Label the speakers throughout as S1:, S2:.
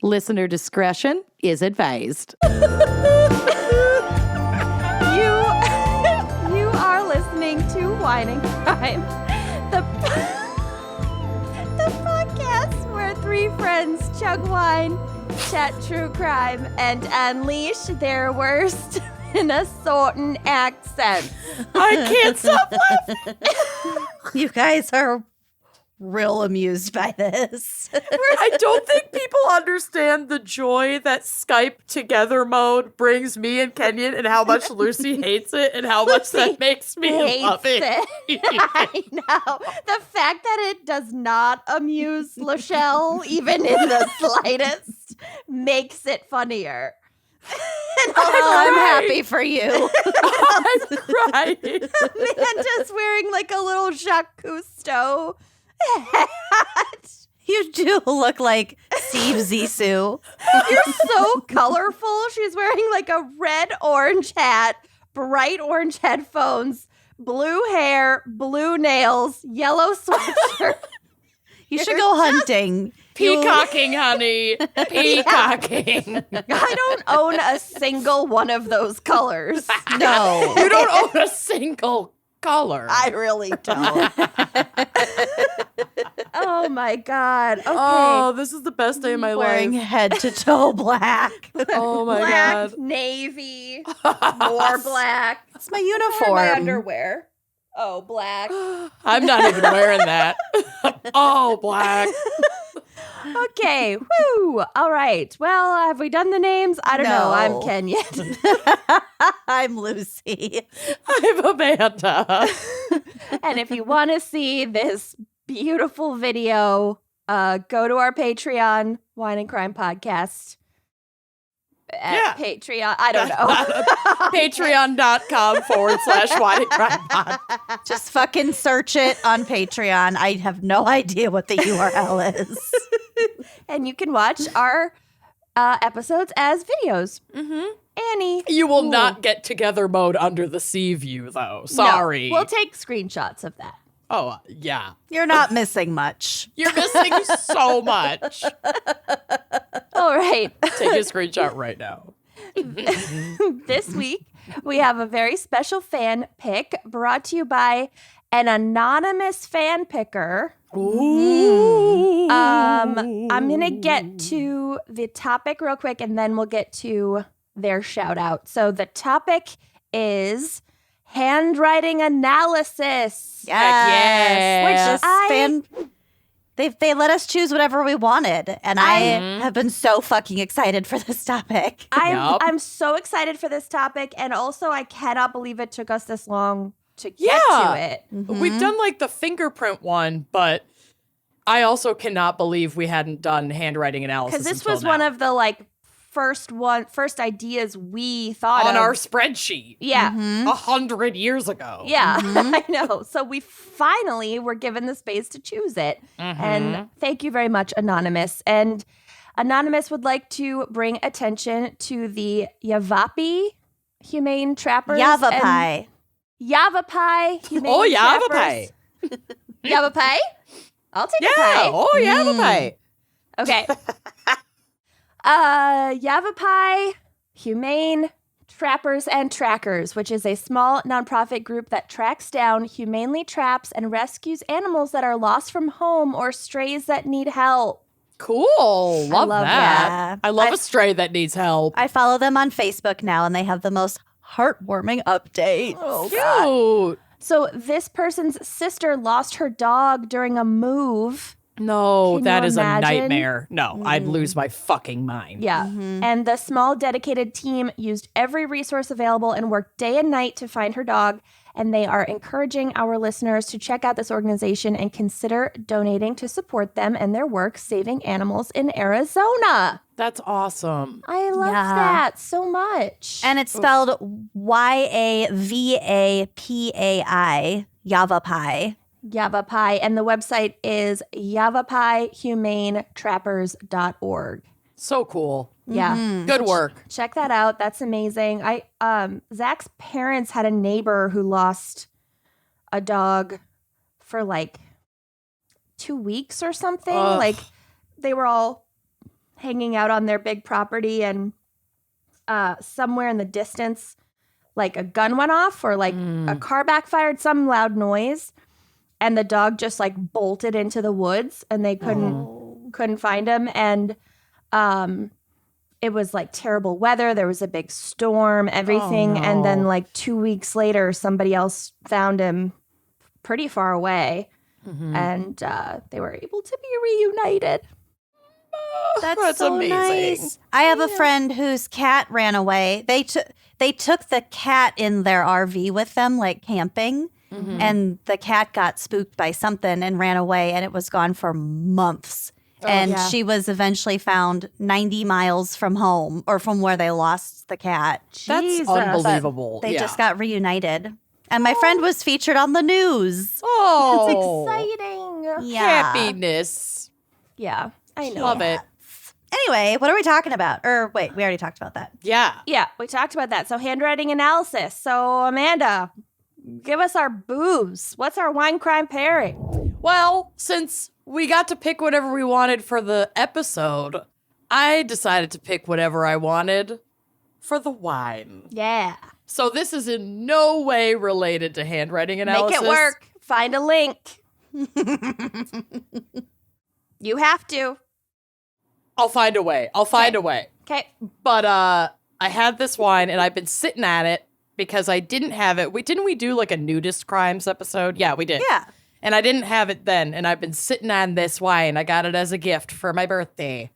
S1: Listener discretion is advised.
S2: You are listening to Wine and Crime, the podcast where three friends chug wine, chat true crime, and unleash their worst Minnesotan accents.
S3: I can't stop laughing.
S4: You guys are real amused by this.
S3: I don't think people understand the joy that Skype together mode brings me and Kenyon, and how much Lucy hates it, and how much that makes me love it.
S2: I know. The fact that it does not amuse Lachelle, even in the slightest, makes it funnier.
S4: I'm happy for you.
S3: I'm crying.
S2: Amanda's wearing like a little Jacques Cousteau hat.
S4: You do look like Steve Zissou.
S2: You're so colorful. She's wearing like a red-orange hat, bright orange headphones, blue hair, blue nails, yellow sweatshirt.
S4: You should go hunting.
S3: Peacocking, honey. Peacocking.
S2: I don't own a single one of those colors.
S4: No.
S3: You don't own a single color.
S2: I really don't. Oh my God. Okay.
S3: Oh, this is the best day of my
S4: Wearing
S3: life.
S4: head to toe black.
S3: Oh my
S2: black,
S3: God.
S2: navy, more black.
S4: It's my
S2: Or
S4: uniform.
S2: my underwear. Oh, black.
S3: I'm not even wearing that. Oh, black.
S2: Okay. Woo. All right. Well, have we done the names? I don't know. I'm
S4: No.
S2: Kenya.
S4: I'm Lucy.
S3: I'm Amanda.
S2: And if you want to see this beautiful video, go to our Patreon, Wine and Crime Podcast. At Patreon. I don't know.
S3: Patreon.com/Wine and Crime Pod.
S4: Just fucking search it on Patreon. I have no idea what the URL is.
S2: And you can watch our episodes as videos.
S3: Mm-hmm.
S2: Annie.
S3: You will
S2: Cool.
S3: not get together mode under the sea view, though. Sorry.
S2: No, we'll take screenshots of that.
S3: Oh, yeah.
S4: You're not missing much.
S3: You're missing so much.
S2: All right.
S3: Take a screenshot right now.
S2: This week, we have a very special fan pick brought to you by an anonymous fan picker.
S3: Ooh.
S2: I'm going to get to the topic real quick, and then we'll get to their shout out. So the topic is handwriting analysis.
S4: Yes.
S2: Which I-
S4: They let us choose whatever we wanted. And I have been so fucking excited for this topic.
S2: I'm so excited for this topic, and also I cannot believe it took us this long to get to it.
S3: We've done like the fingerprint one, but I also cannot believe we hadn't done handwriting analysis.
S2: Because this
S3: until
S2: was
S3: now.
S2: one of the like first ideas we thought
S3: on
S2: of.
S3: our spreadsheet.
S2: Yeah.
S3: 100 years ago.
S2: Yeah, I know. So we finally were given the space to choose it. And thank you very much, Anonymous. And Anonymous would like to bring attention to the Yavapai Humane Trappers.
S4: Yavapai.
S2: Yavapai Humane
S3: Oh,
S2: Trappers.
S3: Yavapai.
S2: Yavapai? I'll take a
S3: Yeah.
S2: pie.
S3: Oh, Yavapai.
S2: Okay. Yavapai Humane Trappers and Trackers, which is a small nonprofit group that tracks down, humanely traps, and rescues animals that are lost from home or strays that need help.
S3: Cool. Love
S2: love
S3: that.
S4: that.
S3: I love a stray that needs help.
S4: I follow them on Facebook now, and they have the most heartwarming updates.
S2: Oh,
S3: Cute.
S2: So this person's sister lost her dog during a move.
S3: No,
S2: Can
S3: that
S2: you
S3: is
S2: imagine?
S3: a nightmare. No, I'd lose my fucking mind.
S2: Yeah. And the small dedicated team used every resource available and worked day and night to find her dog. And they are encouraging our listeners to check out this organization and consider donating to support them and their work saving animals in Arizona.
S3: That's awesome.
S2: I love
S4: Yeah.
S2: that so much.
S4: And it's spelled Yavapai, Yavapai.
S2: Yavapai. And the website is yavapaihumanetrappers.org.
S3: So cool.
S2: Yeah.
S3: Good work.
S2: Check that out. That's amazing. Zach's parents had a neighbor who lost a dog for like 2 weeks or something.
S3: Ugh.
S2: Like they were all hanging out on their big property, and somewhere in the distance, like a gun went off or like a car backfired, some loud noise, and the dog just like bolted into the woods, and they couldn't find him. And it was like terrible weather. There was a big storm, everything. And then like 2 weeks later, somebody else found him pretty far away. And they were able to be reunited.
S4: That's so
S3: amazing.
S4: nice. I have a friend whose cat ran away. They took the cat in their RV with them, like camping. And the cat got spooked by something and ran away, and it was gone for months. And she was eventually found 90 miles from home, or from where they lost the cat.
S3: That's unbelievable.
S4: They just got reunited. And my friend was featured on the news.
S3: Oh,
S2: It's exciting.
S4: Yeah.
S3: happiness.
S2: Yeah, I know.
S3: Love it.
S4: Anyway, what are we talking about? Or wait, we already talked about that.
S3: Yeah.
S2: Yeah, we talked about that. So handwriting analysis. So Amanda, give us our booze. What's our wine crime pairing?
S3: Well, since we got to pick whatever we wanted for the episode, I decided to pick whatever I wanted for the wine.
S2: Yeah.
S3: So this is in no way related to handwriting analysis.
S2: Make it work. Find a link. You have to.
S3: I'll find a way.
S2: Okay.
S3: But I had this wine and I've been sitting at it because I didn't have it. Didn't we do like a nudist crimes episode? Yeah, we did.
S4: Yeah.
S3: And I didn't have it then, and I've been sitting on this wine. I got it as a gift for my birthday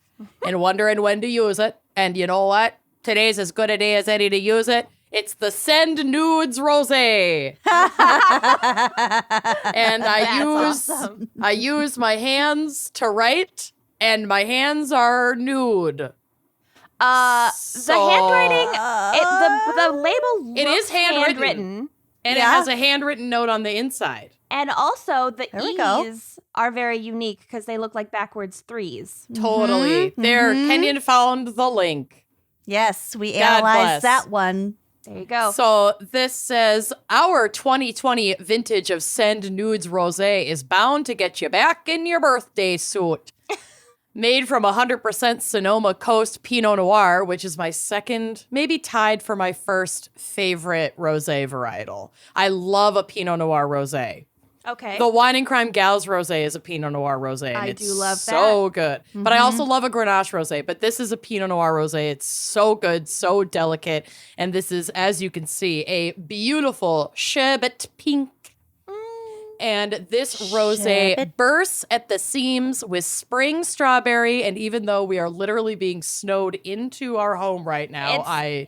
S3: and wondering when to use it. And you know what? Today's as good a day as any to use it. It's the Send Nudes Rosé. And I use my hands to write, and my hands are nude.
S2: The handwriting, the label
S3: It
S2: looks
S3: is handwritten. And it has a handwritten note on the inside.
S2: And also the
S4: There we go.
S2: E's are very unique because they look like backwards threes.
S3: Totally. There, Kenyon found the link.
S4: Yes, we
S3: God
S4: analyzed
S3: bless.
S4: that one.
S2: There you go.
S3: So this says, our 2020 vintage of Send Nudes Rosé is bound to get you back in your birthday suit. Made from 100% Sonoma Coast Pinot Noir, which is my second, maybe tied for my first favorite rosé varietal. I love a Pinot Noir rosé.
S2: Okay.
S3: The Wine and Crime Gals Rosé is a Pinot Noir rosé. And
S2: I
S3: it's
S2: do love
S3: so good. But I also love a Grenache rosé. But this is a Pinot Noir rosé. It's so good, so delicate. And this is, as you can see, a beautiful sherbet pink. And this rosé bursts at the seams with spring strawberry. And even though we are literally being snowed into our home right now,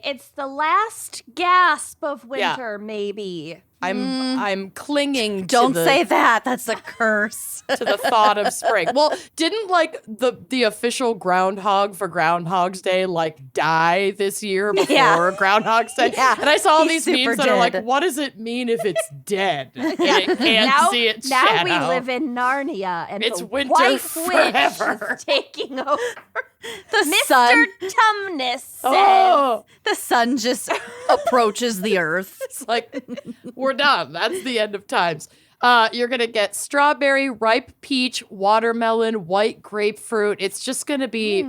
S2: it's the last gasp of winter, maybe.
S3: I'm clinging
S4: Don't
S3: to the,
S4: say that. That's a curse.
S3: to the thought of spring. Well, didn't like the official groundhog for Groundhog's Day like die this year before Groundhog's Day?
S4: Yeah.
S3: And I saw all
S4: He
S3: these memes
S4: super
S3: that are like,
S4: did.
S3: what does it mean if it's dead? And it can't see its
S2: now
S3: shadow.
S2: we live in Narnia, and
S3: It's
S2: the
S3: winter
S2: White
S3: forever.
S2: Witch is taking over.
S4: The
S2: Mr.
S4: sun,
S2: Tumnus says,
S3: Oh,
S4: the sun just approaches the earth.
S3: it's like, we're done. That's the end of times. You're going to get strawberry, ripe peach, watermelon, white grapefruit. It's just going to be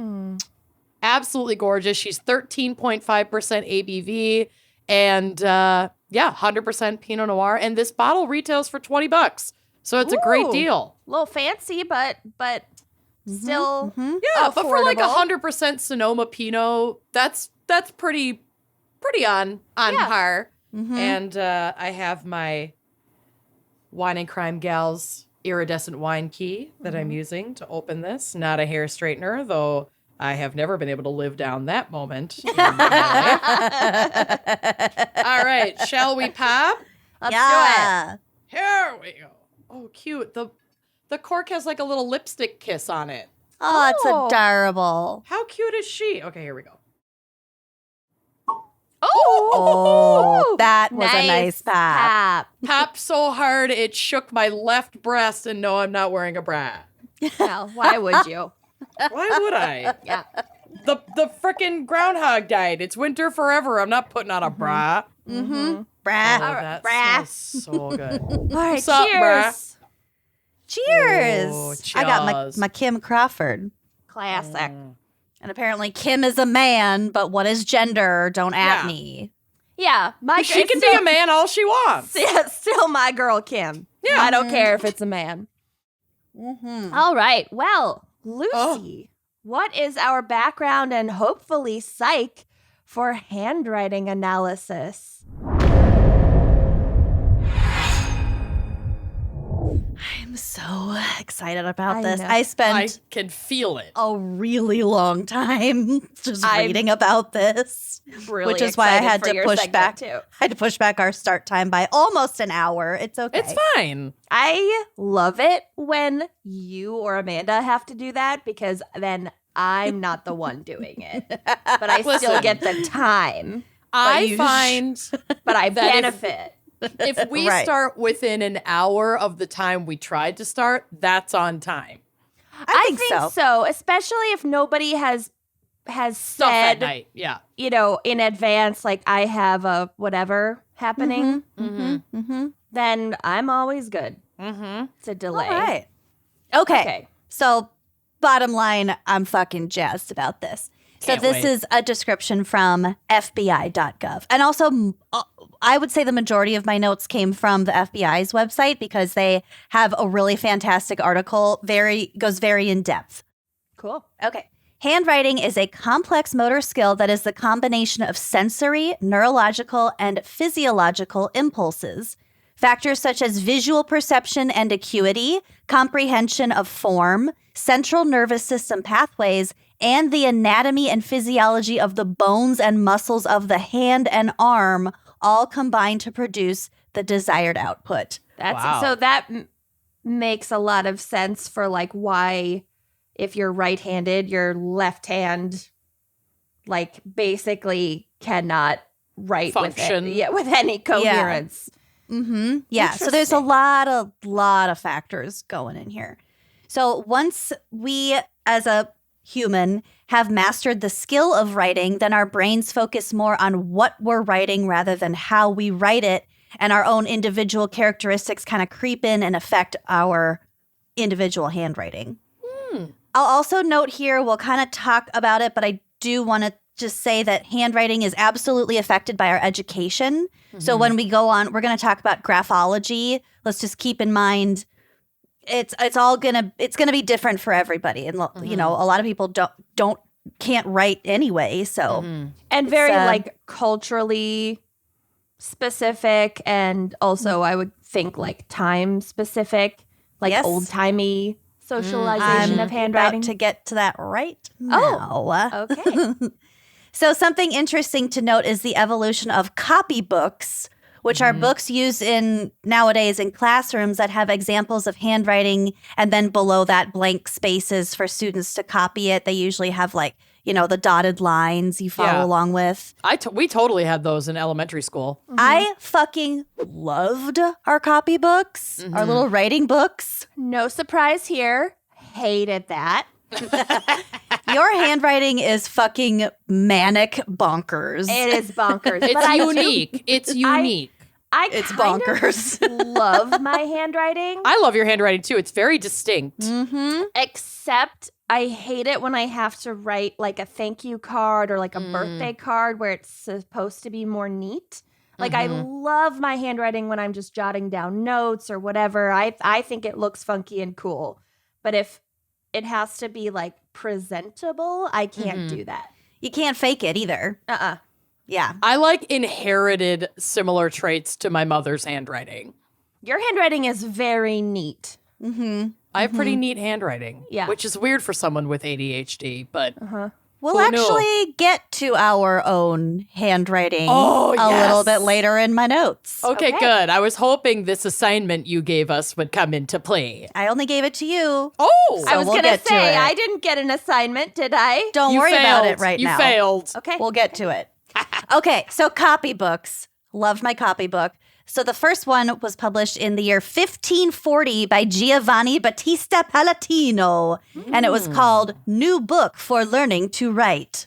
S3: absolutely gorgeous. She's 13.5% ABV and 100% Pinot Noir. And this bottle retails for $20. So it's a great
S2: Ooh.
S3: on.
S2: a little fancy, but still
S3: Yeah, but for like
S2: affordable.
S3: 100% Sonoma Pinot, that's pretty on
S2: Yeah.
S3: par. And I have my Wine and Crime Gals iridescent wine key that I'm using to open this. Not a hair straightener, though I have never been able to live down that moment. in my life. All right, shall we pop?
S2: Let's do it.
S3: Here we go. Oh, cute. The cork has like a little lipstick kiss on it.
S4: Oh, it's
S2: Oh.
S4: adorable.
S3: How cute is she? Okay, here we go.
S4: Oh, that was a nice pop.
S2: Pap.
S3: Popped so hard it shook my left breast, and no, I'm not wearing a bra.
S2: Well, why would you?
S3: Why would I?
S2: Yeah.
S3: The frickin' groundhog died. It's winter forever. I'm not putting on a bra.
S4: Brah.
S3: Oh,
S2: right,
S3: that
S2: brah.
S3: smells so good.
S2: All right,
S3: What's up,
S2: cheers.
S4: Cheers.
S3: Oh,
S4: I got
S3: cheers.
S4: my Kim Crawford.
S2: Classic.
S4: And apparently Kim is a man, but what is gender? Don't at
S3: Yeah.
S4: me.
S2: Yeah,
S3: She can be a man all she wants.
S2: Yeah, still my girl, Kim.
S3: Yeah.
S2: I don't care if it's a man.
S4: Mm-hmm.
S2: All right. Well, Lucy, what is our background and hopefully psych for handwriting analysis?
S4: I'm so excited about
S2: I
S4: this.
S2: know.
S4: I
S3: I
S4: spent
S3: can feel it.
S4: a really long time just
S2: I'm
S4: reading about this,
S2: Really
S4: which is why I
S2: excited
S4: had
S2: for
S4: to
S2: your
S4: push
S2: segment,
S4: back.
S2: too.
S4: I had to push back our start time by almost an hour. It's okay.
S3: It's fine.
S2: I love it when you or Amanda have to do that because then I'm not the one doing it. But I still
S3: Listen.
S2: get the time.
S3: I
S4: you
S3: find
S2: But I
S3: That if-
S2: benefit.
S3: if we
S4: Right.
S3: start within an hour of the time we tried to start, that's on time.
S4: I think so.
S2: Especially if nobody has
S3: Stuff at
S2: said,
S3: night. Yeah.
S2: in advance, like I have a whatever happening,
S3: Mm-hmm.
S4: Mm-hmm.
S2: then I'm always good
S3: Mm-hmm.
S2: to delay.
S4: All right. Okay.
S2: Okay.
S4: So, bottom line, I'm fucking jazzed about this.
S3: Can't
S4: so, this
S3: wait.
S4: is a description from FBI.gov. And also, I would say the majority of my notes came from the FBI's website because they have a really fantastic article, goes very in depth.
S2: Cool.
S4: Okay. Handwriting is a complex motor skill that is the combination of sensory, neurological, and physiological impulses. Factors such as visual perception and acuity, comprehension of form, central nervous system pathways, and the anatomy and physiology of the bones and muscles of the hand and arm all combine to produce the desired output.
S2: That's
S3: Wow.
S2: so that makes a lot of sense for like why if you're right-handed, your left hand like basically cannot write
S3: Function.
S2: with any coherence.
S4: Mm-hmm. Yeah. So there's a
S2: Interesting.
S4: lot of factors going in here. So once we, as a human, have mastered the skill of writing, then our brains focus more on what we're writing rather than how we write it, and our own individual characteristics kind of creep in and affect our individual handwriting. I'll also note here, we'll kind of talk about it, but I do want to just say that handwriting is absolutely affected by our education. So when we go on, we're going to talk about graphology. Let's just keep in mind it's gonna be different for everybody, and you know, a lot of people can't write anyway. So
S2: And very
S4: It's,
S2: like culturally specific, and also I would think like time specific, like
S4: Yes.
S2: old-timey socialization
S4: I'm
S2: of handwriting.
S4: about to get to that right now.
S2: Okay.
S4: So something interesting to note is the evolution of copybooks, which are books used nowadays in classrooms that have examples of handwriting, and then below that blank spaces for students to copy it. They usually have like, the dotted lines you follow
S3: Yeah.
S4: along with.
S3: We totally had those in elementary school.
S4: I fucking loved our copybooks, our little writing books.
S2: No surprise here. Hated that.
S4: Your handwriting is fucking manic bonkers.
S2: It is bonkers.
S3: It's
S2: but I do-
S3: unique. It's unique.
S2: It's
S4: kind of
S2: bonkers. Love my handwriting,
S3: I love your handwriting too. It's very distinct.
S4: Mm-hmm.
S2: except I hate it when I have to write like a thank you card or like a birthday card where it's supposed to be more neat. Like I love my handwriting when I'm just jotting down notes or whatever. I think it looks funky and cool. But if it has to be like presentable, I can't do that.
S4: You can't fake it either. Yeah.
S3: I like inherited similar traits to my mother's handwriting.
S2: Your handwriting is very neat.
S4: Mm-hmm.
S3: I have pretty neat handwriting,
S2: Yeah.
S3: which is weird for someone with ADHD, but
S4: We'll
S3: Who knew?
S4: actually get to our own handwriting
S3: Oh,
S4: a
S3: yes.
S4: little bit later in my notes.
S3: okay,
S2: Okay.
S3: good. I was hoping this assignment you gave us would come into play.
S4: I only gave it to you.
S3: Oh,
S2: I was
S4: we'll
S2: going
S4: get
S2: to
S4: to
S2: say,
S4: it.
S2: I didn't get an assignment, did I?
S4: Don't
S3: you
S4: worry
S3: failed.
S4: about it right
S3: you
S4: now.
S3: You failed.
S2: Okay.
S4: We'll get to it. Okay, so copybooks. Loved my copybook. So the first one was published in the year 1540 by Giovanni Battista Palatino, and it was called New Book for Learning to Write.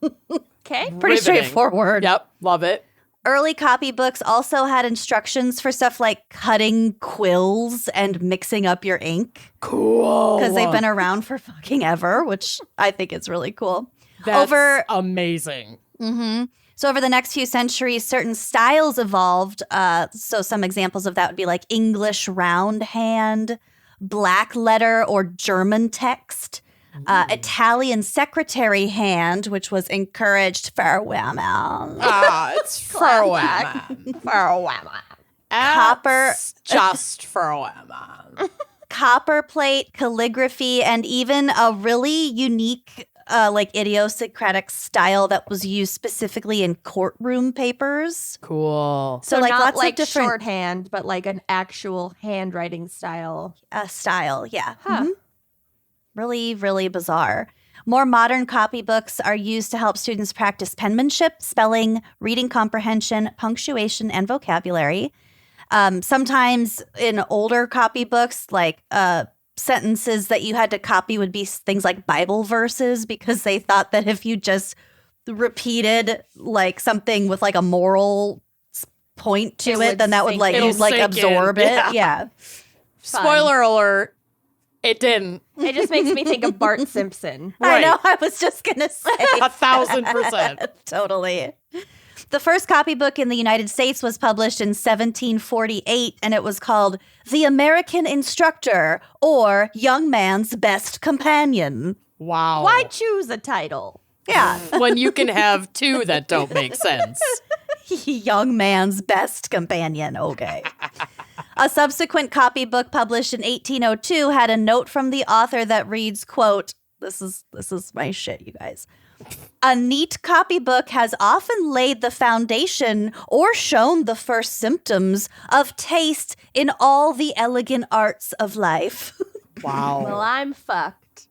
S2: Okay.
S4: Pretty
S3: Riveting.
S4: straightforward.
S3: Yep, love it.
S4: Early copybooks also had instructions for stuff like cutting quills and mixing up your ink.
S3: Cool.
S4: Because they've been around for fucking ever, which I think is really cool.
S3: That's amazing.
S4: So over the next few centuries, certain styles evolved. So some examples of that would be like English round hand, black letter or German text, Italian secretary hand, which was encouraged for women.
S3: It's for women.
S2: For women.
S4: Copper.
S3: It's just for women.
S4: Copper plate, calligraphy, and even a really unique like idiosyncratic style that was used specifically in courtroom papers.
S3: Cool.
S4: So like
S2: not
S4: lots
S2: like
S4: of different
S2: shorthand, but like an actual handwriting style.
S4: style. Yeah.
S2: Huh.
S4: Really, really bizarre. More modern copybooks are used to help students practice penmanship, spelling, reading comprehension, punctuation, and vocabulary. Sometimes in older copybooks, like sentences that you had to copy would be things like Bible verses, because they thought that if you just repeated like something with like a moral point to it, then that would like you'd like absorb it. Yeah.
S3: Spoiler alert, it didn't.
S2: It just makes me think of Bart Simpson.
S4: I know, I was just gonna say
S3: 1,000%.
S4: Totally. The first copybook in the United States was published in 1748, and it was called The American Instructor, or Young Man's Best Companion.
S3: Wow.
S2: Why choose a title?
S4: Yeah.
S3: When you can have two that don't make sense.
S4: Young Man's Best Companion. Okay. A subsequent copybook published in 1802 had a note from the author that reads, quote, this is my shit, you guys. A neat copybook has often laid the foundation or shown the first symptoms of taste in all the elegant arts of life.
S3: Wow.
S2: Well, I'm fucked.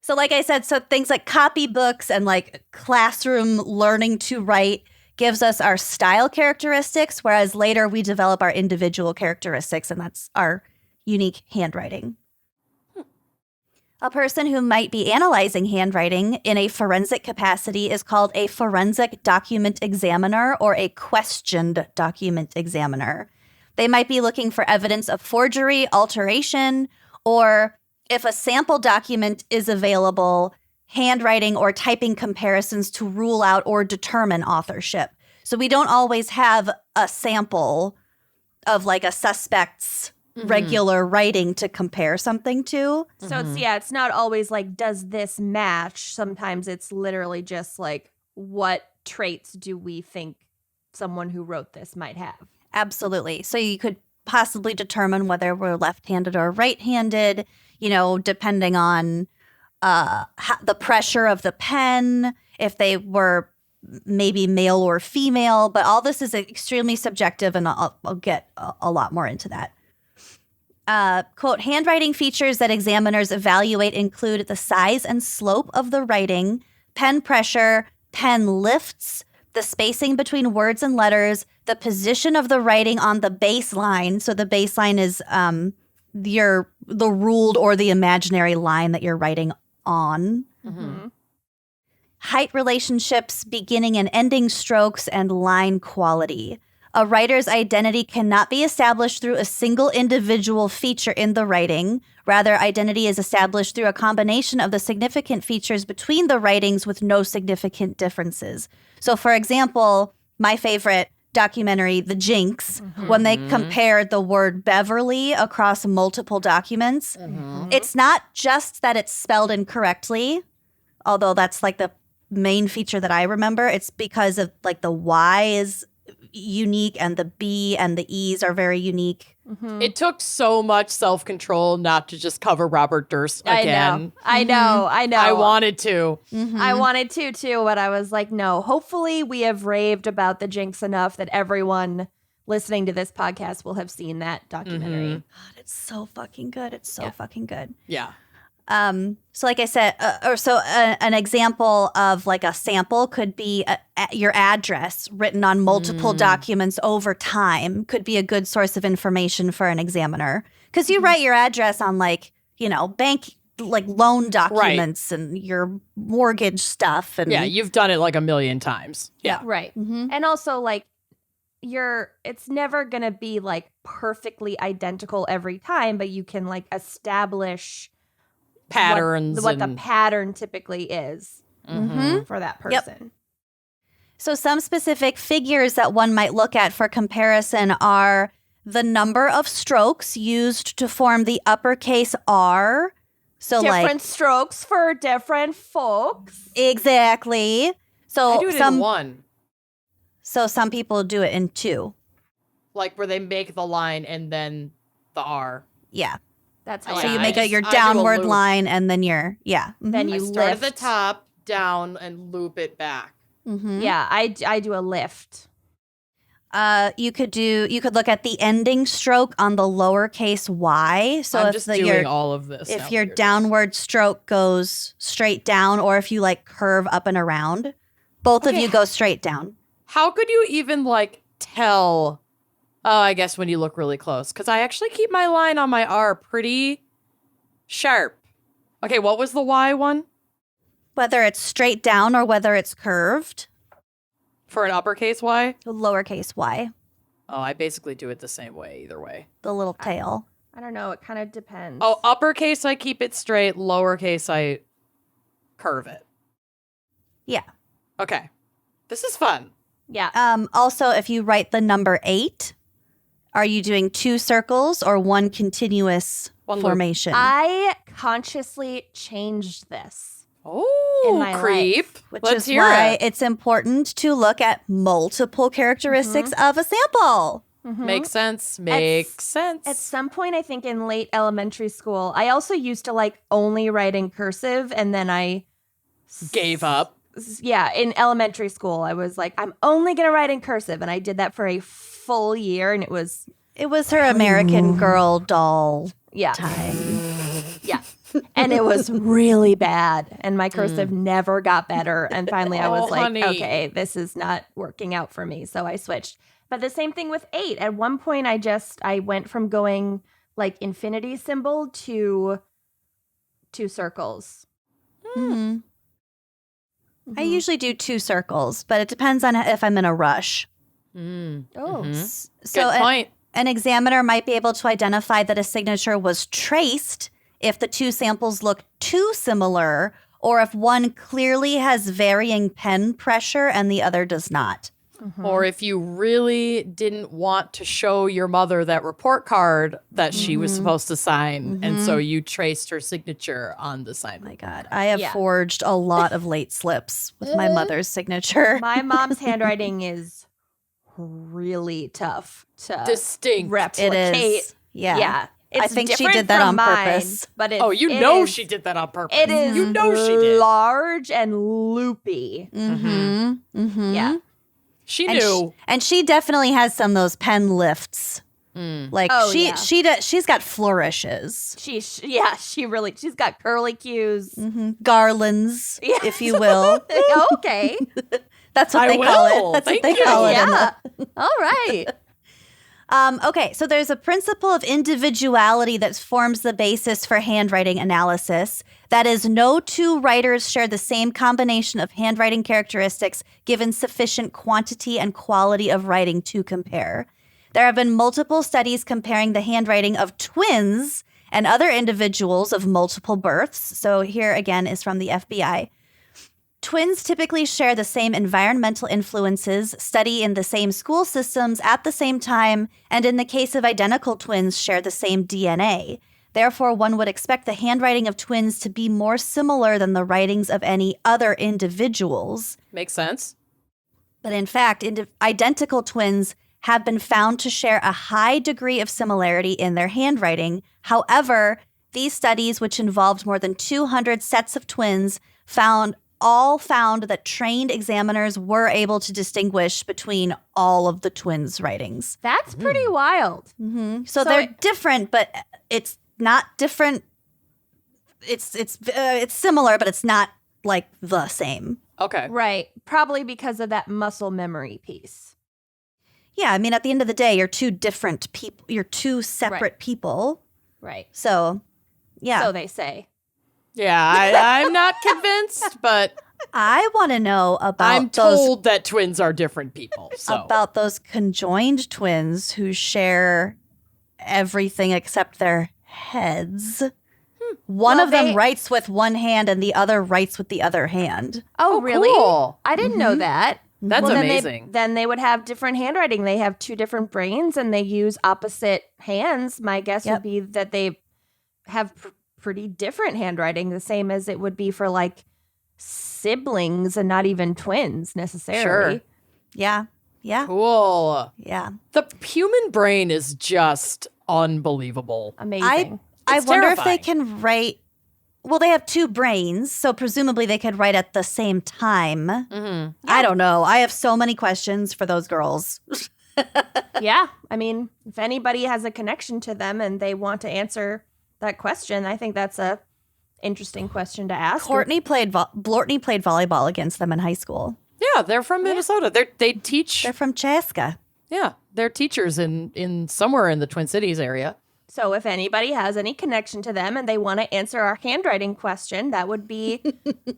S4: So like I said, so things like copybooks and like classroom learning to write gives us our style characteristics, whereas later we develop our individual characteristics, and that's our unique handwriting. A person who might be analyzing handwriting in a forensic capacity is called a forensic document examiner or a questioned document examiner. They might be looking for evidence of forgery, alteration, or if a sample document is available, handwriting or typing comparisons to rule out or determine authorship. So we don't always have a sample of like a suspect's regular writing to compare something to.
S2: So it's not always like, does this match? Sometimes it's literally just like, what traits do we think someone who wrote this might have?
S4: Absolutely. So you could possibly determine whether we're left-handed or right-handed, you know, depending on the pressure of the pen, if they were maybe male or female. But all this is extremely subjective, and I'll get a lot more into that. Quote, handwriting features that examiners evaluate include the size and slope of the writing, pen pressure, pen lifts, the spacing between words and letters, the position of the writing on the baseline. So the baseline is the ruled or the imaginary line that you're writing on. Height relationships, beginning and ending strokes, and line quality. A writer's identity cannot be established through a single individual feature in the writing. Rather, identity is established through a combination of the significant features between the writings with no significant differences. So, for example, my favorite documentary, The Jinx, when they compared the word Beverly across multiple documents, it's not just that it's spelled incorrectly, although that's like the main feature that I remember. It's because of like the Y is unique and the B and the E's are very unique.
S3: It took so much self-control not to just cover Robert Durst again.
S2: I know.
S3: I wanted to.
S2: I wanted to too, but I was like, no. Hopefully we have raved about The Jinx enough that everyone listening to this podcast will have seen that documentary.
S4: God, it's so fucking good. It's so fucking good.
S3: Yeah.
S4: So like I said, an example of like a sample could be your address written on multiple documents over time could be a good source of information for an examiner. Because you write your address on like, you know, bank like loan documents and your mortgage stuff. And
S3: Yeah, you've done it like a million times. Yeah.
S2: Right.
S4: Mhm.
S2: And also like it's never going to be like perfectly identical every time, but you can like establish
S3: Patterns.
S2: what the pattern typically is for that person.
S4: So some specific figures that one might look at for comparison are the number of strokes used to form the uppercase R. So
S2: Different strokes for different folks.
S4: Exactly. So
S3: I do it in one.
S4: So some people do it in two.
S3: Like where they make the line and then the R.
S4: Yeah.
S2: That's how
S4: So
S3: Yeah,
S4: you
S3: I
S4: make
S3: just-
S4: your
S3: I do a
S4: downward
S3: loop.
S4: line and then your,
S2: Then
S3: I
S2: you
S3: start
S2: lift.
S3: at the top, down, and loop it back.
S4: Mm-hmm.
S2: Yeah, I do a lift.
S4: You could look at the ending stroke on the lowercase y. So
S3: I'm
S4: if
S3: just
S4: the,
S3: doing
S4: your,
S3: all of this.
S4: if
S3: now
S4: your
S3: that you're
S4: downward stroke goes straight down, or if you like curve up and around, both of
S3: Okay.
S4: you go straight down.
S3: How could you even like tell? Oh, I guess when you look really close, because I actually keep my line on my R pretty sharp. Okay, what was the Y one
S4: Whether it's straight down or whether it's curved,
S3: for an uppercase Y?
S4: the lowercase y,
S3: Oh, I basically do it the same way either way.
S4: the little tail.
S2: I don't know. It kind of depends.
S3: Oh, uppercase I keep it straight, lowercase I curve it.
S4: Yeah.
S3: Okay, this is fun.
S2: yeah.
S4: Also, if you write the number 8, are you doing 2 circles or one continuous
S3: One loop.
S4: formation?
S2: I consciously changed this.
S3: Oh,
S2: In my
S3: creep.
S4: Which
S3: Let's
S4: is
S3: hear
S4: why
S3: it.
S4: it's important to look at multiple characteristics of a sample.
S3: Makes sense. Makes sense.
S2: At some point, I think in late elementary school, I also used to like only write in cursive, and then I
S3: Gave up.
S2: Yeah, in elementary school, I was like, I'm only going to write in cursive. And I did that for a full year. And it was,
S4: It was her American Girl doll
S2: yeah,
S4: time.
S2: yeah. And it was really bad. And my cursive never got better. And finally, I was
S3: Oh,
S2: like,
S3: honey.
S2: okay, this is not working out for me. So I switched. But the same thing with 8. At one point, I went from going like infinity symbol to 2 circles.
S4: Mhm. I usually do 2 circles, but it depends on if I'm in a rush.
S3: Mm.
S2: Oh,
S4: So
S3: Good point.
S4: an examiner might be able to identify that a signature was traced if the 2 samples look too similar, or if one clearly has varying pen pressure and the other does not.
S3: Or if you really didn't want to show your mother that report card that she was supposed to sign, and so you traced her signature on the sign.
S4: My God, I have
S2: Yeah.
S4: forged a lot of late slips with my mother's signature.
S2: my mom's handwriting is really tough to
S3: Distinct.
S4: It
S2: replicate.
S4: is. Yeah.
S2: Yeah.
S4: I
S2: It's
S4: think she
S2: different
S4: did that
S2: from
S4: on
S2: mine,
S4: purpose.
S2: But
S3: Oh, you
S2: it
S3: know
S2: is-
S3: she did that on purpose.
S2: It is
S3: You know she did.
S2: large and loopy.
S4: Mm-hmm. Mm-hmm.
S2: Yeah.
S3: She
S4: And
S3: knew.
S4: and she definitely has some of those pen lifts. Like
S2: Oh, yeah.
S4: she's got flourishes,
S2: She's got curly cues.
S4: garlands,
S2: Yeah.
S4: if you will.
S2: Okay.
S4: That's what
S3: I
S4: they call
S3: will.
S4: it. That's
S3: Thank
S4: what they
S3: you.
S4: call it.
S2: Yeah. All right.
S4: Okay, so there's a principle of individuality that forms the basis for handwriting analysis. That is, no 2 writers share the same combination of handwriting characteristics given sufficient quantity and quality of writing to compare. There have been multiple studies comparing the handwriting of twins and other individuals of multiple births. So here again is from the FBI. Twins typically share the same environmental influences, study in the same school systems at the same time, and in the case of identical twins, share the same DNA. Therefore, one would expect the handwriting of twins to be more similar than the writings of any other individuals.
S3: Makes sense.
S4: But in fact, identical twins have been found to share a high degree of similarity in their handwriting. However, these studies, which involved more than 200 sets of twins, found that trained examiners were able to distinguish between all of the twins' writings.
S2: That's pretty wild.
S4: So they're different, but it's not different. It's similar, but it's not like the same.
S3: Okay.
S2: Right. Probably because of that muscle memory piece.
S4: Yeah, I mean, at the end of the day, you're 2 different people. You're 2 separate
S2: Right.
S4: people.
S2: Right.
S4: So, yeah.
S2: So they say.
S3: Yeah, I'm not convinced, but
S4: I want to know about
S3: I'm told that twins are different people. So.
S4: about those conjoined twins who share everything except their heads. One
S2: Well,
S4: of them
S2: they-
S4: writes with one hand and the other writes with the other hand.
S2: Oh, really?
S3: Cool.
S2: I didn't know that.
S3: That's
S2: Well,
S3: amazing.
S2: Then they would have different handwriting. They have two different brains and they use opposite hands. My guess would be that they have pretty different handwriting, the same as it would be for like siblings and not even twins necessarily.
S3: Sure.
S4: Yeah. Yeah.
S3: Cool.
S4: Yeah.
S3: The human brain is just unbelievable.
S2: Amazing.
S4: I
S3: It's
S4: wonder if they
S3: terrifying.
S4: can write. Well, they have two brains, so presumably they could write at the same time.
S3: Mm-hmm.
S4: I don't know. I have so many questions for those girls.
S2: Yeah. I mean, if anybody has a connection to them and they want to answer that question, I think that's a interesting question to ask.
S4: Blortney played volleyball against them in high school.
S3: Yeah, they're from Minnesota. They teach.
S4: They're from Chaska.
S3: Yeah, they're teachers in somewhere in the Twin Cities area.
S2: So if anybody has any connection to them and they want to answer our handwriting question, that would be,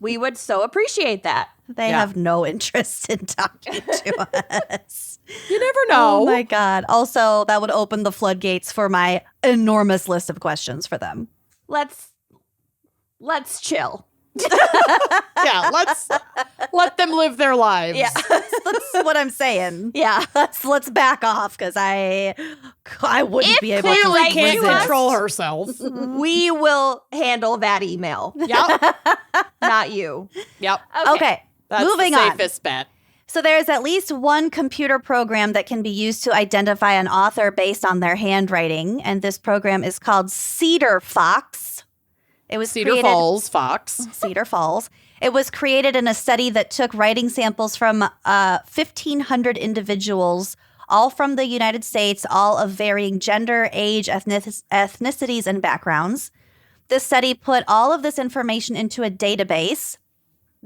S2: we would so appreciate that.
S4: They
S3: Yeah.
S4: have no interest in talking to us.
S3: You never know.
S4: Oh my God. Also, that would open the floodgates for my enormous list of questions for them.
S2: Let's chill.
S3: Yeah, let them live their lives.
S4: Yeah, that's what I'm saying.
S2: Yeah.
S4: Let's back off because I wouldn't
S2: If
S4: be able
S2: they
S4: to
S3: Clearly
S2: write
S3: can't
S2: to us-
S3: control herself.
S2: We will handle that email,
S3: Yep.
S2: not you.
S3: Yep.
S4: Okay,
S3: That's
S4: moving
S3: the
S4: on.
S3: safest bet.
S4: So there's at least one computer program that can be used to identify an author based on their handwriting, and this program is called Cedar Fox. It was
S3: Cedar
S4: created,
S3: Falls, Fox.
S4: Cedar Falls. It was created in a study that took writing samples from 1,500 individuals, all from the United States, all of varying gender, age, ethnicities, and backgrounds. This study put all of this information into a database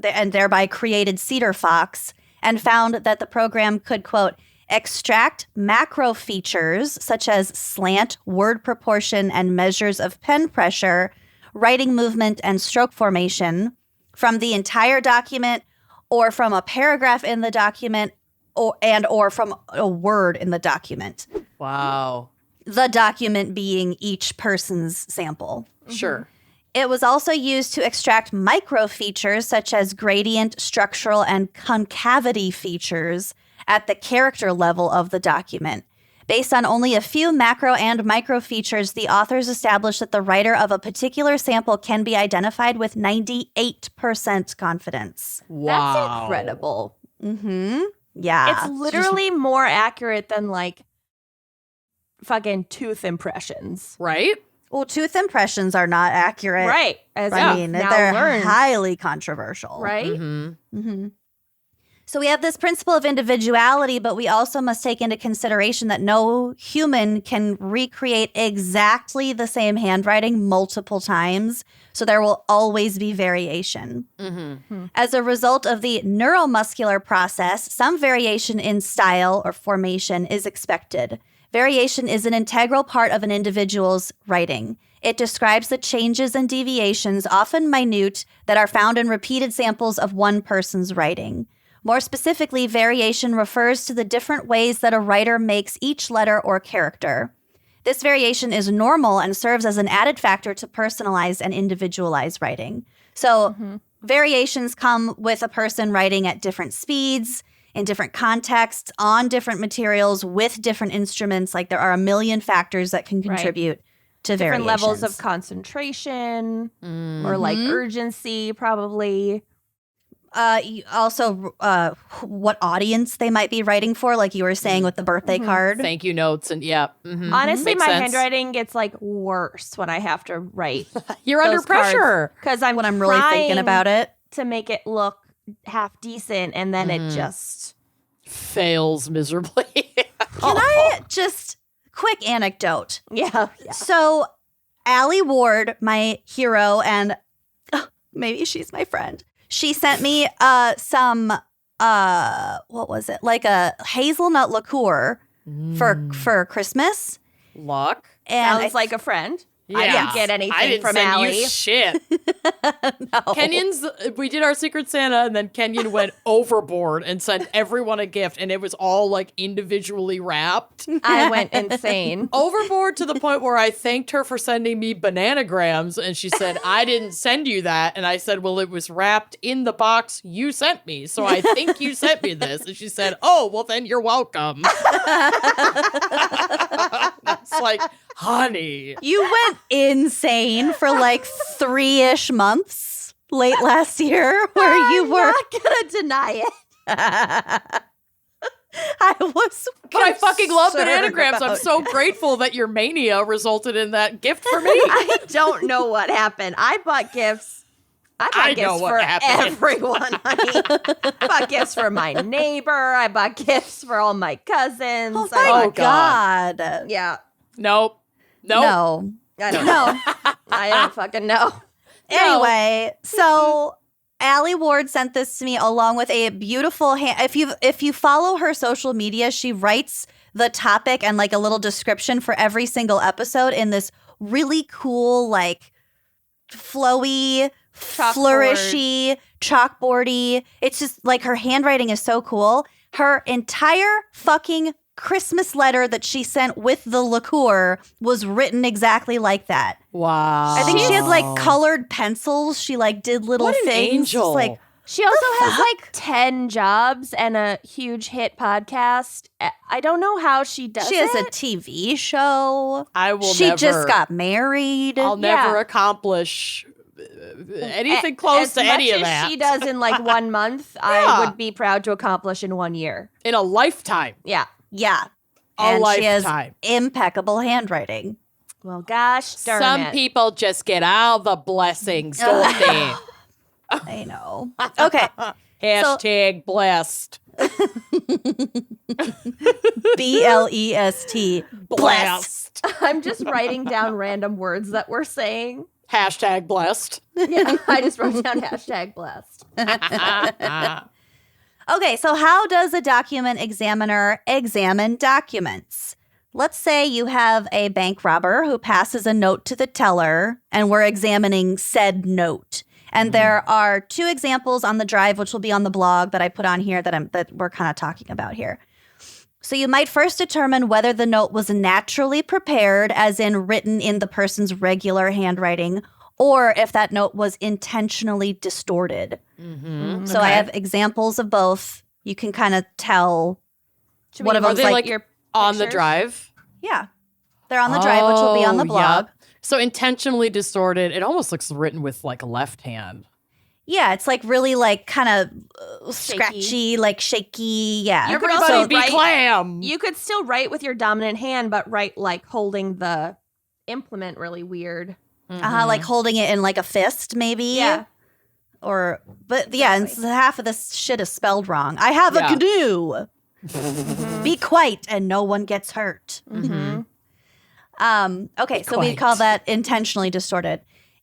S4: and thereby created Cedar Fox and found that the program could, quote, extract macro features such as slant, word proportion, and measures of pen pressure, writing movement, and stroke formation from the entire document or from a paragraph in the document or from a word in the document.
S3: Wow.
S4: The document being each person's sample.
S3: Sure.
S4: It was also used to extract micro features such as gradient, structural, and concavity features at the character level of the document. Based on only a few macro and micro features, the authors established that the writer of a particular sample can be identified with 98% confidence.
S3: Wow.
S2: That's incredible.
S4: Mm-hmm. Yeah.
S2: It's literally more accurate than like fucking tooth impressions.
S3: Right?
S4: Well, tooth impressions are not accurate.
S2: Right. As
S4: I
S2: we
S4: mean,
S2: now
S4: they're
S2: learned.
S4: highly controversial.
S2: Right?
S3: Mm-hmm.
S4: Mm-hmm. So we have this principle of individuality, but we also must take into consideration that no human can recreate exactly the same handwriting multiple times. So there will always be variation.
S3: Mm-hmm.
S4: As a result of the neuromuscular process, some variation in style or formation is expected. Variation is an integral part of an individual's writing. It describes the changes and deviations, often minute, that are found in repeated samples of one person's writing. More specifically, variation refers to the different ways that a writer makes each letter or character. This variation is normal and serves as an added factor to personalized and individualized writing. So variations come with a person writing at different speeds, in different contexts, on different materials, with different instruments. Like there are a million factors that can contribute to
S2: Different
S4: variations.
S2: levels of concentration or like urgency, probably.
S4: Also, what audience they might be writing for, like you were saying with the birthday card.
S3: Thank you notes and yeah. Mm-hmm.
S2: Honestly,
S3: Makes
S2: my
S3: sense.
S2: handwriting gets like worse when I have to write.
S3: You're under pressure.
S2: Because I'm
S4: When I'm really thinking
S2: trying
S4: about it.
S2: to make it look half decent, and then it just
S3: Fails miserably.
S4: Can I just quick anecdote?
S2: yeah.
S4: So, Allie Ward, my hero, and maybe she's my friend. She sent me some what was it? Like a hazelnut liqueur for Christmas.
S3: Luck.
S4: And
S2: Sounds like a friend. I didn't get anything
S3: I didn't
S2: from
S3: send
S2: Allie.
S3: you shit.
S4: No.
S3: Kenyon's, we did our Secret Santa, and then Kenyon went overboard and sent everyone a gift, and it was all like individually wrapped.
S2: I went insane.
S3: Overboard to the point where I thanked her for sending me bananagrams, and she said, I didn't send you that. And I said, well, it was wrapped in the box you sent me, so I think you sent me this. And she said, oh, well, then you're welcome. It's like, honey.
S4: You went insane for like 3-ish months late last year where you were.
S2: I'm not gonna deny it.
S4: I was.
S3: But I fucking love
S4: concerned
S3: bananagrams. I'm
S4: about
S3: so grateful that your mania resulted in that gift for me.
S2: I don't know what happened. I bought gifts. I bought
S3: know
S2: gifts
S3: what
S2: for
S3: happened.
S2: everyone, honey. I bought gifts for my neighbor. I bought gifts for all my cousins.
S4: Oh
S2: I
S4: my
S2: bought-
S4: God.
S2: Yeah.
S3: Nope.
S4: No.
S2: I don't know. I don't fucking know.
S4: Anyway, so Allie Ward sent this to me along with a beautiful if you follow her social media, she writes the topic and like a little description for every single episode in this really cool, like flowy, flourishy, chalkboardy. It's just like her handwriting is so cool. Her entire fucking Christmas letter that she sent with the liqueur was written exactly like that.
S3: Wow.
S4: I think she had like colored pencils. She like did little
S3: What an
S4: things.
S3: angel.
S4: Just, like,
S2: She also has like 10 jobs and a huge hit podcast. I don't know how she does
S4: she has
S2: it.
S4: a TV show.
S3: I will
S4: She
S3: never.
S4: just got married.
S3: I'll
S2: Yeah.
S3: never accomplish anything close
S2: as
S3: to any
S2: much
S3: of
S2: as
S3: that.
S2: she does in like 1 month,
S3: Yeah.
S2: I would be proud to accomplish in 1 year.
S3: In a lifetime.
S2: Yeah.
S4: Yeah.
S3: A
S4: And she has
S3: lifetime.
S4: impeccable handwriting.
S2: Well, gosh darn
S3: Some
S2: it.
S3: people just get all the blessings, don't they?
S4: I know. Okay.
S3: Hashtag blessed.
S4: BLEST.
S3: Blessed.
S2: I'm just writing down random words that we're saying.
S3: Hashtag blessed.
S2: Yeah, I just wrote down hashtag blessed.
S4: Okay, so how does a document examiner examine documents? Let's say you have a bank robber who passes a note to the teller, and we're examining said note. And there are 2 examples on the drive, which will be on the blog that I put on here that we're kind of talking about here. So you might first determine whether the note was naturally prepared, as in written in the person's regular handwriting, or if that note was intentionally distorted.
S3: Mm-hmm.
S4: So I have examples of both. You can kind of tell.
S2: Should
S4: One
S2: we
S4: of them's
S2: look at
S3: like
S2: your
S3: On the
S2: pictures?
S3: drive.
S4: Yeah. They're on the drive, which will be on the
S3: Oh,
S4: blog.
S3: yeah. So intentionally distorted. It almost looks written with like a left hand.
S4: Yeah, it's like really like kind of
S2: Shaky.
S4: scratchy, like shaky. Yeah.
S2: You could
S3: Everybody
S2: also
S3: be
S2: write-
S3: clam.
S2: You could still write with your dominant hand, but write like holding the implement really weird.
S4: Like holding it in like a fist, maybe.
S2: Yeah.
S4: But yeah, and half of this shit is spelled wrong. I have
S3: Yeah.
S4: a canoe. Be quiet and no one gets hurt.
S2: Mm-hmm.
S4: Okay, so we
S3: quiet.
S4: call that intentionally distorted.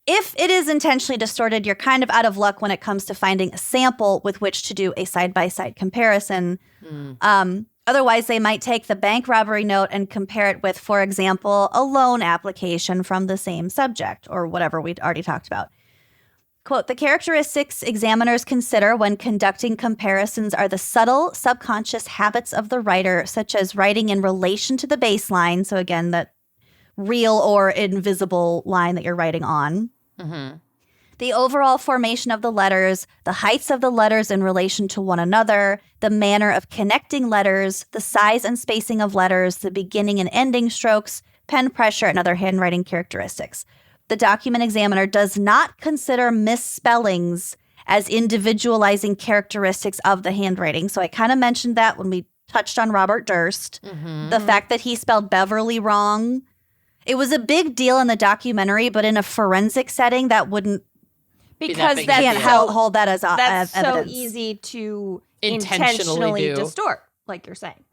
S4: If it is intentionally distorted, you're kind of out of luck when it comes to finding a sample with which to do a side-by-side comparison. Otherwise, they might take the bank robbery note and compare it with, for example, a loan application from the same subject or whatever we'd already talked about. Quote, the characteristics examiners consider when conducting comparisons are the subtle subconscious habits of the writer, such as writing in relation to the baseline. So again, that real or invisible line that you're writing on. The overall formation of the letters, the heights of the letters in relation to one another, the manner of connecting letters, the size and spacing of letters, the beginning and ending strokes, pen pressure, and other handwriting characteristics. The document examiner does not consider misspellings as individualizing characteristics of the handwriting. So I kind of mentioned that when we touched on Robert Durst. The fact that he spelled Beverly wrong. It was a big deal in the documentary, but in a forensic setting, that wouldn't
S2: Because
S3: big
S2: that's
S3: deal.
S4: can't
S2: so,
S4: hold that as
S2: that's so
S4: evidence.
S2: easy to
S3: Intentionally
S2: intentionally
S3: do.
S2: distort, like you're saying.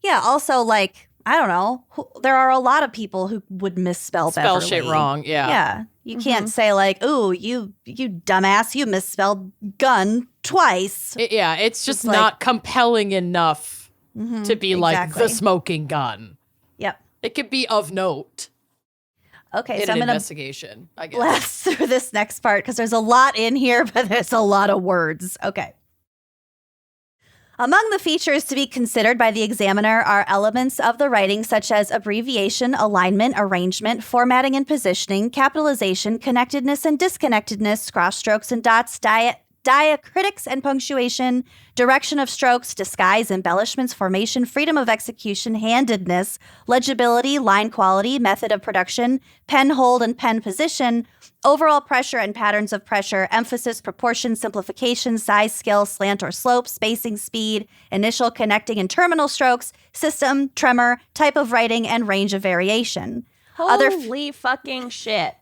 S4: Yeah. Also, like, I don't know. There are a lot of people who would misspell
S3: Spell
S4: Beverly.
S3: shit wrong. Yeah.
S4: Yeah. You can't say like, "Ooh, you dumbass, you misspelled gun twice."
S3: It's just
S4: like-
S3: not compelling enough to be like
S4: exactly.
S3: the smoking gun.
S4: Yep.
S3: It could be of note.
S4: Okay,
S3: in
S4: so
S3: an
S4: I'm going to
S3: investigation, I guess.
S4: blast through this next part because there's a lot in here, but there's a lot of words. Okay. Among the features to be considered by the examiner are elements of the writing such as abbreviation, alignment, arrangement, formatting and positioning, capitalization, connectedness and disconnectedness, cross strokes and dots, diacritics and punctuation, direction of strokes, disguise, embellishments, formation, freedom of execution, handedness, legibility, line quality, method of production, pen hold and pen position, overall pressure and patterns of pressure, emphasis, proportion, simplification, size, scale, slant or slope, spacing, speed, initial, connecting, and terminal strokes, system, tremor, type of writing, and range of variation.
S2: Holy fucking shit.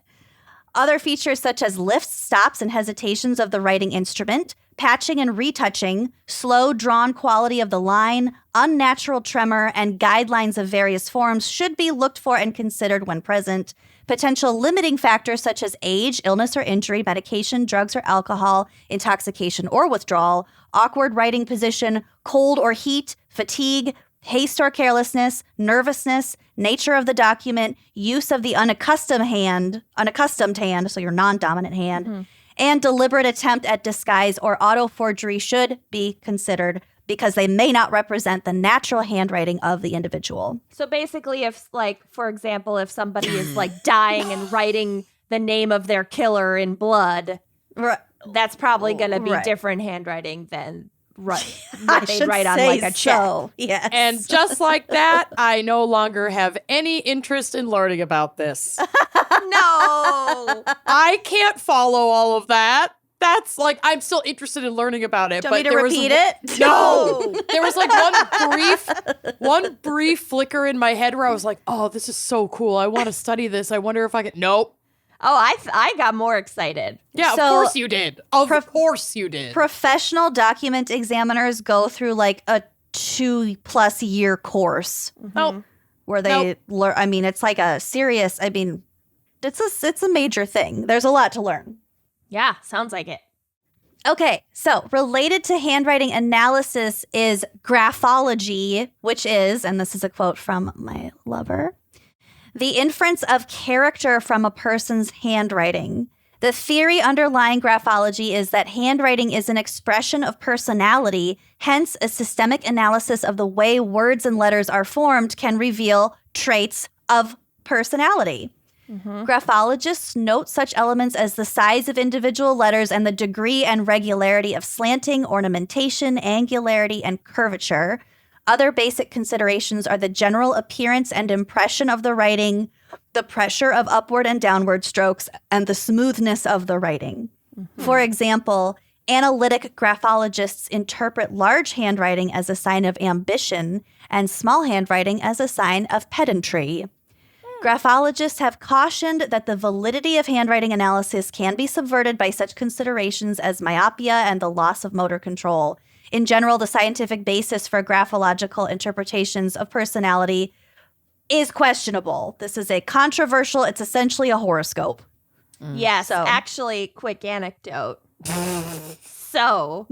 S4: Other features such as lifts, stops, and hesitations of the writing instrument, patching and retouching, slow drawn quality of the line, unnatural tremor, and guidelines of various forms should be looked for and considered when present. Potential limiting factors such as age, illness or injury, medication, drugs or alcohol, intoxication or withdrawal, awkward writing position, cold or heat, fatigue, haste or carelessness, nervousness, nature of the document, use of the unaccustomed hand, so your non-dominant hand, and deliberate attempt at disguise or auto forgery should be considered because they may not represent the natural handwriting of the individual.
S2: So basically, if, like, for example, if somebody is, like, dying and writing the name of their killer in blood, that's probably going to be different handwriting than what they'd write on, like, a check.
S4: So, yes.
S3: And just like that, I no longer have any interest in learning about this.
S2: No!
S3: I can't follow all of that. That's like, I'm still interested in learning about it.
S4: Do you want me to repeat it?
S3: No. There was like one brief flicker in my head where I was like, oh, this is so cool. I want to study this. I wonder if I can. Nope.
S2: Oh, I got more excited.
S3: Yeah,
S4: So,
S3: of course you did. Of course you did.
S4: Professional document examiners go through like a 2+ year course
S3: Nope.
S4: where they learn. I mean, it's like a serious, it's a major thing. There's a lot to learn.
S2: Yeah, sounds like it.
S4: Okay, so related to handwriting analysis is graphology, which is, and this is a quote from my lover, the inference of character from a person's handwriting. The theory underlying graphology is that handwriting is an expression of personality, hence a systemic analysis of the way words and letters are formed can reveal traits of personality. Graphologists note such elements as the size of individual letters and the degree and regularity of slanting, ornamentation, angularity, and curvature. Other basic considerations are the general appearance and impression of the writing, the pressure of upward and downward strokes, and the smoothness of the writing. For example, analytic graphologists interpret large handwriting as a sign of ambition and small handwriting as a sign of pedantry. Graphologists have cautioned that the validity of handwriting analysis can be subverted by such considerations as myopia and the loss of motor control. In general, the scientific basis for graphological interpretations of personality is questionable. This is a controversial, it's essentially a horoscope.
S2: Yes,
S4: So-
S2: actually, quick anecdote. So,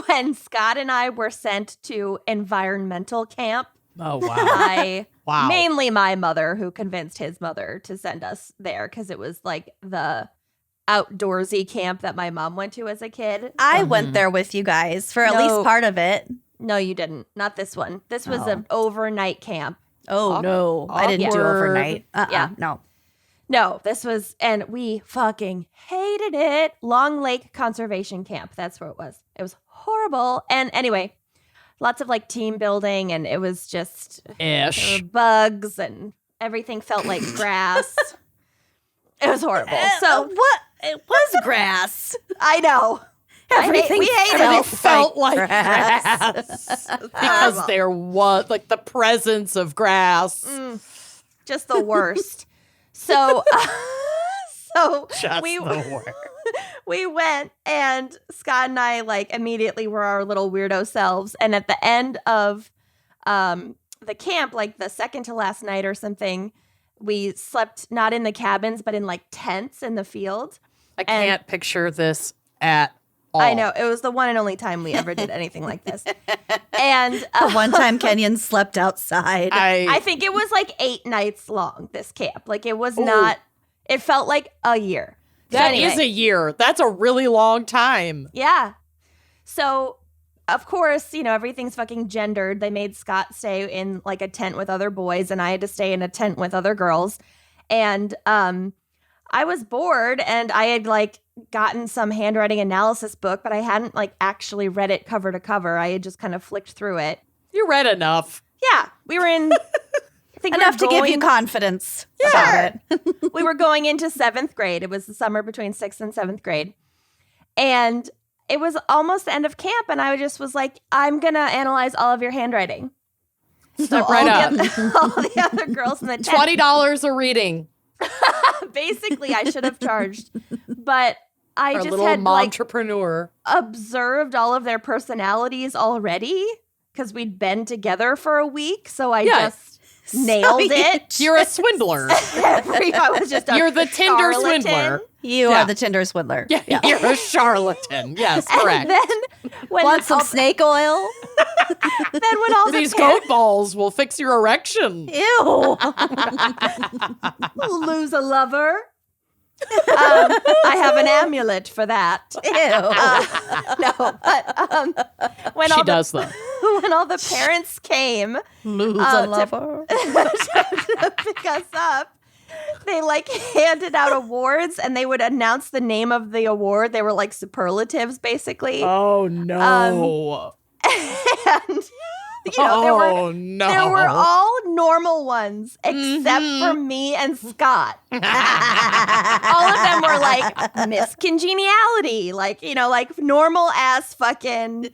S2: when Scott and I were sent to environmental camp
S3: Oh, wow.
S2: by
S3: Wow.
S2: mainly my mother, who convinced his mother to send us there because it was like the outdoorsy camp that my mom went to as a kid.
S4: I went there with you guys for at
S2: No.
S4: least part of it.
S2: No, you didn't. Not this one. This was
S4: Oh.
S2: an overnight camp.
S4: Oh, no. I didn't do
S3: Awkward.
S4: overnight.
S2: Yeah.
S4: No.
S2: No, this was, and we fucking hated it. Long Lake Conservation Camp. That's where it was. It was horrible. And anyway, lots of like team building, and it was just there
S3: Ish.
S2: were bugs, and everything felt like grass. It was horrible. So
S4: what? It was grass.
S2: I know.
S4: Everything
S2: we hated
S3: Everything
S2: it.
S3: felt like
S4: grass.
S3: grass. Because there was like the presence of grass.
S2: Just the worst. So,
S3: Just
S2: we
S3: the worst.
S2: we went, and Scott and I like immediately were our little weirdo selves. And at the end of the camp, like the second to last night or something, we slept not in the cabins but in like tents in the field.
S3: I can't picture this at all.
S2: I know, it was the one and only time we ever did anything like this. And
S4: The one time Kenyon slept outside.
S2: I think it was like 8 nights long, this camp. Like it was not It felt like a year.
S3: That is a year. That's a really long time.
S2: Yeah. So, of course, everything's fucking gendered. They made Scott stay in like a tent with other boys, and I had to stay in a tent with other girls. And I was bored, and I had like gotten some handwriting analysis book, but I hadn't like actually read it cover to cover. I had just kind of flicked through it.
S3: You read enough.
S2: Yeah. We were in... I think
S4: enough to give you confidence about it.
S2: We were going into 7th grade. It was the summer between 6th and 7th grade. And it was almost the end of camp. And I just was like, I'm going to analyze all of your handwriting. So
S3: right up.
S2: all the other girls in the tent.
S3: $20 a reading.
S2: Basically, I should have charged. But I
S3: Our
S2: just
S3: little
S2: had like
S3: entrepreneur.
S2: observed all of their personalities already because we'd been together for a week. So I just nailed it.
S3: You're a swindler.
S2: I was just
S3: You're the Tinder
S2: charlatan.
S3: swindler.
S4: You are the Tinder swindler.
S3: Yeah, you're a charlatan. Yes, correct.
S2: And then when
S4: Want some snake oil?
S2: then when all
S3: These
S2: the parents
S3: goat balls will fix your erection.
S4: Ew.
S2: lose a lover, I have an amulet for that. When
S3: She does, though.
S2: when all the parents came
S4: Lose a lover.
S2: to pick us up, they like handed out awards and they would announce the name of the award. They were like superlatives, basically.
S3: Oh, no.
S2: And there were all normal ones except for me and Scott. All of them were like Miss Congeniality, like normal ass fucking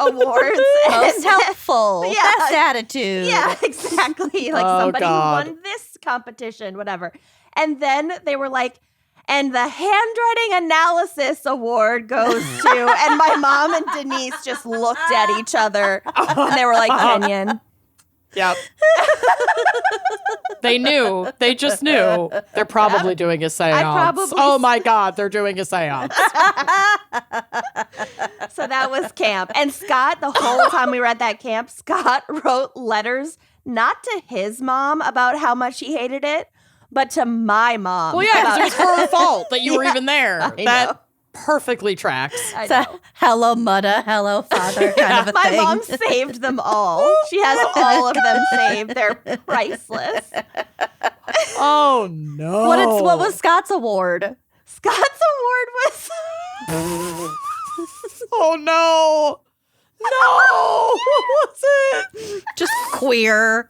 S2: awards.
S4: Most helpful.
S2: Yeah.
S4: Best attitude.
S2: Yeah, exactly. Like
S3: Oh,
S2: somebody
S3: God.
S2: who won this competition, whatever. And then they were like, and the handwriting analysis award goes to, and my mom and Denise just looked at each other and they were like, Kenyon.
S3: Yep. They knew. They just knew. They're probably doing a seance. Oh my God, they're doing a seance.
S2: So that was camp. And Scott, the whole time we were at that camp, Scott wrote letters not to his mom about how much he hated it, but to my mom.
S3: Well, yeah, because it was her fault that you were even there.
S2: I
S3: That
S2: know.
S3: perfectly tracks.
S2: I
S4: It's a
S2: know.
S4: hello, mudda, hello, father kind of a
S2: My
S4: thing.
S2: mom saved them all. She has all of them saved. They're priceless.
S3: Oh, no.
S4: What was Scott's award?
S2: Scott's award was
S3: Oh, no. No. What was it?
S4: Just queer.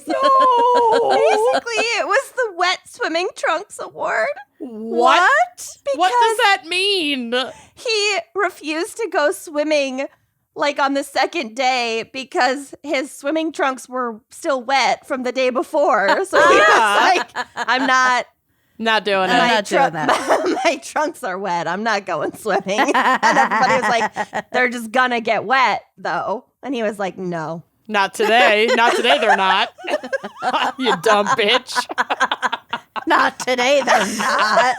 S3: No.
S2: basically it was the Wet Swimming Trunks Award.
S3: What? What does that mean?
S2: He refused to go swimming like on the second day because his swimming trunks were still wet from the day before. So he was like, I'm not
S3: doing
S4: I'm
S3: it.
S4: not doing that.
S2: My trunks are wet. I'm not going swimming. And everybody was like, they're just gonna get wet though. And he was like, no.
S3: Not today. Not today, they're not. You dumb bitch.
S4: Not today, they're not.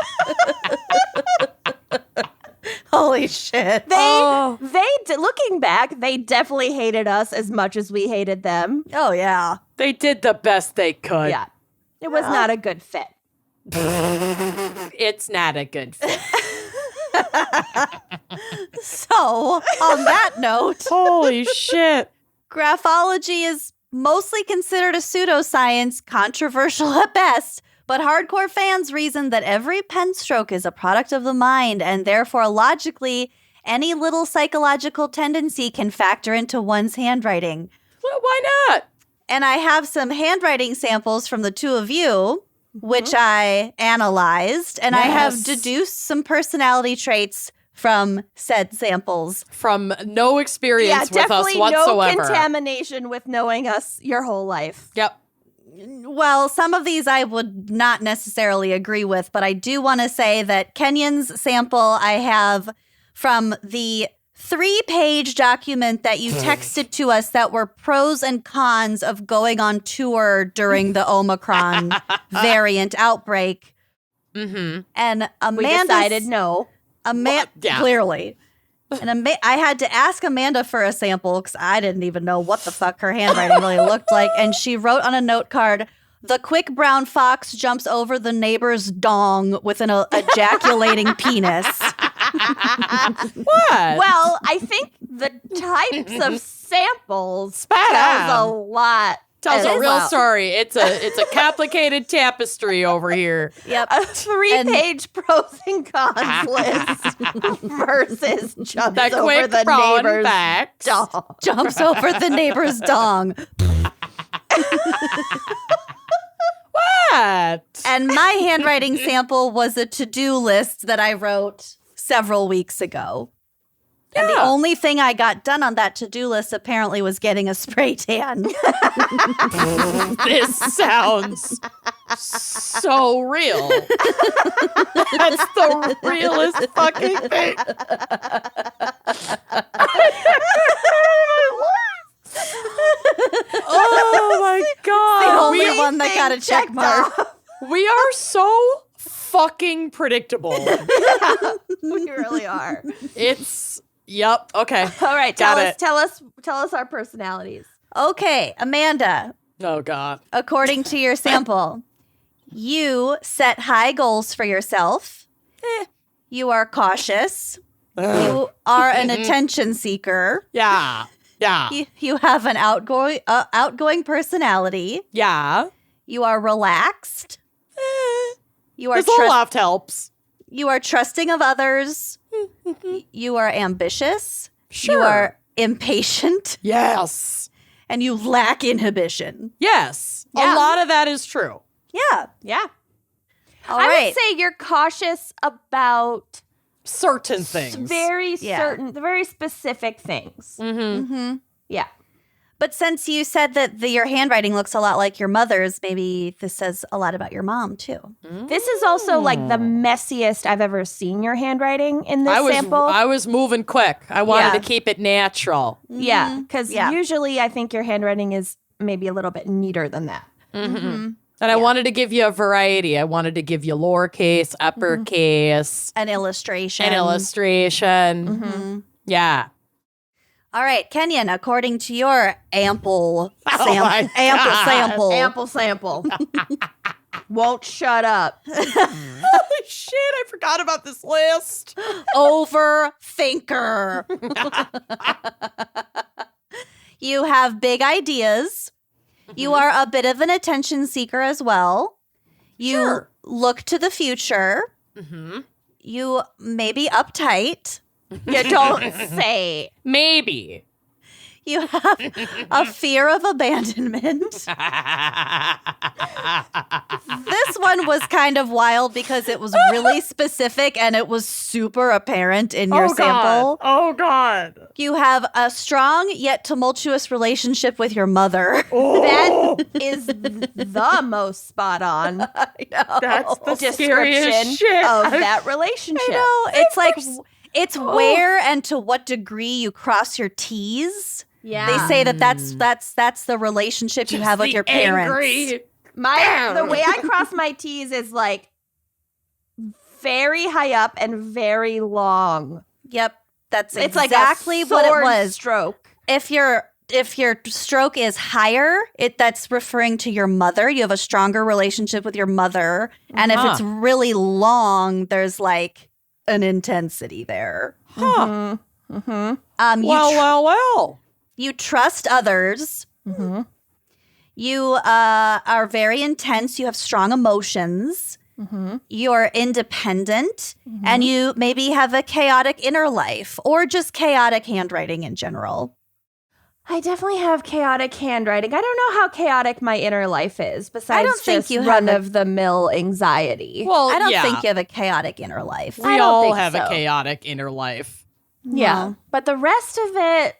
S4: Holy shit.
S2: Looking back, they definitely hated us as much as we hated them.
S4: Oh, yeah.
S3: They did the best they could.
S2: Yeah. It was not a good fit.
S3: It's not a good fit.
S4: So, on that note,
S3: Holy shit.
S4: graphology is mostly considered a pseudoscience, controversial at best, but hardcore fans reason that every pen stroke is a product of the mind, and therefore, logically, any little psychological tendency can factor into one's handwriting.
S3: Well, why not?
S4: And I have some handwriting samples from the two of you, which I analyzed, and I have
S3: Yes.
S4: deduced some personality traits from said samples.
S3: From no experience
S2: Yeah,
S3: with us
S2: definitely no
S3: whatsoever.
S2: contamination with knowing us your whole life.
S3: Yep.
S4: Well, some of these I would not necessarily agree with, but I do want to say that Kenyon's sample I have from the 3-page document that you texted to us that were pros and cons of going on tour during the Omicron variant outbreak.
S3: Mm-hmm.
S4: And
S2: We
S4: Amanda
S2: decided no.
S3: Yeah.
S4: clearly. And I had to ask Amanda for a sample because I didn't even know what the fuck her handwriting really looked like. And she wrote on a note card, The quick brown fox jumps over the neighbor's dong with an ejaculating penis.
S3: What?
S2: Well, I think the types of samples
S3: Spat
S2: tells
S3: out.
S2: a lot.
S3: Tells a
S2: as
S3: real
S2: well.
S3: story. It's a complicated tapestry over here.
S4: Yep.
S2: A 3-page pros and cons list versus jumps
S3: That
S2: over
S3: quick
S2: the
S3: prawn
S2: neighbor's
S3: facts.
S2: dog.
S4: Jumps over the neighbor's dong.
S3: What?
S4: And my handwriting sample was a to-do list that I wrote several weeks ago. And the
S3: Yeah.
S4: only thing I got done on that to-do list apparently was getting a spray tan.
S3: This sounds so real. That's the realest fucking thing. Oh my god.
S4: The only
S3: We-
S4: one that got a check
S2: checked
S4: mark.
S3: We are so fucking predictable.
S2: We really are.
S3: It's yep. Okay.
S2: All right,
S3: Got
S2: tell
S3: it.
S2: us our personalities.
S4: Okay, Amanda,
S3: Oh god.
S4: according to your sample, you set high goals for yourself. You are cautious. You are an attention seeker.
S3: Yeah. Yeah.
S4: You have an outgoing personality.
S3: Yeah.
S4: You are relaxed. You are
S3: This little left helps.
S4: you are trusting of others. You are ambitious.
S3: Sure.
S4: You are impatient,
S3: Yes.
S4: and you lack inhibition.
S3: Yes.
S2: Yeah.
S3: A lot of that is true.
S4: Yeah.
S2: Yeah.
S4: All
S2: I
S4: right.
S2: would say you're cautious about
S3: Certain things.
S2: very
S4: Yeah.
S2: very specific things.
S4: Mm-hmm.
S2: Yeah.
S4: But since you said that your handwriting looks a lot like your mother's, maybe this says a lot about your mom too.
S2: This is also like the messiest I've ever seen your handwriting in this sample.
S3: I was moving quick. I wanted
S2: Yeah.
S3: to keep it natural.
S2: Yeah, because
S4: Yeah.
S2: usually I think your handwriting is maybe a little bit neater than that.
S3: And I wanted to give you a variety. I wanted to give you lowercase, uppercase,
S4: An illustration.
S3: an illustration. Yeah.
S4: All right, Kenyon, according to your ample
S3: my
S4: sample.
S2: Ample sample. Won't shut up.
S3: Holy shit, I forgot about this list.
S4: Overthinker. You have big ideas. You are a bit of an attention seeker as well. You
S3: Sure.
S4: look to the future. You may be uptight.
S2: You don't say.
S3: Maybe.
S4: You have a fear of abandonment. This one was kind of wild because it was really specific and it was super apparent in your sample.
S3: Oh, God.
S4: You have a strong yet tumultuous relationship with your mother.
S2: That is the most spot on
S3: That's the
S2: description
S3: scariest shit.
S2: of that relationship.
S4: It's like, it's where and to what degree you cross your T's.
S2: Yeah.
S4: They say that's the relationship you have with your parents.
S3: Angry.
S2: The way I cross my T's is like very high up and very long.
S4: Yep, that's
S2: It's
S4: exactly
S2: like a
S4: what it
S2: sword
S4: was.
S2: stroke.
S4: If your stroke is higher, that's referring to your mother. You have a stronger relationship with your mother, and if it's really long, there's like an intensity there.
S3: Huh. Well.
S4: You trust others. You are very intense. You have strong emotions. You're independent, and you maybe have a chaotic inner life or just chaotic handwriting in general.
S2: I definitely have chaotic handwriting. I don't know how chaotic my inner life is, besides
S4: don't think
S2: just
S4: you have
S2: run-of-the-mill anxiety.
S3: Well,
S4: I don't
S3: yeah.
S4: think you have a chaotic inner life.
S3: We
S2: I don't
S3: all
S2: think
S3: have a
S2: so.
S3: chaotic inner life.
S2: Yeah. But the rest of it,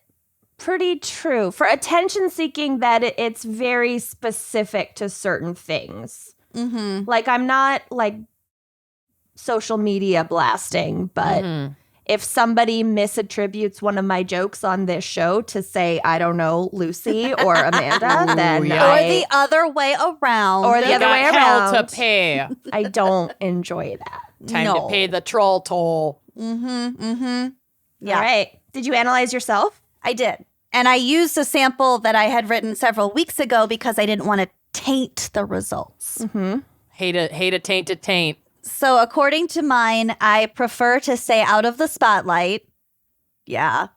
S2: pretty true. For attention seeking, that it's very specific to certain things. Like, I'm not like social media blasting, but if somebody misattributes one of my jokes on this show to say, I don't know, Lucy or Amanda, then
S3: yeah.
S4: Or the other way around.
S2: Or the other
S3: Got
S2: way
S3: hell
S2: around.
S3: to pay.
S2: I don't enjoy that.
S3: Time
S4: No.
S3: to pay the troll toll.
S4: Yeah.
S2: All right. Did you analyze yourself?
S4: I did. And I used a sample that I had written several weeks ago because I didn't want to taint the results.
S3: Hate a tainted taint.
S4: So according to mine, I prefer to stay out of the spotlight. Yeah.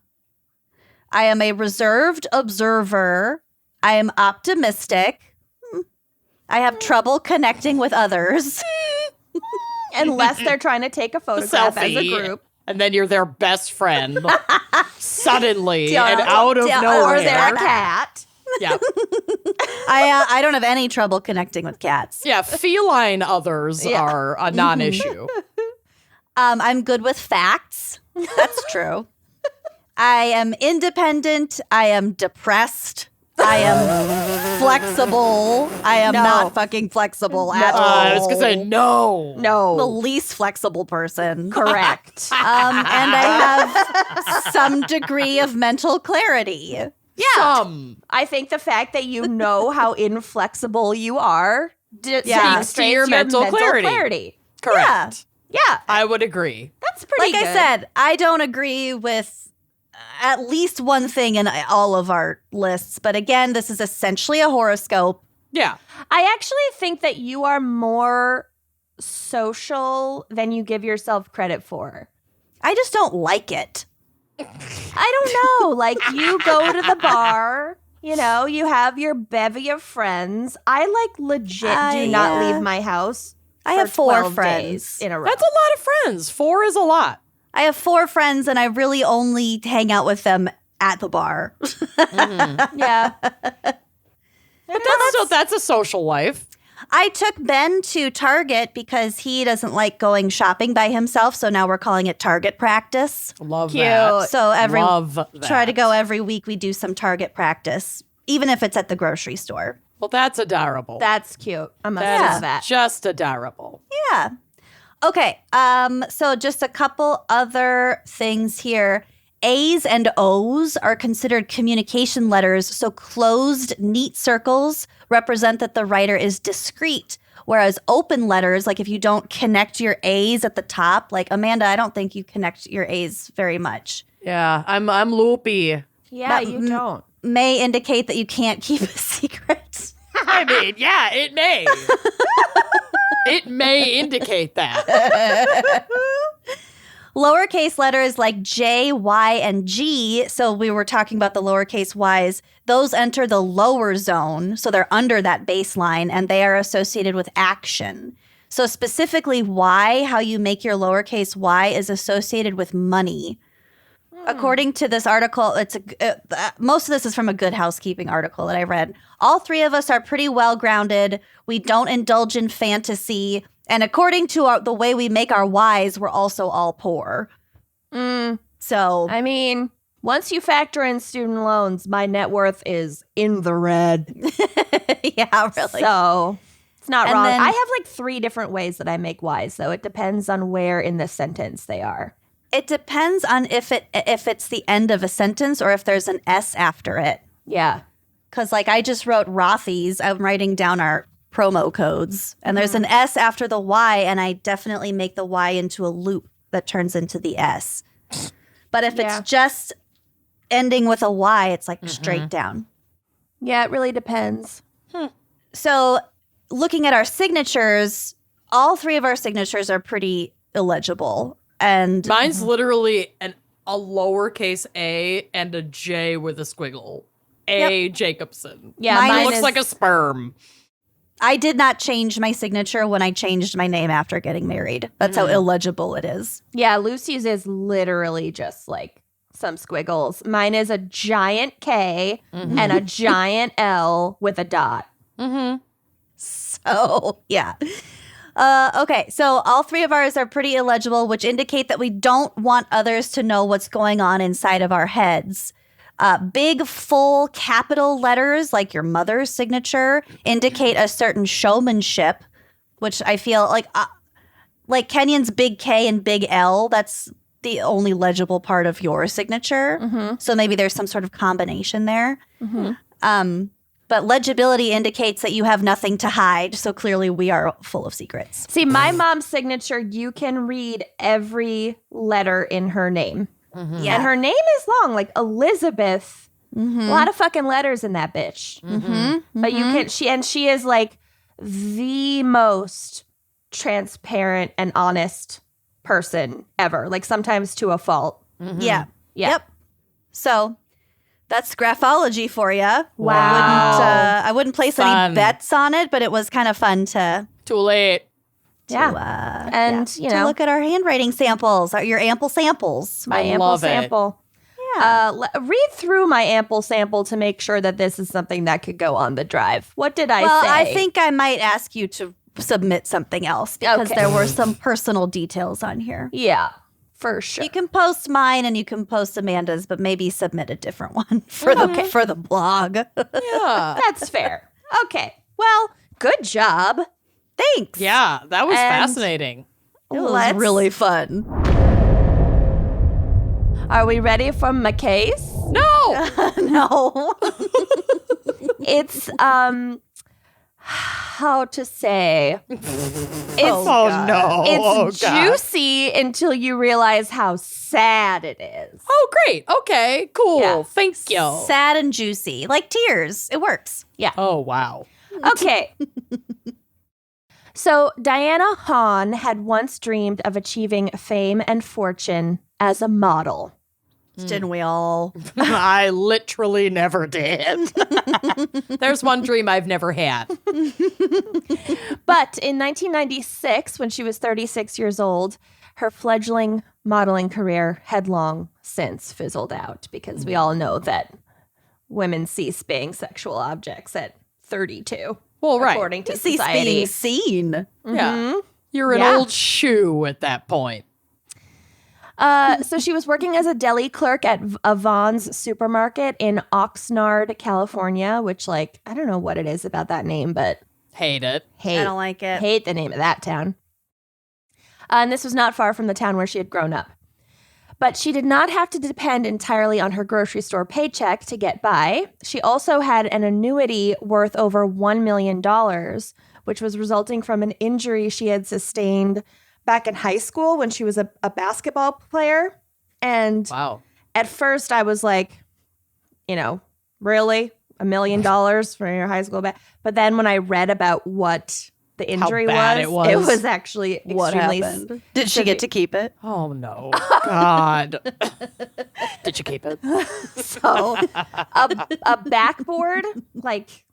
S4: I am a reserved observer. I am optimistic. I have trouble connecting with others.
S2: Unless they're trying to take a photograph as a
S3: Selfie.
S2: group.
S3: And then you're their best friend. Suddenly
S4: Yeah,
S3: and out of
S4: yeah,
S3: nowhere.
S2: Or their cat.
S3: Yeah.
S4: I don't have any trouble connecting with cats.
S3: Yeah, feline others are a non-issue.
S4: I'm good with facts. That's true. I am independent. I am depressed. I am flexible. I am not fucking flexible at all.
S3: I was going to say no.
S4: The least flexible person.
S2: Correct.
S4: And I have some degree of mental clarity.
S3: Some.
S2: I think the fact that you know how inflexible you are demonstrates
S3: to your mental clarity. Correct.
S2: Yeah,
S3: I would agree.
S2: that's pretty
S4: Like
S2: good.
S4: I said, I don't agree with at least one thing in all of our lists. But again, this is essentially a horoscope.
S3: Yeah.
S2: I actually think that you are more social than you give yourself credit for.
S4: I just don't like it.
S2: I don't know. Like, you go to the bar, you know, you have your bevy of friends. I, like, legit do not leave my house.
S4: I
S2: for
S4: have 4
S2: 12
S4: friends.
S2: days in a row.
S3: That's a lot of friends. 4 is a lot.
S4: I have 4 friends, and I really only hang out with them at the bar.
S2: Yeah.
S3: But that's a social life.
S4: I took Ben to Target because he doesn't like going shopping by himself. So now we're calling it Target practice.
S3: Love
S2: Cute.
S3: that.
S4: So
S3: Love that.
S4: try to go every week. We do some Target practice, even if it's at the grocery store.
S3: Well, that's adorable.
S2: That's cute. I must
S3: That
S2: say
S3: is
S2: that.
S3: just adorable.
S4: Yeah. Okay. So just a couple other things here. A's and O's are considered communication letters, so closed, neat circles represent that the writer is discreet, whereas open letters, like if you don't connect your A's at the top, like Amanda, I don't think you connect your A's very much,
S3: Yeah, I'm loopy.
S2: Yeah,
S4: That
S2: you don't.
S4: may indicate that you can't keep a secret.
S3: I mean, yeah, it may. It may indicate that.
S4: Lowercase letters like J, Y, and G, so we were talking about the lowercase y's, those enter the lower zone, so they're under that baseline, and they are associated with action. So specifically Y, how you make your lowercase y, is associated with money. According to this article, most of this is from a Good Housekeeping article that I read. All 3 of us are pretty well grounded. We don't indulge in fantasy. And according to the way we make our Ys, we're also all poor. So,
S2: I mean, once you factor in student loans, my net worth is in the red.
S4: yeah, really.
S2: So it's not
S4: And
S2: wrong.
S4: then-
S2: I have like 3 different ways that I make Ys, though. It depends on where in the sentence they are.
S4: It depends on if it's the end of a sentence or if there's an S after it.
S2: Yeah.
S4: Because, like, I just wrote Rothy's. I'm writing down our promo codes. And there's an S after the Y, and I definitely make the Y into a loop that turns into the S. But if
S2: Yeah.
S4: it's just ending with a Y, it's like straight down.
S2: Yeah, it really depends.
S4: So looking at our signatures, all 3 of our signatures are pretty illegible. And
S3: Mine's literally a lowercase a and a J with a squiggle. A Jacobson.
S2: Yeah,
S4: Mine
S3: It
S2: mine
S3: looks
S2: is
S3: like a sperm.
S4: I did not change my signature when I changed my name after getting married. That's how illegible it is.
S2: Yeah, Lucy's is literally just like some squiggles. Mine is a giant K and a giant L with a dot.
S4: So, yeah. Okay, so all 3 of ours are pretty illegible, which indicate that we don't want others to know what's going on inside of our heads. Big, full capital letters, like your mother's signature, indicate a certain showmanship, which I feel like Kenyon's big K and big L, that's the only legible part of your signature. So maybe there's some sort of combination there. But legibility indicates that you have nothing to hide. So clearly we are full of secrets.
S2: See, my mom's signature, you can read every letter in her name.
S4: Yeah.
S2: And her name is long, like Elizabeth A lot of fucking letters in that bitch. But you can, she is like the most transparent and honest person ever, like sometimes to a fault.
S4: Yeah.
S2: Yeah.
S4: Yep. So that's Graphology for you.
S2: Wow.
S4: I wouldn't place any bets on it, but it was kind of fun to
S3: Too late.
S2: Yeah. And, you
S4: to
S2: know,
S4: look at our handwriting samples, your ample samples.
S2: my
S3: I
S2: ample
S3: love it.
S2: sample.
S4: Yeah.
S2: Read through my ample sample to make sure that this is something that could go on the drive. What did I
S4: Well,
S2: say?
S4: I think I might ask you to submit something else because
S2: Okay.
S4: there were some personal details on here.
S2: Yeah, for sure.
S4: You can post mine and you can post Amanda's, but maybe submit a different one for the blog.
S3: Yeah.
S2: That's fair. Okay. Well, good job.
S4: Thanks.
S3: Yeah, that was
S2: And-
S3: fascinating.
S4: It was
S2: Let's-
S4: really fun.
S2: Are we ready for my case?
S3: No.
S4: No.
S2: It's how to say? It's
S3: Oh, no.
S2: it's
S3: Oh, God.
S2: juicy until you realize how sad it is.
S3: Oh, great. Okay, cool.
S2: Yeah.
S3: Thank you.
S4: Sad and juicy, like tears. It works.
S3: Oh, wow.
S2: Okay. So, Diana Haun had once dreamed of achieving fame and fortune as a model.
S4: Didn't we all?
S3: I literally never did. There's one dream I've never had.
S2: But in 1996, when she was 36 years old, her fledgling modeling career had long since fizzled out because we all know that women cease being sexual objects at 32.
S3: Well, right.
S2: According to
S4: Cease
S2: society.
S4: being seen.
S3: Yeah. You're an
S2: Yeah.
S3: old shoe at that point.
S2: So she was working as a deli clerk at a Vaughn's supermarket in Oxnard, California, which, like, I don't know what it is about that name, but
S3: Hate it.
S2: hate,
S4: I don't like it.
S2: hate the name of that town. And this was not far from the town where she had grown up. But she did not have to depend entirely on her grocery store paycheck to get by. She also had an annuity worth over $1 million, which was resulting from an injury she had sustained back in high school when she was a basketball player. And
S3: Wow.
S2: at first I was like, you know, really? $1 million for your high school But then when I read about what the injury
S3: bad it was.
S2: it was actually
S4: What
S2: extremely
S4: happened? Did she get to keep it?
S3: Oh, no. God. Did you keep it?
S2: So a backboard, like,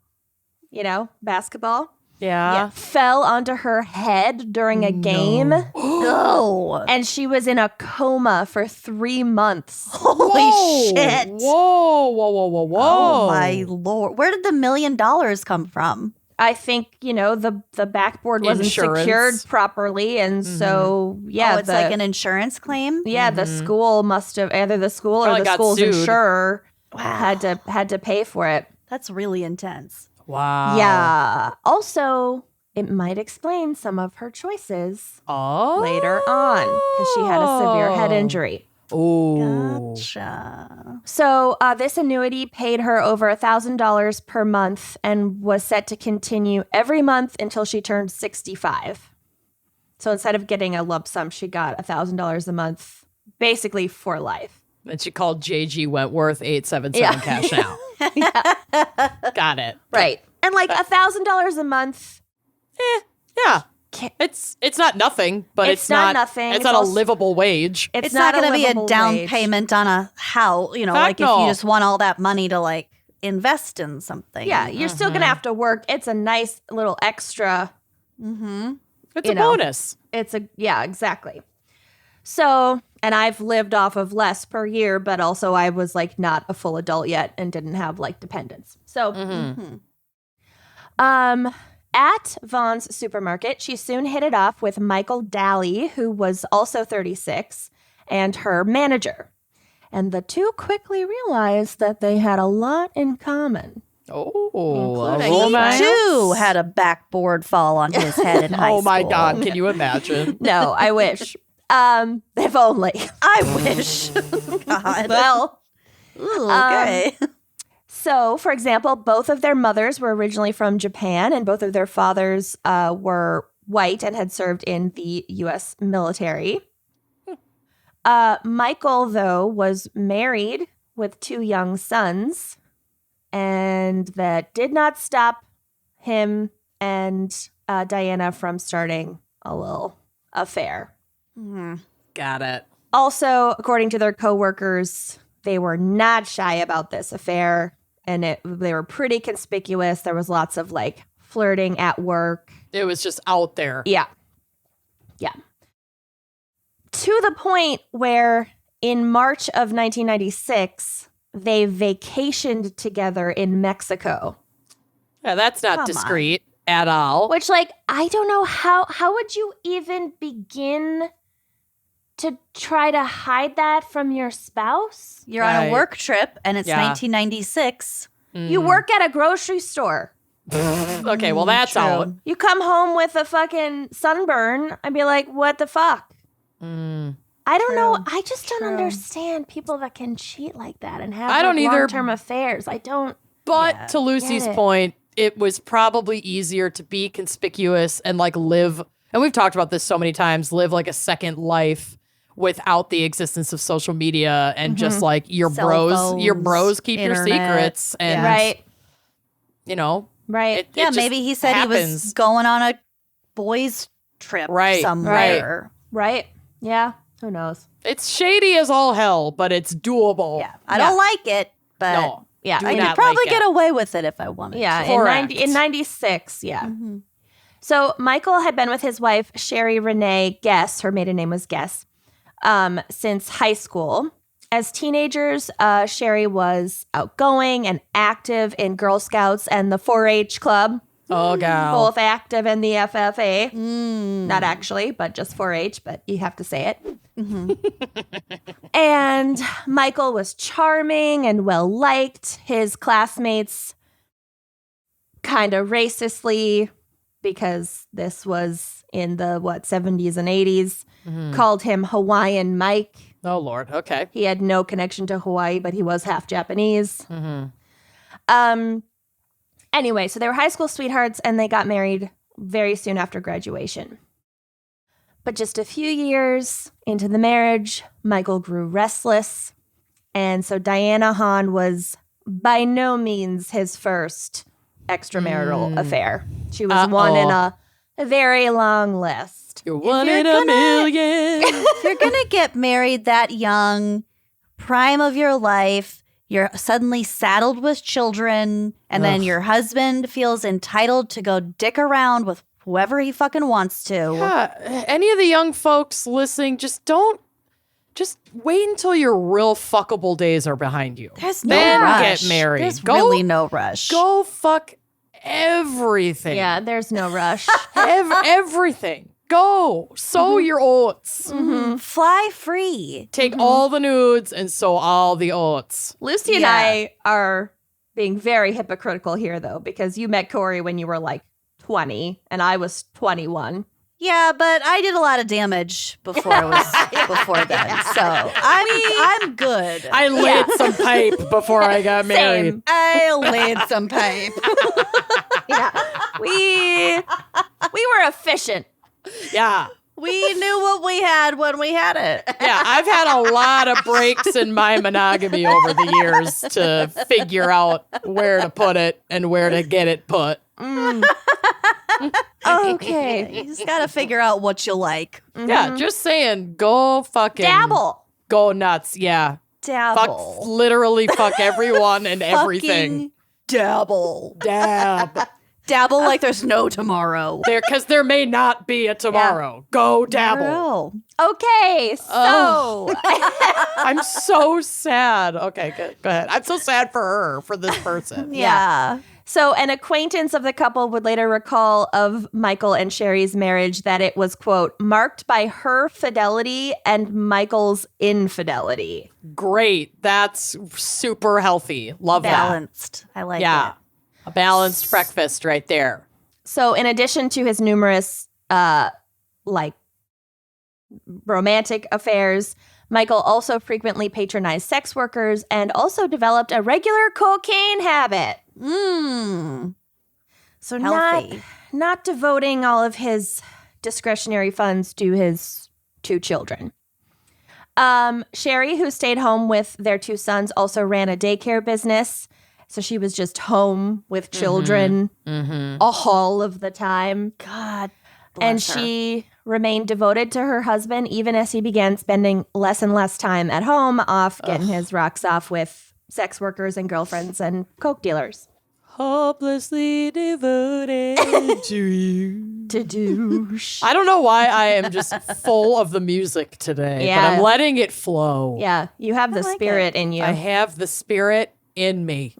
S2: you know, basketball,
S3: Yeah.
S2: fell onto her head during a game.
S4: No.
S2: And she was in a coma for 3 months.
S4: Holy shit.
S3: Whoa, whoa, whoa, whoa, whoa.
S4: Oh my lord. Where did the $1 million come from?
S2: I think, you know, the backboard wasn't
S3: Insurance.
S2: secured properly. And so, yeah.
S4: Oh, it's like an insurance claim?
S2: Yeah, the school must have, either the school or
S3: Probably
S2: the
S3: got
S2: school's
S3: sued.
S2: insurer had to pay for it.
S4: That's really intense.
S3: Wow.
S2: Yeah. Also, it might explain some of her choices
S3: Oh.
S2: later on because she had a severe head injury.
S3: Oh.
S4: Gotcha.
S2: So this annuity paid her over $1,000 per month and was set to continue every month until she turned 65. So instead of getting a lump sum, she got $1,000 a month, basically for life.
S3: And she called JG Wentworth 877
S2: Yeah.
S3: cash now. Got it.
S2: Right. And like $1,000 a month.
S3: Yeah.
S2: Ca-
S3: It's not nothing, but
S2: It's
S3: it's,
S2: not nothing.
S3: It's
S2: It's
S3: not
S2: also-
S3: a livable wage.
S4: It's not going to be a
S2: livable
S4: down
S2: wage.
S4: payment on a house, you know,
S3: Fuck
S4: like if
S3: no.
S4: you just want all that money to like invest in something.
S2: Yeah, you're still going to have to work. It's a nice little extra.
S4: Mm-hmm.
S3: It's
S2: you
S3: a
S2: know.
S3: bonus.
S2: Yeah, exactly. So, and I've lived off of less per year, but also I was like not a full adult yet and didn't have like dependents. So, at Vaughn's supermarket, she soon hit it off with Michael Daly, who was also 36, and her manager. And the two quickly realized that they had a lot in common.
S3: Oh, a
S2: Including
S3: romance.
S4: He too had a backboard fall on his head in high school.
S3: Oh my God. Can you imagine?
S2: No, I wish. If only.
S4: I wish. God.
S2: Well,
S4: Ooh, okay.
S2: so, for example, both of their mothers were originally from Japan, and both of their fathers were white and had served in the U.S. military. Michael, though, was married with 2 young sons, and that did not stop him and Diana from starting a little affair.
S3: Got it.
S2: Also, according to their coworkers, they were not shy about this affair, and they were pretty conspicuous. There was lots of like flirting at work.
S3: It was just out there.
S2: Yeah. To the point where in March of 1996, they vacationed together in Mexico.
S3: Yeah, that's not
S4: Come
S3: discreet at all.
S2: Which, like, I don't know how would you even begin to try to hide that from your spouse?
S4: You're on
S3: Right.
S4: a work trip, and it's
S3: Yeah.
S4: 1996.
S2: You work at a grocery store.
S3: Okay, well, that's
S4: True.
S3: out.
S2: You come home with a fucking sunburn. I'd be like, what the fuck? I don't know. I just don't understand people that can cheat like that and have
S3: I don't either.
S2: long-term affairs. I don't.
S3: But to Lucy's
S2: Get it.
S3: point, it was probably easier to be conspicuous and like live, and we've talked about this so many times, live like a second life without the existence of social media and just like your
S4: Cell
S3: bros keep your
S4: phones, internet.
S3: secrets and
S2: Right.
S3: you know,
S2: Right.
S3: it
S4: Yeah,
S3: just
S4: maybe he said he was
S3: happens.
S4: going on a boys' trip
S3: Right,
S4: somewhere.
S2: Right. Yeah. Who knows?
S3: It's shady as all hell, but it's doable.
S4: Yeah. I don't like it, but
S3: No.
S2: Yeah.
S3: Do
S2: I
S4: I
S3: not
S4: could probably
S3: like
S4: get
S3: it.
S4: away with it if I wanted
S2: Yeah.
S4: to.
S3: Correct.
S2: In 96. Yeah. So Michael had been with his wife, Sherry Renee Guess, her maiden name was Guess, since high school. As teenagers, Sherry was outgoing and active in Girl Scouts and the 4-H club.
S3: Oh, gal.
S2: Both active in the FFA. Not actually, but just 4-H, but you have to say it. And Michael was charming and well-liked. His classmates kind of racistly, because this was in the, 70s and 80s, called him Hawaiian Mike.
S3: Oh, Lord. Okay.
S2: He had no connection to Hawaii, but he was half Japanese. Anyway, so they were high school sweethearts and they got married very soon after graduation. But just a few years into the marriage, Michael grew restless. And so Diana Haun was by no means his first extramarital affair. She was one in a very long list.
S3: You're one
S4: you're
S3: in a
S4: gonna-
S3: million.
S4: If you're going to get married that young, prime of your life, you're suddenly saddled with children, and then your husband feels entitled to go dick around with whoever he fucking wants to.
S3: Yeah, any of the young folks listening, just wait until your real fuckable days are behind you.
S4: There's no
S3: Then
S4: rush.
S3: get married.
S4: There's
S3: Go-
S4: really no rush.
S3: Go fuck everything.
S2: Yeah, there's no rush.
S3: Everything. Go. Sow your oats.
S4: Fly free.
S3: Take all the nudes and sow all the oats.
S2: Lucy and
S4: Yeah.
S2: I are being very hypocritical here, though, because you met Corey when you were like 20 and I was 21.
S4: Yeah, but I did a lot of damage before I was before then, so I'm good.
S3: I laid some pipe before I got married.
S2: Same.
S4: I laid some pipe.
S2: Yeah. We were efficient.
S3: Yeah.
S4: We knew what we had when we had it.
S3: Yeah, I've had a lot of breaks in my monogamy over the years to figure out where to put it and where to get it put.
S2: Okay.
S4: You just gotta figure out what you like.
S3: Yeah, just saying, go fucking
S2: Dabble.
S3: Go nuts. Yeah.
S4: Dabble.
S3: Fuck, literally fuck everyone and everything.
S4: Fucking dabble.
S3: Dab.
S4: Dabble like there's no tomorrow.
S3: Because there may not be a tomorrow. Go dabble.
S4: Bro.
S2: Okay, so
S3: I'm so sad. Okay, go ahead. I'm so sad for her, for this person.
S4: Yeah.
S2: So an acquaintance of the couple would later recall of Michael and Sherry's marriage that it was, quote, marked by her fidelity and Michael's infidelity.
S3: Great. That's super healthy. Love
S4: Balanced. I like
S3: that. Yeah.
S4: it.
S3: A balanced breakfast right there.
S2: So in addition to his numerous, romantic affairs, Michael also frequently patronized sex workers and also developed a regular cocaine habit. So
S4: Healthy.
S2: not devoting all of his discretionary funds to his 2 children. Sherry, who stayed home with their 2 sons, also ran a daycare business. So she was just home with children all of the time.
S4: God
S2: And
S4: bless her.
S2: she remained devoted to her husband, even as he began spending less and less time at home, off getting his rocks off with sex workers and girlfriends and coke dealers.
S3: Hopelessly devoted to you.
S2: To douche.
S3: I don't know why I am just full of the music today, but
S2: Yeah.
S3: I'm letting it flow.
S2: Yeah, you have the
S4: like
S2: spirit in you.
S3: I have the spirit in me.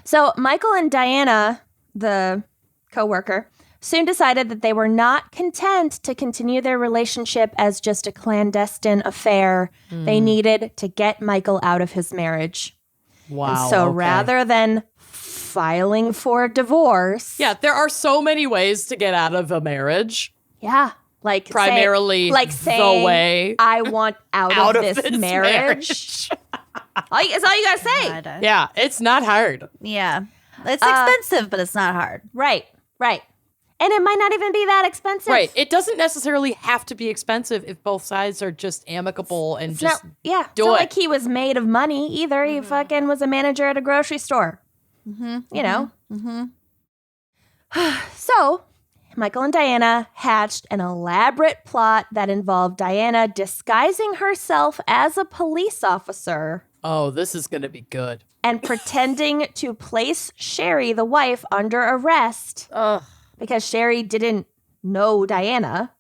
S2: So Michael and Diana, the co-worker, soon decided that they were not content to continue their relationship as just a clandestine affair. They needed to get Michael out of his marriage.
S3: Wow.
S2: And so
S3: okay.
S2: rather than filing for divorce,
S3: Yeah, there are so many ways to get out of a marriage.
S2: like
S3: Primarily
S2: saying,
S3: the way
S2: I want out, of this marriage. That's all you gotta say.
S4: God.
S3: Yeah, it's not hard.
S4: Yeah. It's expensive, but it's not hard.
S2: Right. And it might not even be that expensive.
S3: Right. It doesn't necessarily have to be expensive if both sides are just amicable and
S2: It's
S3: just
S2: not
S3: do
S2: not
S3: it.
S2: like he was made of money either. He fucking was a manager at a grocery store. You know? So, Michael and Diana hatched an elaborate plot that involved Diana disguising herself as a police officer
S3: Oh, this is going to be good.
S2: and pretending to place Sherry, the wife, under arrest
S3: Ugh.
S2: because Sherry didn't know Diana.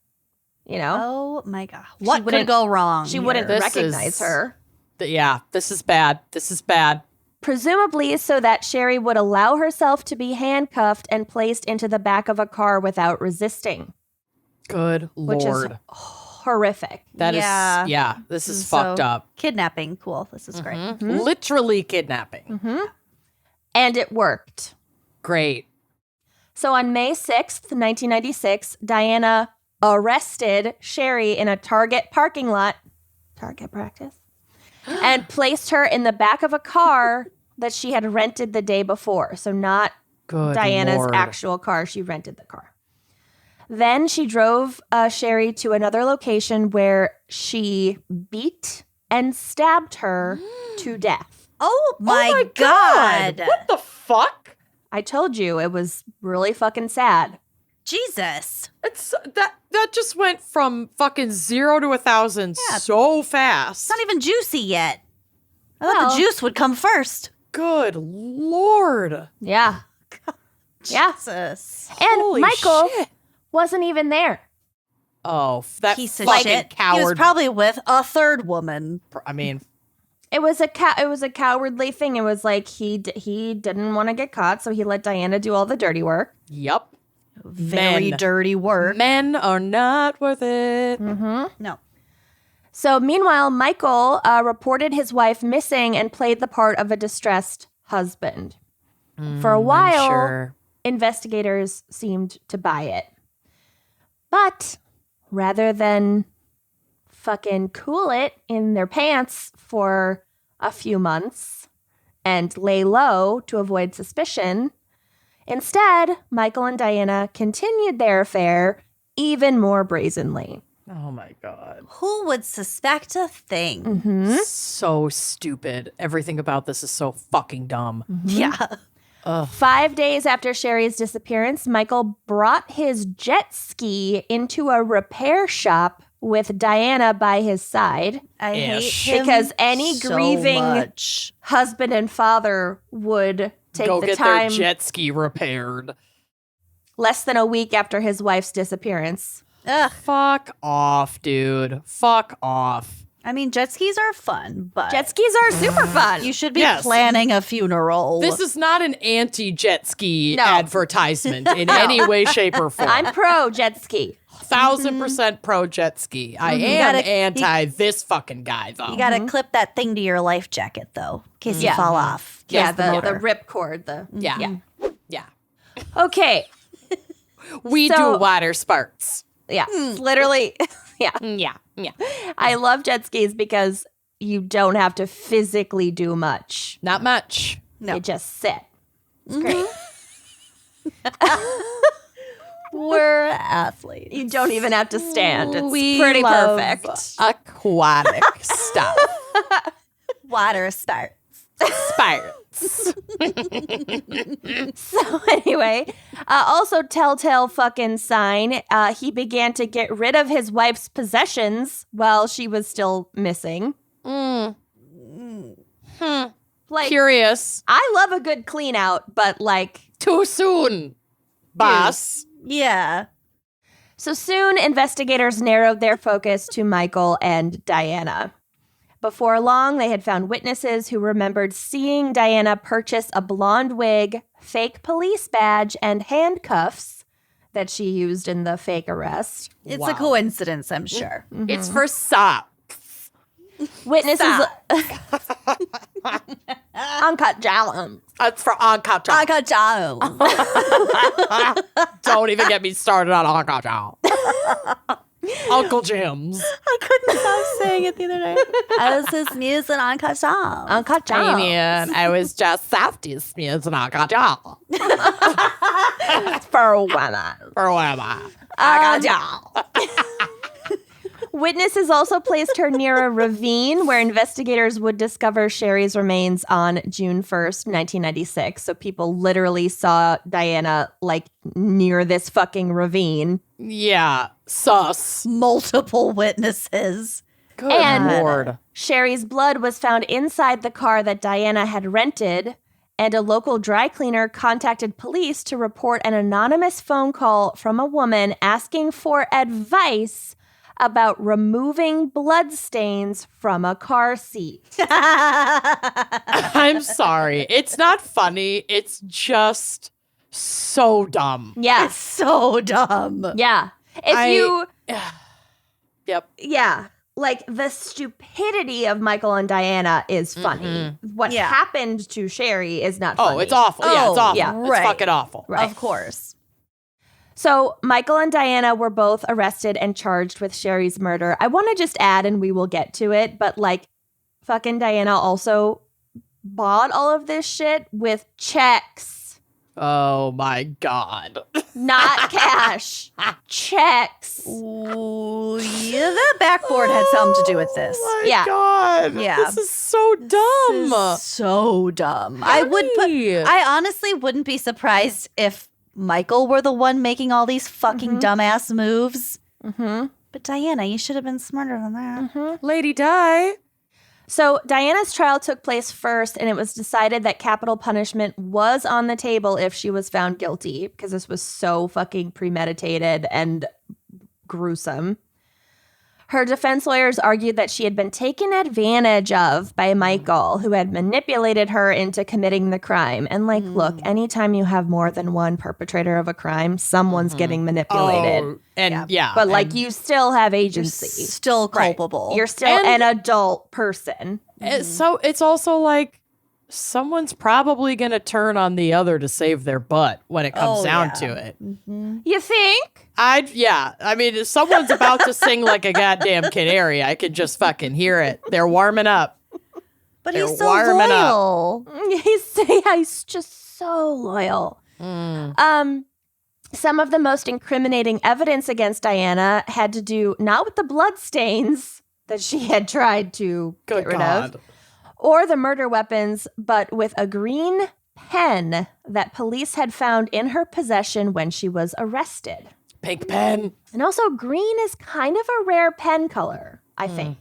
S2: You know?
S4: Oh my God. What could
S2: wouldn't-
S4: go wrong?
S2: She
S4: here?
S2: wouldn't
S3: This
S2: recognize
S3: is-
S2: her.
S3: Yeah, this is bad. This is bad.
S2: Presumably so that Sherry would allow herself to be handcuffed and placed into the back of a car without resisting,
S3: Good
S2: which
S3: Lord.
S2: is horrific.
S3: That is,
S4: Yeah.
S3: this is
S4: So,
S3: fucked up.
S4: Kidnapping. Cool. This is great.
S3: Literally kidnapping.
S2: And it worked.
S3: Great.
S2: So on May 6th, 1996, Diana arrested Sherry in a Target parking lot, Target practice, and placed her in the back of a car that she had rented the day before. So not
S3: Good
S2: Diana's
S3: Lord.
S2: actual car. She rented the car. Then she drove Sherry to another location where she beat and stabbed her to death.
S4: Oh my,
S3: my
S4: God.
S3: What the fuck?
S2: I told you it was really fucking sad.
S4: Jesus.
S3: It's that just went from fucking 0 to 1,000
S4: Yeah.
S3: so fast.
S4: It's not even juicy yet. I thought
S2: Well-
S4: the juice would come first.
S3: Good Lord.
S2: Yeah. Yeah.
S4: Jesus.
S2: And
S3: Holy
S2: Michael
S3: shit.
S2: wasn't even there.
S3: Oh, that
S4: Piece of
S3: fucking
S4: shit.
S3: coward.
S4: He was probably with a third woman.
S3: I mean,
S2: It was a cowardly thing. It was like he didn't want to get caught, so he let Diana do all the dirty work.
S3: yep.
S4: Very
S3: Men.
S4: dirty work.
S3: Men are not worth it.
S4: No.
S2: So meanwhile, Michael reported his wife missing and played the part of a distressed husband. For a while,
S3: Sure.
S2: investigators seemed to buy it. But rather than fucking cool it in their pants for a few months and lay low to avoid suspicion, instead, Michael and Diana continued their affair even more brazenly.
S3: Oh my God.
S4: Who would suspect a thing?
S3: So stupid. Everything about this is so fucking dumb.
S4: Yeah.
S2: 5 days after Sherry's disappearance, Michael brought his jet ski into a repair shop with Diana by his side.
S4: I
S3: Ish.
S4: hate him
S2: Because any
S4: so
S2: grieving
S4: much.
S2: husband and father would take
S3: Go
S2: the
S3: get
S2: time
S3: their jet ski repaired.
S2: less than a week after his wife's disappearance.
S4: Ugh.
S3: Fuck off, dude. Fuck off.
S4: I mean, jet skis are fun, but
S2: Jet skis are super fun.
S4: you should be
S3: Yes.
S4: planning a funeral.
S3: This is not an anti-jet ski
S2: No.
S3: advertisement in any way, shape, or form.
S2: I'm pro jet ski.
S3: 1,000% pro jet ski. I am
S4: gotta-
S3: anti this fucking guy, though.
S4: you got to clip that thing to your life jacket, though, in case
S2: Yeah.
S4: you fall off.
S2: Yeah,
S4: Kills
S2: the
S4: motor.
S2: rip cord.
S3: Yeah. Yeah.
S2: Okay.
S3: We
S2: So-
S3: do water sports.
S2: Yeah. It's literally. Yeah.
S3: Yeah. Yeah.
S2: I love jet skis because you don't have to physically do much.
S3: Not much.
S4: No.
S2: You just sit. It's great.
S4: We're athletes.
S2: You don't even have to stand. It's
S3: We
S2: pretty
S3: love
S2: perfect.
S3: Aquatic stuff.
S4: Water starts.
S3: Spirits.
S2: So anyway, also telltale fucking sign, he began to get rid of his wife's possessions while she was still missing. Like,
S3: Curious.
S2: I love a good clean out, but like,
S3: Too soon, boss.
S4: Yeah.
S2: so soon investigators narrowed their focus to Michael and Diana. Before long, they had found witnesses who remembered seeing Diana purchase a blonde wig, fake police badge, and handcuffs that she used in the fake arrest.
S4: It's a coincidence, I'm sure.
S3: It's for socks.
S2: Witnesses uncut jawline.
S3: It's for Uncle John.
S4: Uncle Joe.
S3: Don't even get me started on Uncle John. Uncle Jim's.
S4: I couldn't stop saying it the other day. I was just musing Uncle Joe.
S2: Uncut jawline.
S3: Damien, I was just softies musing Uncle John.
S2: For women.
S3: For women.
S2: Uncle John. Witnesses also placed her near a ravine where investigators would discover Sherry's remains on June 1st, 1996. So people literally saw Diana like near this fucking ravine.
S3: Yeah. Sus.
S4: Multiple witnesses.
S3: Good
S2: And-
S3: Lord.
S2: Sherry's blood was found inside the car that Diana had rented, and a local dry cleaner contacted police to report an anonymous phone call from a woman asking for advice about removing blood stains from a car seat.
S3: I'm sorry. It's not funny. It's just so dumb.
S2: Yeah.
S4: It's so dumb.
S2: Yeah. If
S3: Yep.
S2: yeah, like the stupidity of Michael and Diana is funny. What
S4: Yeah.
S2: happened to Sherry is not funny.
S3: Oh, it's awful. Yeah, it's
S4: Oh,
S3: awful.
S2: yeah.
S3: It's
S4: Right.
S3: fucking awful.
S2: Right.
S4: Of course.
S2: So Michael and Diana were both arrested and charged with Sherry's murder. I want to just add, and we will get to it, but like fucking Diana also bought all of this shit with checks,
S3: Oh my God.
S2: not cash. Checks.
S4: Ooh, yeah, that backboard had something to do with this.
S3: Oh my
S2: Yeah.
S3: God.
S4: Yeah.
S3: This is so dumb.
S4: This is so dumb. I honestly wouldn't be surprised if Michael were the one making all these fucking dumbass moves.
S2: Mm-hmm.
S4: But Diana, you should have been smarter than that.
S3: Lady Di.
S2: So Diana's trial took place first, and it was decided that capital punishment was on the table if she was found guilty, because this was so fucking premeditated and gruesome. Her defense lawyers argued that she had been taken advantage of by Michael, who had manipulated her into committing the crime. And like, look, anytime you have more than one perpetrator of a crime, someone's getting manipulated.
S3: Oh, and yeah.
S2: But like,
S3: and
S2: you still have
S4: You're
S2: agency.
S4: still
S3: Right.
S4: culpable.
S2: You're still
S3: And-
S2: an adult person.
S3: so it's also like someone's probably going to turn on the other to save their butt when it comes
S4: Oh,
S3: down
S4: yeah.
S3: to it.
S2: You think?
S3: I mean, if someone's about to sing like a goddamn canary, I could just fucking hear it. They're warming up.
S4: but
S3: They're
S4: he's so
S3: warming up.
S4: loyal.
S2: He's just so loyal. Some of the most incriminating evidence against Diana had to do not with the blood stains that she had tried to
S3: Good
S2: get rid
S3: God.
S2: of, or the murder weapons, but with a green pen that police had found in her possession when she was arrested.
S3: Pink pen.
S2: And also, green is kind of a rare pen color, I think.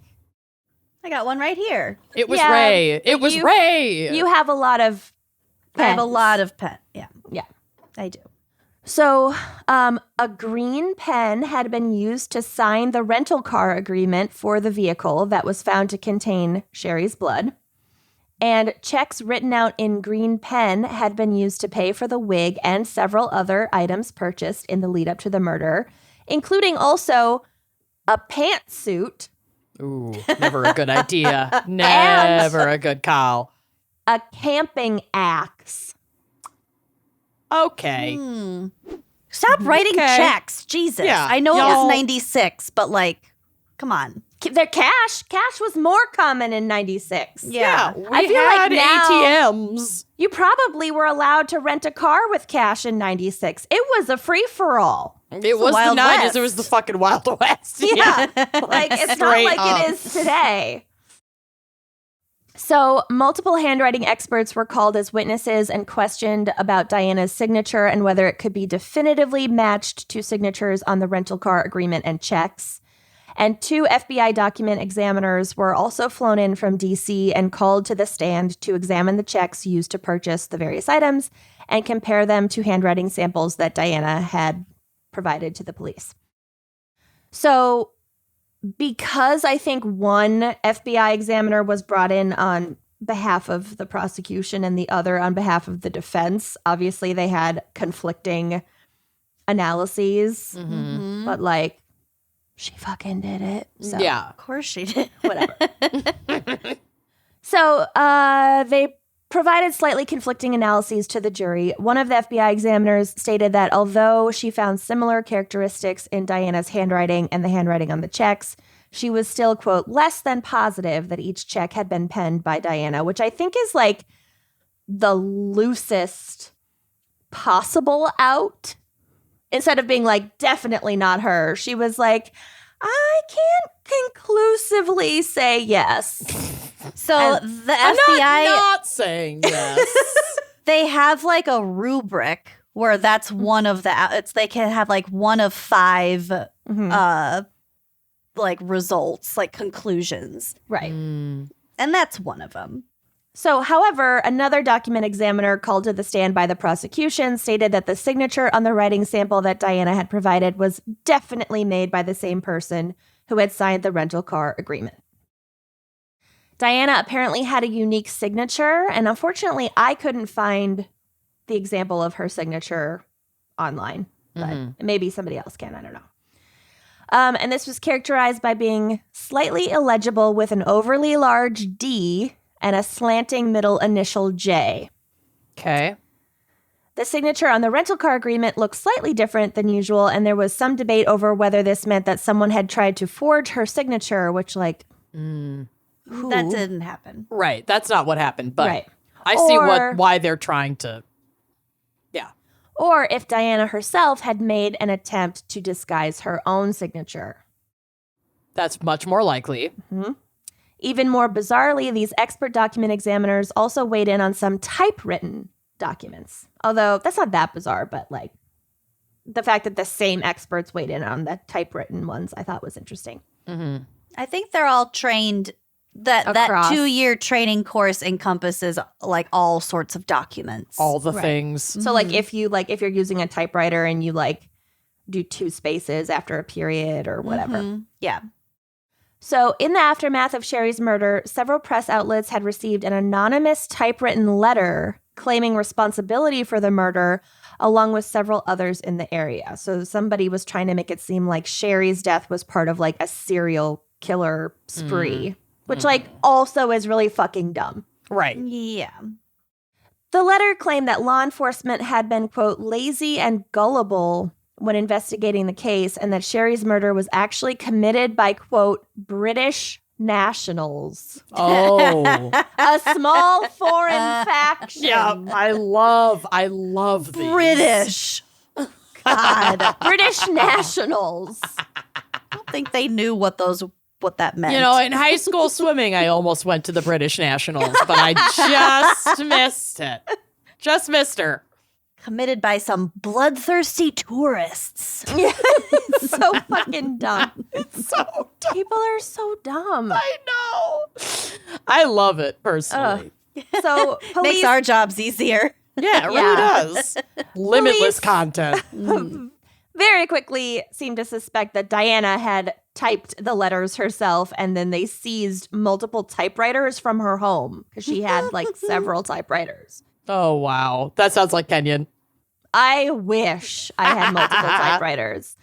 S4: I got one right here.
S3: It was
S2: Yeah,
S3: Ray. It was
S2: you-
S3: Ray.
S2: You have a lot of
S4: I have a
S2: pens.
S4: lot of pen. Yeah,
S2: Yeah.
S4: I do.
S2: So, a green pen had been used to sign the rental car agreement for the vehicle that was found to contain Sherry's blood. And checks written out in green pen had been used to pay for the wig and several other items purchased in the lead up to the murder, including also a pantsuit,
S3: Ooh, never a good idea. Never a good call.
S2: a camping axe.
S3: Okay.
S4: Stop writing
S3: Okay.
S4: checks. Jesus.
S3: Yeah,
S4: I know it
S3: y'all-
S4: was 96, but like, come on.
S2: Their cash was more common in 96.
S4: Yeah.
S3: We
S2: I feel
S3: had
S2: like now-
S3: ATMs.
S2: You probably were allowed to rent a car with cash in 96. It was a free-for-all.
S3: It was the
S4: Wild
S3: 90s.
S4: West.
S3: It was the fucking Wild West.
S2: Yeah. Like, it's not
S3: Straight
S2: like
S3: up.
S2: it is today. So, multiple handwriting experts were called as witnesses and questioned about Diana's signature and whether it could be definitively matched to signatures on the rental car agreement and checks. And 2 FBI document examiners were also flown in from DC and called to the stand to examine the checks used to purchase the various items and compare them to handwriting samples that Diana had provided to the police. So, because I think one FBI examiner was brought in on behalf of the prosecution and the other on behalf of the defense, obviously they had conflicting analyses, but like, she fucking did it. So,
S3: Yeah.
S4: Of course she did.
S2: whatever. So they provided slightly conflicting analyses to the jury. One of the FBI examiners stated that although she found similar characteristics in Diana's handwriting and the handwriting on the checks, she was still, quote, less than positive that each check had been penned by Diana, which I think is like the loosest possible out. Instead of being like, definitely not her, she was like, I can't conclusively say yes.
S4: So
S2: And
S4: the
S3: I'm
S4: FBI,
S3: not saying yes.
S4: they have like a rubric where that's one of the it's they can have like one of 5 like results, like conclusions.
S2: Right.
S4: And that's one of them.
S2: So, however, another document examiner called to the stand by the prosecution stated that the signature on the writing sample that Diana had provided was definitely made by the same person who had signed the rental car agreement. Diana apparently had a unique signature, and unfortunately, I couldn't find the example of her signature online, but maybe somebody else can. I don't know. And this was characterized by being slightly illegible with an overly large D and a slanting middle initial J.
S3: Okay.
S2: The signature on the rental car agreement looked slightly different than usual, and there was some debate over whether this meant that someone had tried to forge her signature, which, like, who?
S4: That didn't happen.
S3: Right. That's not what happened, but
S2: Right.
S3: I see
S2: Or-
S3: why they're trying to. Yeah.
S2: Or if Diana herself had made an attempt to disguise her own signature.
S3: That's much more likely.
S2: Even more bizarrely, these expert document examiners also weighed in on some typewritten documents. Although that's not that bizarre, but like the fact that the same experts weighed in on the typewritten ones, I thought was interesting.
S4: I think they're all trained that
S2: Across.
S4: 2-year training course encompasses like all sorts of documents.
S3: All the
S2: Right.
S3: things.
S2: So like if you're using a typewriter and you like do 2 spaces after a period or whatever.
S4: Yeah.
S2: So, in the aftermath of Sherry's murder, several press outlets had received an anonymous typewritten letter claiming responsibility for the murder, along with several others in the area. So, somebody was trying to make it seem like Sherry's death was part of like a serial killer spree, which like also is really fucking dumb.
S3: Right.
S4: Yeah.
S2: The letter claimed that law enforcement had been, quote, lazy and gullible when investigating the case, and that Sherry's murder was actually committed by, quote, British nationals,
S3: Oh.
S2: a small foreign faction.
S3: Yeah. I love these.
S4: British. God.
S2: British nationals.
S4: I don't think they knew what that meant.
S3: You know, in high school swimming, I almost went to the British Nationals, but I just missed it. Just missed her.
S4: committed by some bloodthirsty tourists.
S2: It's so fucking dumb.
S3: It's so dumb.
S2: People are so dumb.
S3: I know. I love it personally.
S2: So police
S4: Makes our jobs easier.
S3: Yeah, it really
S2: Yeah.
S3: does. Limitless content.
S2: very quickly seemed to suspect that Diana had typed the letters herself, and then they seized multiple typewriters from her home because she had like several typewriters.
S3: Oh, wow. That sounds like Kenyan.
S2: I wish I had multiple typewriters.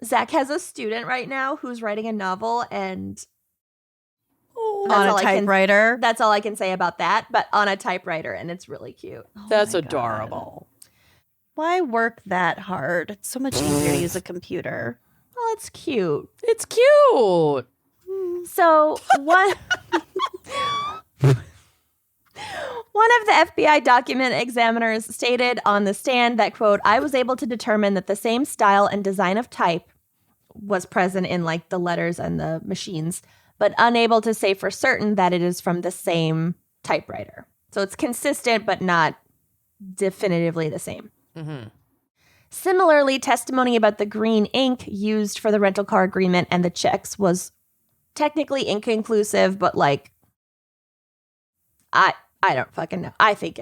S2: Zach has a student right now who's writing a novel, and
S4: On
S2: That's
S4: a
S2: all I can-
S4: typewriter.
S2: that's all I can say about that, but on a typewriter, and it's really cute.
S3: That's
S4: my God.
S3: adorable.
S4: Why work that hard? It's so much easier to use a computer.
S2: Well, it's cute.
S3: It's cute.
S2: So one of the FBI document examiners stated on the stand that, quote, I was able to determine that the same style and design of type was present in like the letters and the machines, but unable to say for certain that it is from the same typewriter. So it's consistent, but not definitively the same.
S3: Mm-hmm.
S2: Similarly, testimony about the green ink used for the rental car agreement and the checks was technically inconclusive, but like, I don't fucking know. I think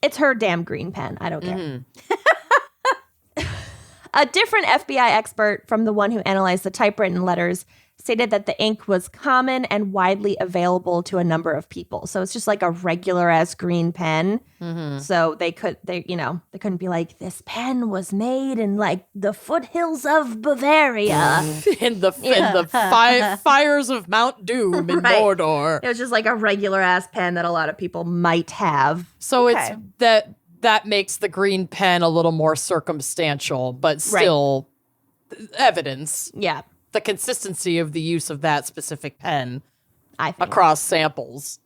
S2: it's her damn green pen. I don't care.
S3: Mm-hmm.
S2: A different FBI expert from the one who analyzed the typewritten letters stated that the ink was common and widely available to a number of people. So it's just like a regular ass green pen.
S3: Mm-hmm.
S2: So they couldn't be like, this pen was made in like the foothills of Bavaria.
S3: in the fires of Mount Doom in
S2: Right.
S3: Mordor.
S2: It was just like a regular ass pen that a lot of people might have.
S3: So
S4: Okay.
S3: it's that makes the green pen a little more circumstantial, but still evidence.
S2: Yeah,
S3: The consistency of the use of that specific pen
S2: I think.
S3: across samples.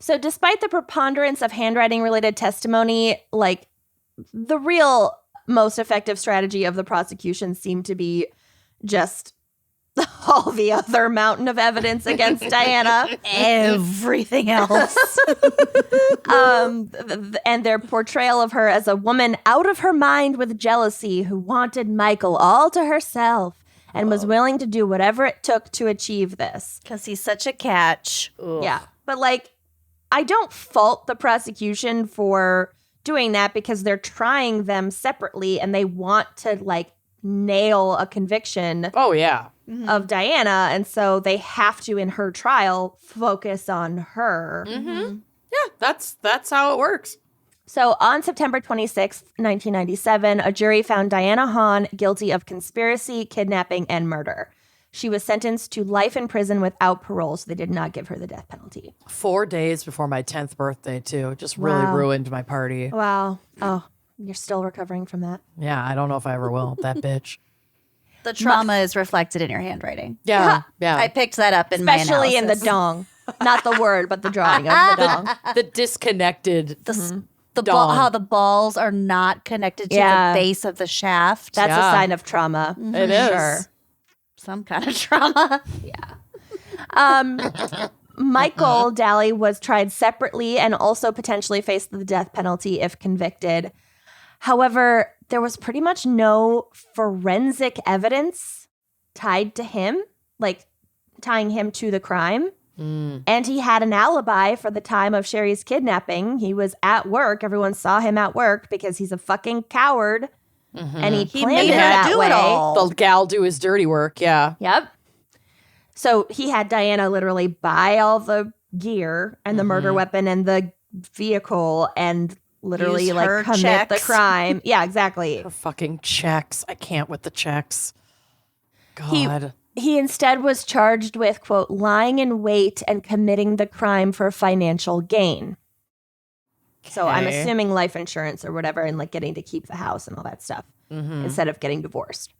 S2: So despite the preponderance of handwriting-related testimony, like the real most effective strategy of the prosecution seemed to be just all the other mountain of evidence against Diana.
S4: Everything else.
S2: And their portrayal of her as a woman out of her mind with jealousy who wanted Michael all to herself and was willing to do whatever it took to achieve this.
S4: Because he's such a catch.
S2: Yeah. But like, I don't fault the prosecution for doing that because they're trying them separately and they want to like nail a conviction
S3: Oh, yeah.
S2: of Diana. And so they have to, in her trial, focus on her.
S3: Mm-hmm. Yeah, that's how it works.
S2: So on September 26th, 1997, a jury found Diana Haun guilty of conspiracy, kidnapping, and murder. She was sentenced to life in prison without parole, so they did not give her the death penalty.
S3: 4 days before my 10th birthday, too. Just really
S2: Wow.
S3: ruined my party.
S2: Wow. Oh, you're still recovering from that.
S3: Yeah, I don't know if I ever will. That bitch.
S4: The trauma is reflected in your handwriting.
S3: Yeah, yeah.
S4: I picked that up in
S2: Especially
S4: my
S2: in the
S4: analysis.
S2: dong. Not the word, but the drawing of the dong.
S3: The disconnected.
S4: The
S3: Dong.
S4: how the balls are not connected to
S2: Yeah.
S4: the base of the shaft.
S2: That's
S3: Yeah.
S2: a sign of trauma.
S3: It is.
S2: Sure.
S4: Some kind of trauma.
S2: Michael Daly was tried separately and also potentially faced the death penalty if convicted. However, there was pretty much no forensic evidence tied to him, like tying him to the crime. And he had an alibi for the time of Sherry's kidnapping. He was at work. Everyone saw him at work because he's a fucking coward. And he planned
S4: made
S2: it
S4: her
S2: that
S4: do
S2: way.
S4: it all.
S3: The gal do his dirty work, yeah.
S2: Yep. So he had Diana literally buy all the gear and the murder weapon and the vehicle and literally
S4: Use
S2: like
S4: her
S2: commit the
S4: checks.
S2: crime. Yeah, exactly.
S3: Her fucking checks. I can't with the checks. God.
S2: He instead was charged with, quote, lying in wait and committing the crime for financial gain. So I'm
S3: Okay.
S2: assuming life insurance or whatever and like getting to keep the house and all that stuff instead of getting divorced.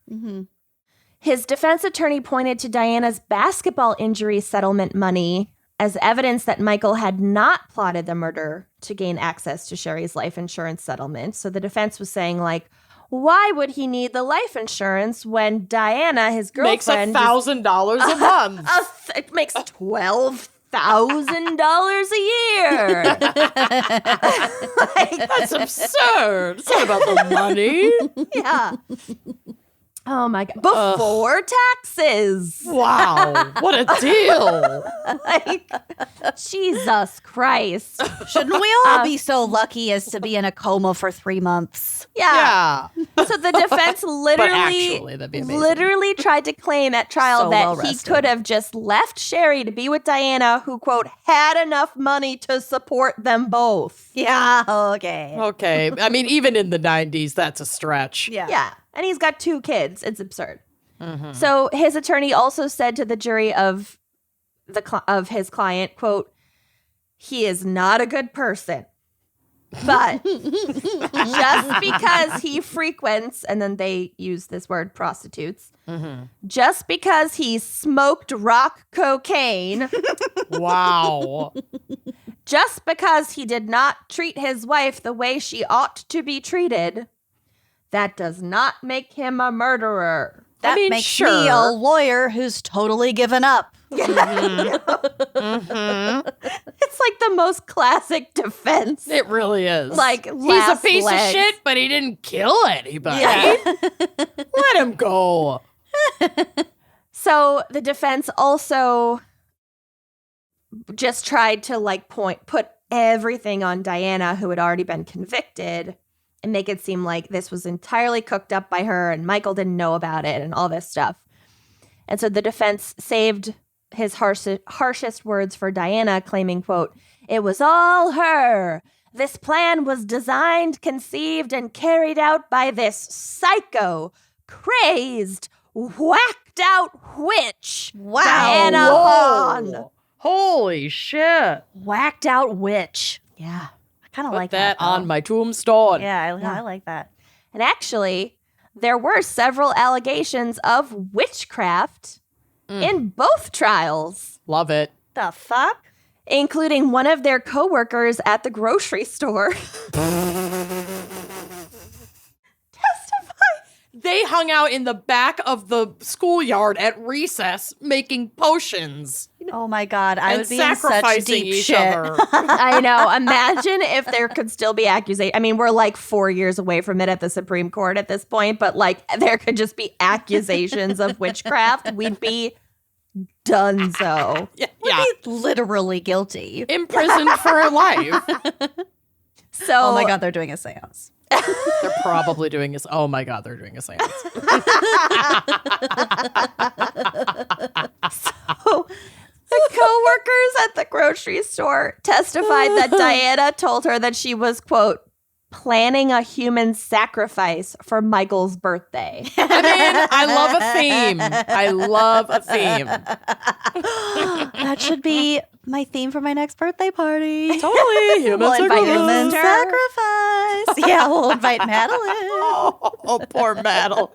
S2: His defense attorney pointed to Diana's basketball injury settlement money as evidence that Michael had not plotted the murder to gain access to Sherry's life insurance settlement. So the defense was saying like, why would he need the life insurance when Diana, his
S3: Makes
S2: girlfriend,
S3: $1,000 a month.
S2: it makes $12,000 a year?
S3: That's absurd. It's not about the money.
S2: Yeah. Oh my God. Before taxes.
S3: Wow. What a deal.
S2: Like, Jesus Christ.
S4: Shouldn't we all be so lucky as to be in a coma for 3 months?
S2: Yeah.
S3: Yeah.
S2: So the defense
S3: actually, that'd be amazing.
S2: literally tried to claim at trial
S4: So
S2: that
S4: well
S2: he
S4: rested.
S2: could have just left Sherry to be with Diana, who, quote, had enough money to support them both.
S4: Yeah, okay.
S3: Okay. I mean, even in the 90s, that's a stretch.
S2: Yeah. And he's got 2 kids. It's absurd. So his attorney also said to the jury of his client, quote, he is not a good person. But just because he frequents, and then they use this word prostitutes, just because he smoked rock cocaine,
S3: Wow.
S2: just because he did not treat his wife the way she ought to be treated, that does not make him a murderer.
S4: That makes me a lawyer who's totally given up.
S2: It's like the most classic defense.
S3: It really is.
S2: Like,
S3: he's a
S2: last
S3: piece
S2: legs.
S3: of shit, but he didn't kill anybody.
S2: Yeah.
S3: Let him go.
S2: So the defense also just tried to put everything on Diana, who had already been convicted, and make it seem like this was entirely cooked up by her and Michael didn't know about it and all this stuff. And so the defense saved his harshest words for Diana, claiming, quote, "It was all her. This plan was designed, conceived, and carried out by this psycho, crazed, whacked out witch,
S4: Wow.
S2: Diana Haun."
S3: Holy shit.
S4: Whacked out witch.
S2: Yeah.
S4: I kind of
S3: Put
S4: like
S3: that
S4: that.
S3: on my tombstone.
S4: Yeah, I like that.
S2: And actually, there were several allegations of witchcraft in both trials,
S3: Love it.
S4: The fuck?
S2: including one of their coworkers at the grocery store.
S3: They hung out in the back of the schoolyard at recess making potions
S4: Oh my god, I
S3: and
S4: would be in such
S3: sacrificing
S4: deep
S3: each
S4: shit.
S3: other.
S2: I know. Imagine if there could still be accusation. I mean, we're like 4 years away from it at the Supreme Court at this point, but like there could just be accusations of witchcraft. We'd be donezo.
S3: Yeah.
S4: Be literally guilty.
S3: Imprisoned for life.
S2: So,
S4: Oh my god, they're doing a seance.
S3: They're probably doing this. Oh my God, they're doing a seance.
S2: So the coworkers at the grocery store testified that Diana told her that she was, quote, planning a human sacrifice for Michael's birthday.
S3: I mean, I love a theme. I love a theme.
S4: That should be my theme for my next birthday party.
S3: Totally. Human
S2: We'll invite your
S3: sacrifice.
S4: Human
S2: sister.
S4: sacrifice. Yeah, we'll invite Madeline.
S3: Oh, poor Madeline.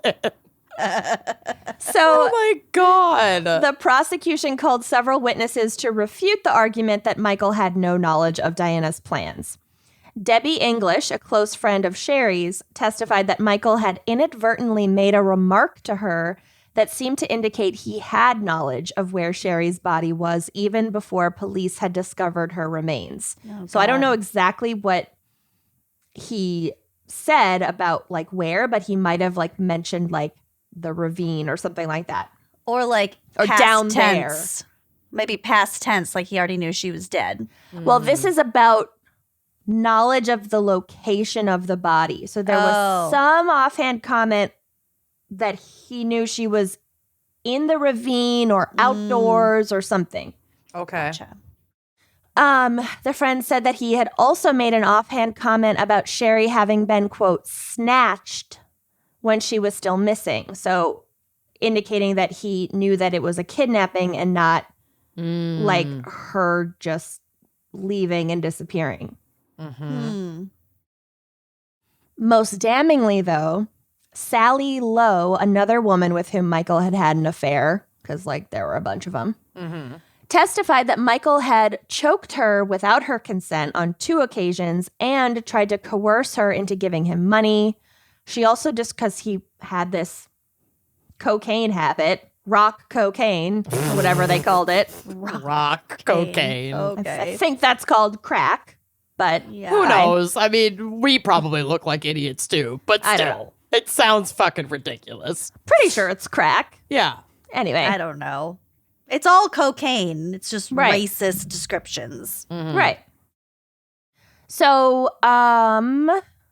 S2: So
S3: Oh my God.
S2: the prosecution called several witnesses to refute the argument that Michael had no knowledge of Diana's plans. Debbie English, a close friend of Sherry's, testified that Michael had inadvertently made a remark to her that seemed to indicate he had knowledge of where Sherry's body was even before police had discovered her remains. So I don't know exactly what he said about like where, but he might have like mentioned like the ravine or something like that.
S4: Or like
S2: Or
S4: past
S2: down
S4: tense. Maybe past tense, like he already knew she was dead.
S2: Well, this is about knowledge of the location of the body. So there was some offhand comment that he knew she was in the ravine or outdoors or something.
S3: Okay.
S4: Gotcha.
S2: The friend said that he had also made an offhand comment about Sherry having been, quote, snatched when she was still missing. So indicating that he knew that it was a kidnapping and not like her just leaving and disappearing. Most damningly, though, Sally Lowe, another woman with whom Michael had had an affair, because like there were a bunch of them, testified that Michael had choked her without her consent on 2 occasions and tried to coerce her into giving him money. She also, just because he had this cocaine habit, rock cocaine, whatever they called it.
S3: Rock cocaine.
S2: I think that's called crack, but
S4: Yeah.
S3: Who
S2: fine.
S3: knows? I mean, we probably look like idiots too, but
S2: I don't
S3: still, it sounds fucking ridiculous.
S2: Pretty sure it's crack.
S3: Yeah.
S2: Anyway.
S4: I don't know. It's all cocaine. It's just
S2: Right.
S4: racist descriptions.
S2: Right. So,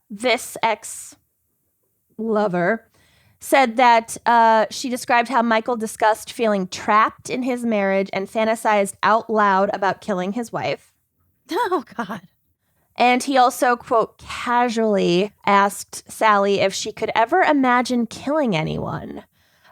S2: this ex-lover said that she described how Michael discussed feeling trapped in his marriage and fantasized out loud about killing his wife.
S4: Oh, God.
S2: And he also, quote, casually asked Sally if she could ever imagine killing anyone.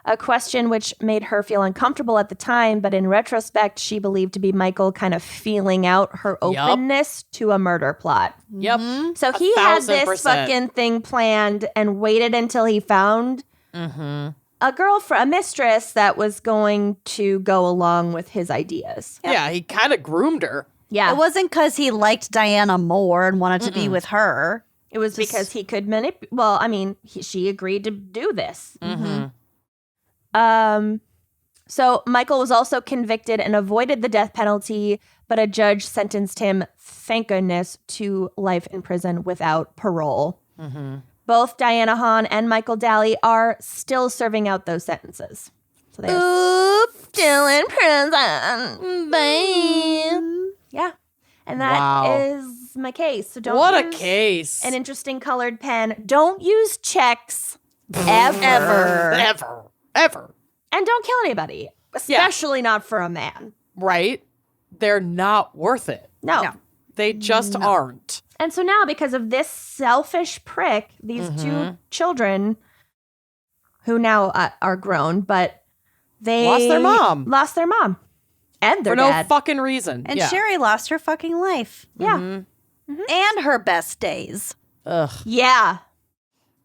S2: a question which made her feel uncomfortable at the time, but in retrospect, she believed to be Michael kind of feeling out her openness to a murder plot.
S3: Yep.
S2: So he had this
S3: 1,000%.
S2: fucking thing planned and waited until he found a mistress that was going to go along with his ideas.
S3: Yeah, he kind of groomed her.
S2: Yeah.
S4: It wasn't because he liked Diana more and wanted to be with her.
S2: It was because he could she agreed to do this. So Michael was also convicted and avoided the death penalty, but a judge sentenced him, thank goodness, to life in prison without parole. Both Diana Haun and Michael Daly are still serving out those sentences. So they're still in prison. Bam. Yeah. And that is my case. So don't
S3: What a
S2: use
S3: case.
S2: an interesting colored pen. Don't use checks ever.
S3: Ever.
S2: And don't kill anybody, especially not for a man.
S3: Right? They're not worth it.
S2: No.
S3: They just aren't.
S2: And so now, because of this selfish prick, these two children, who now are grown, but they
S3: Lost their mom.
S2: And their
S3: For no
S2: dad.
S3: fucking reason.
S4: And Sherry lost her fucking life.
S2: Yeah.
S4: And her best days.
S3: Ugh.
S2: Yeah.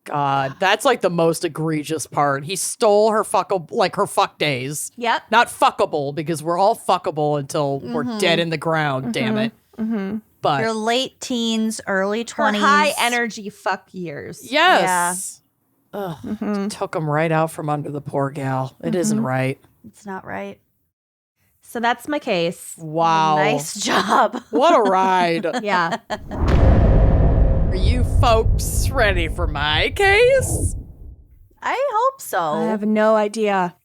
S3: God, that's like the most egregious part. He stole her fuck days.
S2: Yep.
S3: Not fuckable, because we're all fuckable until we're dead in the ground, damn it. But
S4: Your late teens, early
S2: Her
S4: 20s.
S2: high energy fuck years.
S3: yes. Ugh. Took him right out from under the poor gal. It isn't right.
S4: It's not right.
S2: So that's my case.
S3: Wow.
S4: Nice job.
S3: What a ride.
S2: Yeah.
S3: Are you folks ready for my case?
S4: I hope so.
S2: I have no idea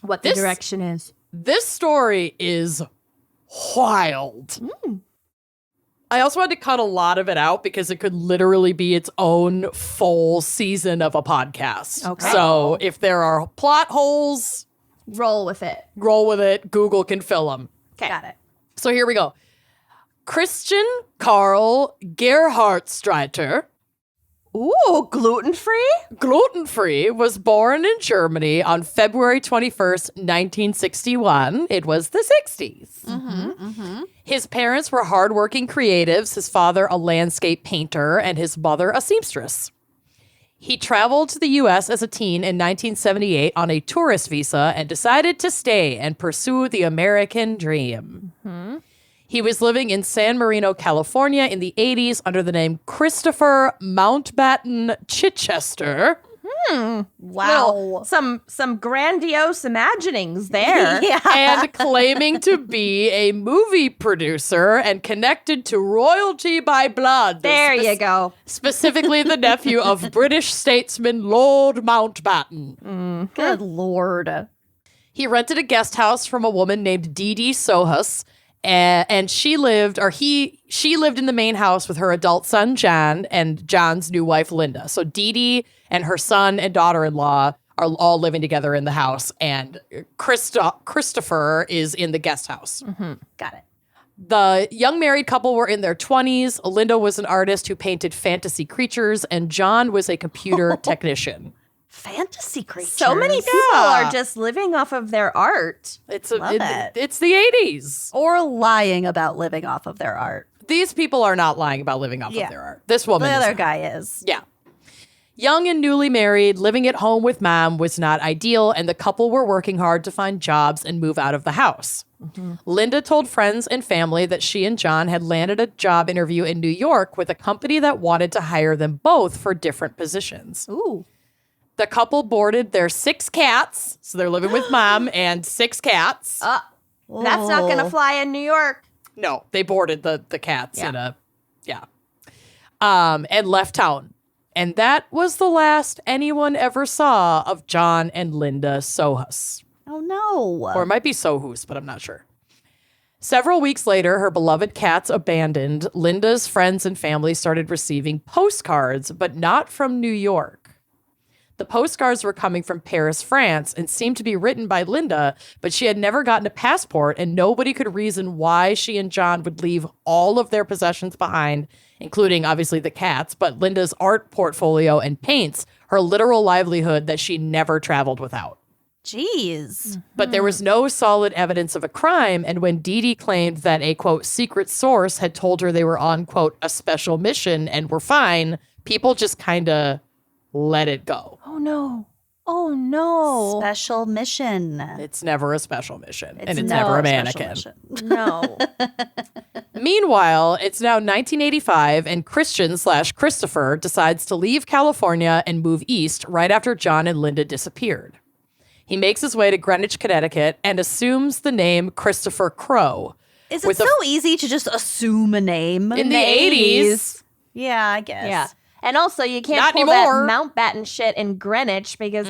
S2: what the
S3: This-
S2: direction is.
S3: This story is wild. I also had to cut a lot of it out because it could literally be its own full season of a podcast.
S2: Okay.
S3: So if there are plot holes,
S2: Roll with it.
S3: roll with it. Google can fill them.
S2: Okay.
S4: Got it.
S3: So here we go. Christian Gerhartsreiter,
S2: Ooh, gluten-free?
S3: gluten-free, was born in Germany on February 21st, 1961. It was the 60s. His parents were hardworking creatives, his father a landscape painter, and his mother a seamstress. He traveled to the U.S. as a teen in 1978 on a tourist visa and decided to stay and pursue the American dream. He was living in San Marino, California in the 80s under the name Christopher Mountbatten Chichester.
S2: Wow. Some grandiose imaginings there.
S4: Yeah.
S3: And claiming to be a movie producer and connected to royalty by blood.
S2: There you go.
S3: Specifically the nephew of British statesman Lord Mountbatten.
S4: Good Lord.
S3: He rented a guest house from a woman named Dee Dee Sohus, and she lived in the main house with her adult son John and John's new wife Linda. So Dee Dee and her son and daughter-in-law are all living together in the house, and Christopher is in the guest house.
S4: Got it.
S3: The young married couple were in their 20s. Linda was an artist who painted fantasy creatures, and John was a computer technician.
S4: Fantasy creatures.
S2: So many people
S3: Yeah.
S2: are just living off of their art.
S3: It's
S4: Love it.
S3: it's the 80s.
S4: Or lying about living off of their art.
S3: These people are not lying about living off
S4: Yeah.
S3: of their art. This woman
S4: The
S3: is
S4: other
S3: not.
S4: guy is.
S3: Yeah. Young and newly married, living at home with mom was not ideal, and the couple were working hard to find jobs and move out of the house. Linda told friends and family that she and John had landed a job interview in New York with a company that wanted to hire them both for different positions.
S2: Ooh.
S3: The couple boarded their 6 cats, so they're living with mom and 6 cats.
S2: That's not going to fly in New York.
S3: No, they boarded the cats and left town. And that was the last anyone ever saw of John and Linda Sohus.
S4: Oh, no.
S3: Or it might be Sohus, but I'm not sure. Several weeks later, her beloved cats abandoned. Linda's friends and family started receiving postcards, but not from New York. The postcards were coming from Paris, France, and seemed to be written by Linda, but she had never gotten a passport, and nobody could reason why she and John would leave all of their possessions behind, including, obviously, the cats, but Linda's art portfolio and paints, her literal livelihood that she never traveled without.
S4: Jeez.
S3: But there was no solid evidence of a crime. And when Dee Dee claimed that a, quote, secret source had told her they were on, quote, a special mission and were fine, people just kind of let it go.
S2: Oh, no. Oh, no.
S4: Special mission.
S3: It's never a special mission. And it's
S4: It's
S3: never a
S4: never special
S3: mannequin.
S4: mission.
S2: No.
S3: Meanwhile, it's now 1985, and Christian/Christopher decides to leave California and move east right after John and Linda disappeared. He makes his way to Greenwich, Connecticut, and assumes the name Christopher Crow.
S4: Is it
S3: With
S4: so
S3: a-
S4: easy to just assume a name?
S3: In the 80s.
S4: Yeah, I guess.
S2: Yeah. And also, you can't
S3: Not
S2: pull
S3: anymore.
S2: that Mountbatten shit in Greenwich because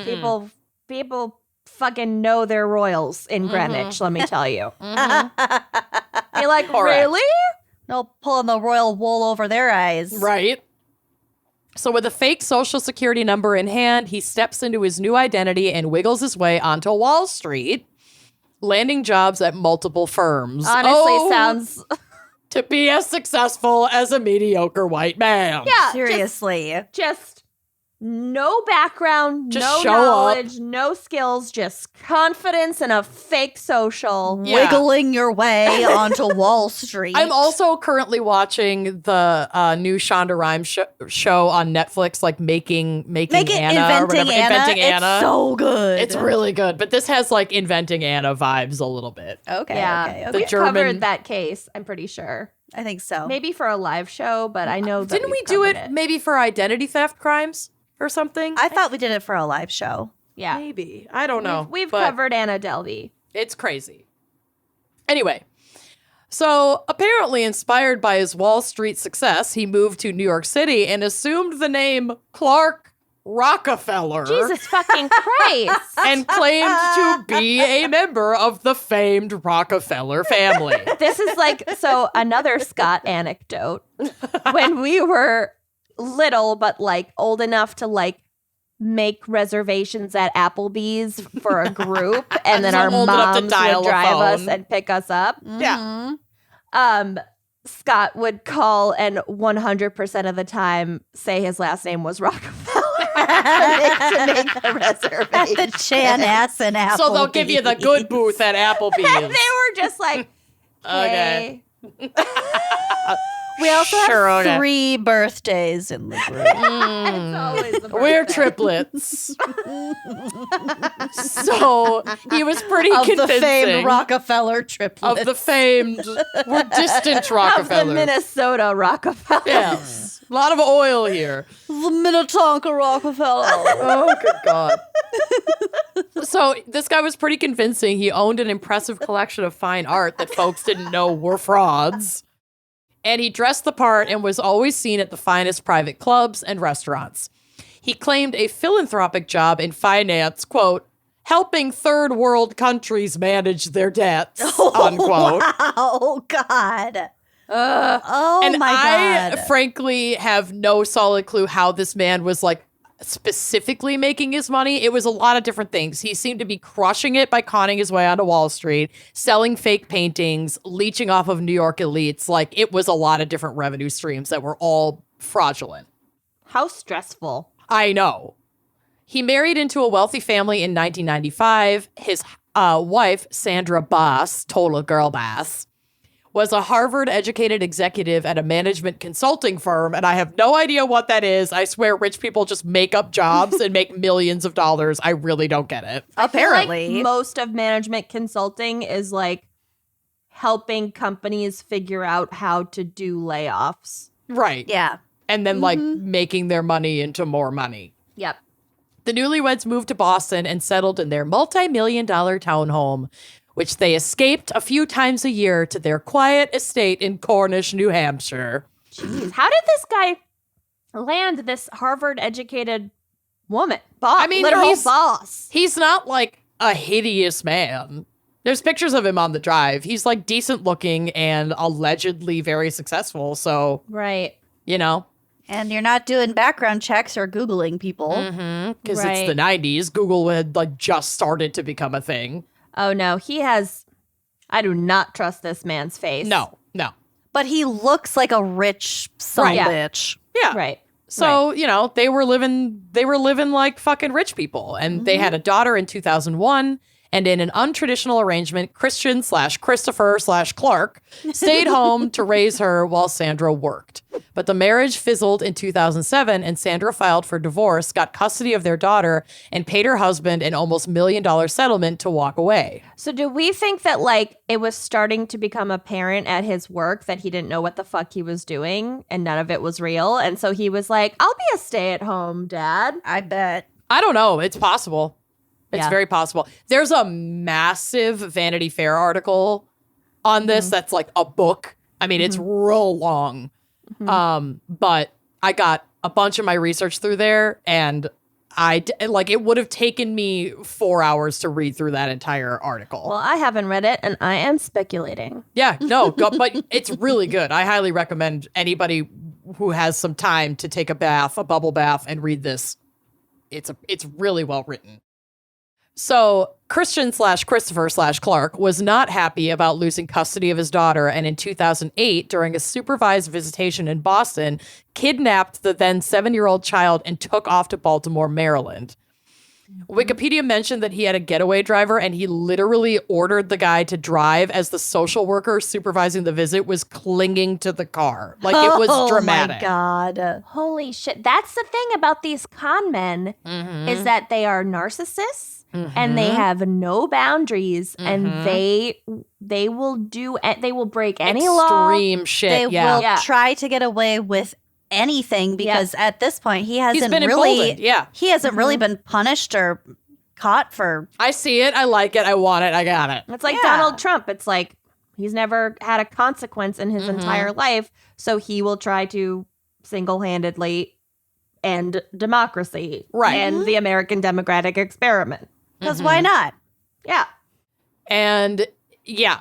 S2: people fucking know their royals in Greenwich, let me tell you. You're like,
S3: Correct.
S2: really?
S4: No pulling the royal wool over their eyes.
S3: Right. So with a fake social security number in hand, he steps into his new identity and wiggles his way onto Wall Street, landing jobs at multiple firms.
S2: Honestly, sounds...
S3: To be as successful as a mediocre white man.
S2: Yeah,
S4: Seriously.
S2: just no background,
S3: Just
S2: no
S3: show up.
S2: knowledge, no skills, just confidence and a fake social.
S3: Yeah.
S4: Wiggling your way onto Wall Street.
S3: I'm also currently watching the new Shonda Rhimes show on Netflix, like making Anna or whatever. Inventing Anna.
S4: It's so good.
S3: It's really good, but this has like Inventing Anna vibes a little bit.
S4: okay.
S2: Yeah,
S4: Okay.
S3: The
S2: we
S3: German-
S2: covered that case, I'm pretty sure.
S4: I think so.
S2: Maybe for a live show, but I know that
S3: Didn't we
S2: we've
S3: do
S2: covered
S3: it maybe for identity theft crimes or something?
S4: I thought we did it for a live show.
S2: Yeah.
S3: Maybe. I don't know.
S2: We've
S3: but
S2: covered Anna Delvey.
S3: It's crazy. Anyway, so apparently inspired by his Wall Street success, he moved to New York City and assumed the name Clark Rockefeller.
S2: Jesus fucking Christ.
S3: And claimed to be a member of the famed Rockefeller family.
S2: This is like, so another Scott anecdote. When we were little, but like old enough to like make reservations at Applebee's for a group, and then
S3: So
S2: our
S3: old enough to
S2: moms
S3: dial
S2: would
S3: a
S2: drive us
S3: phone.
S2: and pick us up.
S3: Yeah.
S2: Scott would call and 100% of the time say his last name was Rockefeller to make the reservation.
S4: At the Chanasson Applebee's.
S3: So they'll give you the good booth at Applebee's.
S2: They were just like,
S3: Okay.
S2: hey.
S4: We also
S3: Sure,
S4: have
S3: okay.
S4: 3 birthdays in the group.
S2: It's always the
S3: We're
S2: birthday.
S3: triplets. So he was pretty
S4: of the
S3: convincing.
S4: famed Rockefeller triplets.
S3: Of the famed, we're distant
S2: Of the
S3: Rockefeller.
S2: Minnesota Rockefeller.
S3: Yes. A lot of oil here.
S4: The Minnetonka Rockefeller.
S3: Oh, good God. So this guy was pretty convincing. He owned an impressive collection of fine art that folks didn't know were frauds. And he dressed the part and was always seen at the finest private clubs and restaurants. He claimed a philanthropic job in finance, quote, helping third world countries manage their debts, unquote.
S4: Oh, God. Oh,
S3: And
S4: my
S3: I
S4: God.
S3: frankly have no solid clue how this man was like specifically making his money. It was a lot of different things. He seemed to be crushing it by conning his way onto Wall Street, selling fake paintings, leeching off of New York elites. Like it was a lot of different revenue streams that were all fraudulent.
S2: How stressful.
S3: I know. He married into a wealthy family in 1995. His wife, Sandra Bass, total girl boss, was a Harvard-educated executive at a management consulting firm, and I have no idea what that is. I swear rich people just make up jobs and make millions of dollars. I really don't get it.
S2: I feel like
S4: Apparently.
S2: most of management consulting is like helping companies figure out how to do layoffs.
S3: Right.
S4: Yeah.
S3: And then, like, making their money into more money.
S2: Yep.
S3: The newlyweds moved to Boston and settled in their multi-million-dollar townhome, which they escaped a few times a year to their quiet estate in Cornish, New Hampshire.
S2: Jeez. How did this guy land this Harvard-educated woman? Boss.
S3: I mean,
S2: literal
S3: he's-
S2: boss.
S3: He's not like a hideous man. There's pictures of him on the drive. He's like decent looking and allegedly very successful. So,
S2: Right.
S3: you know,
S4: And you're not doing background checks or Googling people.
S3: because
S2: Right.
S3: it's the 90s. Google had like just started to become a thing.
S2: Oh, no. He has... I do not trust this man's face.
S3: No.
S4: But he looks like a rich son
S3: Right.
S4: of a
S2: Yeah.
S4: bitch.
S3: Yeah.
S2: Right.
S3: So, they were living like fucking rich people. And they had a daughter in 2001. And in an untraditional arrangement, Christian/Christopher/Clark stayed home to raise her while Sandra worked. But the marriage fizzled in 2007, and Sandra filed for divorce, got custody of their daughter, and paid her husband an almost $1 million settlement to walk away.
S2: So do we think that, it was starting to become apparent at his work that he didn't know what the fuck he was doing and none of it was real? And so he was like, I'll be a stay-at-home dad.
S4: I bet.
S3: I don't know. It's possible. It's
S2: Yeah.
S3: very possible. There's a massive Vanity Fair article on this that's like a book. I mean, it's real long. But I got a bunch of my research through there, and it would have taken me 4 hours to read through that entire article.
S2: Well, I haven't read it, and I am speculating.
S3: Yeah, no, but it's really good. I highly recommend anybody who has some time to take a bubble bath, and read this. It's really well written. So Christian/Christopher/Clark was not happy about losing custody of his daughter, and in 2008, during a supervised visitation in Boston, kidnapped the then 7-year-old child and took off to Baltimore, Maryland. Wikipedia mentioned that he had a getaway driver, and he literally ordered the guy to drive as the social worker supervising the visit was clinging to the car. It was dramatic.
S4: Oh, my God.
S2: Holy shit. That's the thing about these con men is that they are narcissists. And they have no boundaries, and they will break any law.
S3: Extreme shit.
S4: They will try to get away with anything because at this point he hasn't really been punished or caught for.
S3: I see it. I like it. I want it. I got it.
S2: It's like Donald Trump. It's like he's never had a consequence in his entire life, so he will try to single-handedly end democracy and the American democratic experiment.
S4: Because why not?
S2: Yeah.
S3: And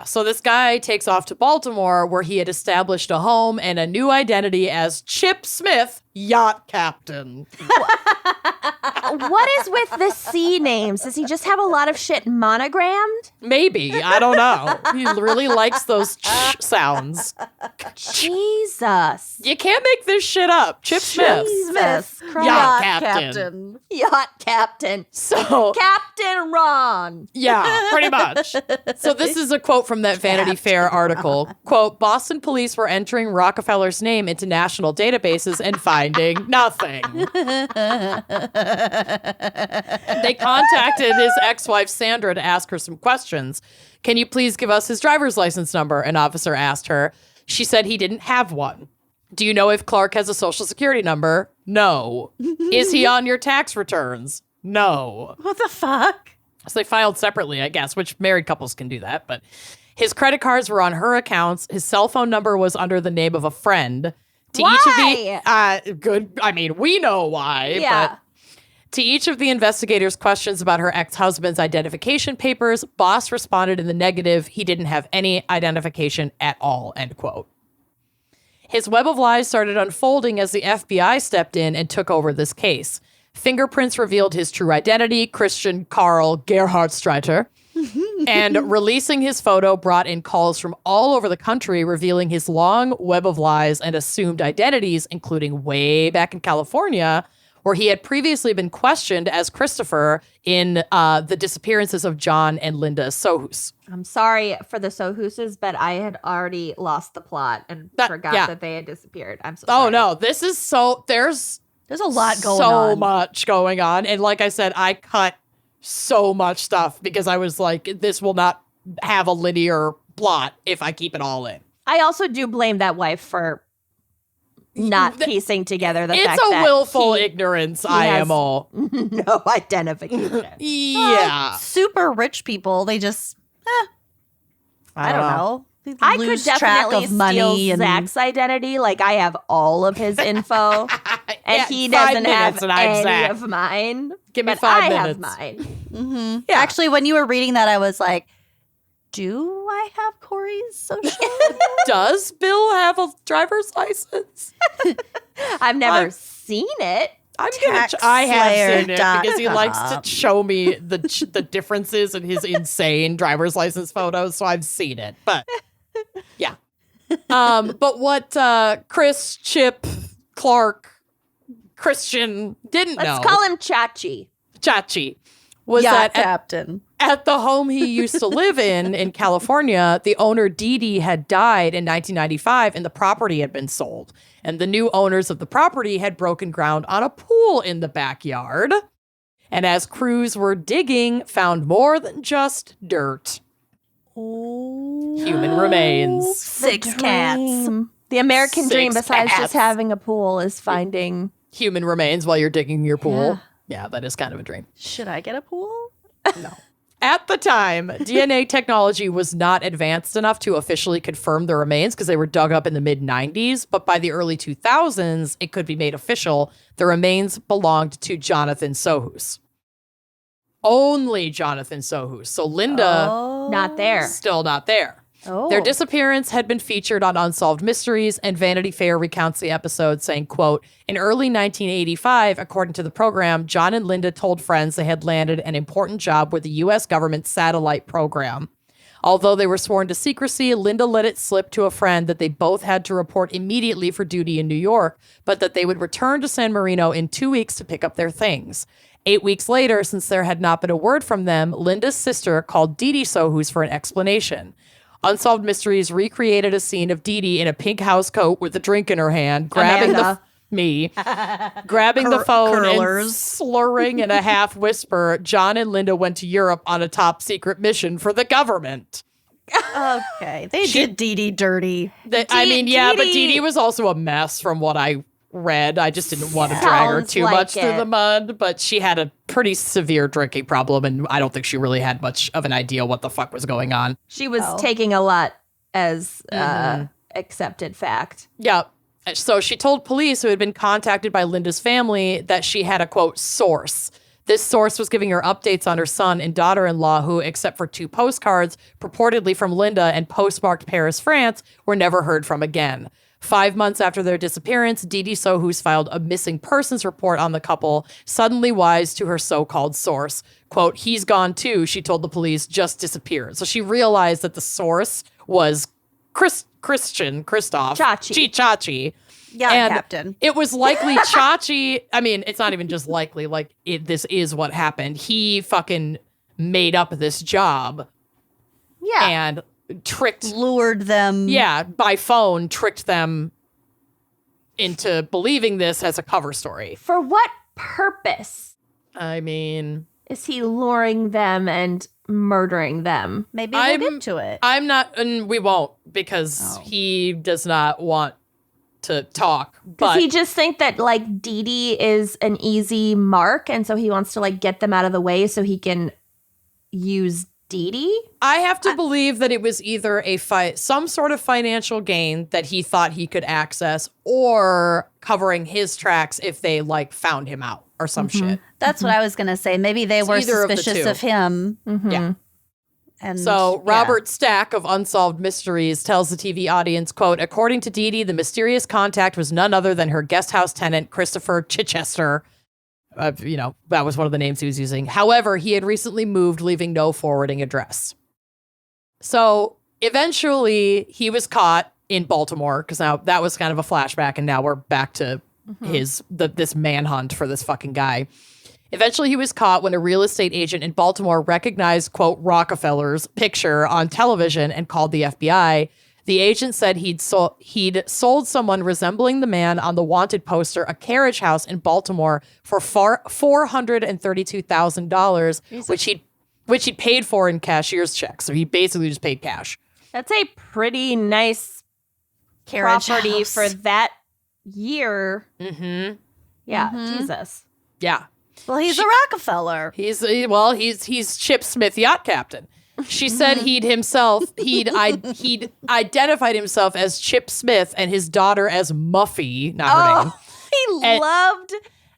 S3: so this guy takes off to Baltimore, where he had established a home and a new identity as Chip Smith, yacht captain.
S2: What is with the C names? Does he just have a lot of shit monogrammed?
S3: Maybe. I don't know. He really likes those sounds.
S2: Jesus.
S3: You can't make this shit up. Chip Smith.
S2: Jesus Christ.
S3: Yacht captain.
S2: Yacht captain.
S3: So
S2: Captain Ron.
S3: yeah, pretty much. So this is a quote from that Vanity Fair article. Quote, Boston police were entering Rockefeller's name into national databases and finding nothing. They contacted his ex-wife, Sandra, to ask her some questions. Can you please give us his driver's license number? An officer asked her. She said he didn't have one. Do you know if Clark has a social security number? No. Is he on your tax returns? No.
S4: What the fuck?
S3: So they filed separately, I guess, which married couples can do that. But his credit cards were on her accounts. His cell phone number was under the name of a friend.
S2: Why?
S3: Good. I mean, we know why.
S2: Yeah.
S3: But to each of the investigators' questions about her ex-husband's identification papers, Boss responded in the negative. He didn't have any identification at all, end quote. His web of lies started unfolding as the FBI stepped in and took over this case. Fingerprints revealed his true identity, Christian Gerhartsreiter, and releasing his photo brought in calls from all over the country revealing his long web of lies and assumed identities, including way back in California, where he had previously been questioned as Christopher in the disappearances of John and Linda Sohus.
S2: I'm sorry for the Sohuses, but I had already lost the plot and forgot that they had disappeared. I'm so sorry.
S3: Oh, no. This is there's
S4: a lot going
S3: on.
S4: on.
S3: So much going on. And like I said, I cut so much stuff because I was like, this will not have a linear plot if I keep it all in.
S2: I also do blame that wife for not piecing together the fact that
S3: it's a willful ignorance, IMO.
S2: No identification.
S3: Yeah.
S4: Super rich people, they just, I don't know.
S2: I
S4: lose
S2: could
S4: track
S2: definitely
S4: of money
S2: steal
S4: and
S2: Zach's identity. Like, I have all of his info, and he doesn't have any of mine.
S3: Give me
S2: but
S3: 5
S2: I
S3: minutes.
S2: have mine.
S4: Mm-hmm.
S3: Yeah.
S4: Actually, when you were reading that, I was like, do I have Corey's social media?
S3: Does Bill have a driver's license?
S2: I've never seen it.
S3: I have seen it because he likes to show me the differences in his insane driver's license photos, so I've seen it. But yeah. But what Chris, Chip, Clark, Christian didn't know.
S2: Let's call him Chachi.
S3: Chachi. Was
S4: Yeah,
S3: that
S4: Captain.
S3: at the home he used to live in California, the owner Dee Dee had died in 1995 and the property had been sold. And the new owners of the property had broken ground on a pool in the backyard. And as crews were digging, found more than just dirt. Human remains.
S4: 6 cats.
S2: The American dream,
S3: 6
S2: besides
S3: cats.
S2: just having a pool, is finding.
S3: Human remains while you're digging your pool. Yeah, that is kind of a dream.
S4: Should I get a pool?
S3: No. At the time, DNA technology was not advanced enough to officially confirm the remains because they were dug up in the mid-90s. But by the early 2000s, it could be made official. The remains belonged to Jonathan Sohus. Only Jonathan Sohus. So Linda,
S2: Not there.
S3: still not there.
S2: Oh.
S3: Their disappearance had been featured on Unsolved Mysteries, and Vanity Fair recounts the episode saying, quote, in early 1985, according to the program, John and Linda told friends they had landed an important job with the U.S. government satellite program. Although they were sworn to secrecy, Linda let it slip to a friend that they both had to report immediately for duty in New York, but that they would return to San Marino in 2 weeks to pick up their things. 8 weeks later, since there had not been a word from them, Linda's sister called Dee Dee Sohus for an explanation. Unsolved Mysteries recreated a scene of Dee Dee in a pink house coat with a drink in her hand, grabbing
S2: Amanda.
S3: grabbing the phone and
S4: curlers.
S3: slurring in a half whisper. John and Linda went to Europe on a top secret mission for the government.
S4: Okay. They did Dee Dee dirty.
S3: But Dee Dee was also a mess from what I read. I just didn't want to drag her
S2: Sounds
S3: too
S2: like
S3: much through
S2: it.
S3: the mud, but she had a pretty severe drinking problem, and I don't think she really had much of an idea what the fuck was going on.
S2: She was taking a lot as accepted fact.
S3: Yeah. So she told police who had been contacted by Linda's family that she had a, quote, source. This source was giving her updates on her son and daughter-in-law who, except for 2 postcards purportedly from Linda and postmarked Paris, France, were never heard from again. 5 months after their disappearance, Dee Dee Sohus filed a missing persons report on the couple, suddenly wise to her so-called source. Quote, he's gone too, she told the police, just disappeared. So she realized that the source was Christian, Christoph. Chachi.
S4: Yeah,
S3: And
S4: Captain.
S3: it was likely Chachi. I mean, it's not even just likely, this is what happened. He fucking made up this job
S2: Yeah.
S3: and
S4: Lured them.
S3: by phone, tricked them into believing this as a cover story.
S2: For what purpose
S3: I mean,
S2: is he luring them and murdering them?
S4: Maybe we'll get to it.
S3: I'm not, and we won't because he does not want to talk.
S2: Does
S3: But
S2: he just think that like Dee Dee is an easy mark, and so he wants to like get them out of the way so he can use Dee Dee?
S3: I have to believe that it was either some sort of financial gain that he thought he could access, or covering his tracks if they like found him out or some shit.
S4: That's what I was going to say. Maybe they were
S3: either of the
S4: suspicious
S3: two.
S4: of him.
S3: Yeah.
S4: And
S3: So Robert Stack of Unsolved Mysteries tells the TV audience, quote, according to Dee Dee, the mysterious contact was none other than her guest house tenant, Christopher Chichester. That was one of the names he was using. However, he had recently moved, leaving no forwarding address. So eventually he was caught in Baltimore, because now that was kind of a flashback, and now we're back to this manhunt for this fucking guy. Eventually, he was caught when a real estate agent in Baltimore recognized, quote, Rockefeller's picture on television and called the FBI. The agent said he'd sold someone resembling the man on the wanted poster a carriage house in Baltimore for $432,000, which he'd paid for in cashier's checks. So he basically just paid cash.
S2: That's a pretty nice
S4: Carriage
S2: property
S4: house.
S2: for that year.
S3: Mm-hmm.
S2: Yeah, Jesus.
S3: Yeah.
S4: Well, he's a Rockefeller.
S3: He's Chip Smith, yacht captain. She said he'd identified himself as Chip Smith and his daughter as Muffy, not her name.
S2: He
S3: And-
S2: loved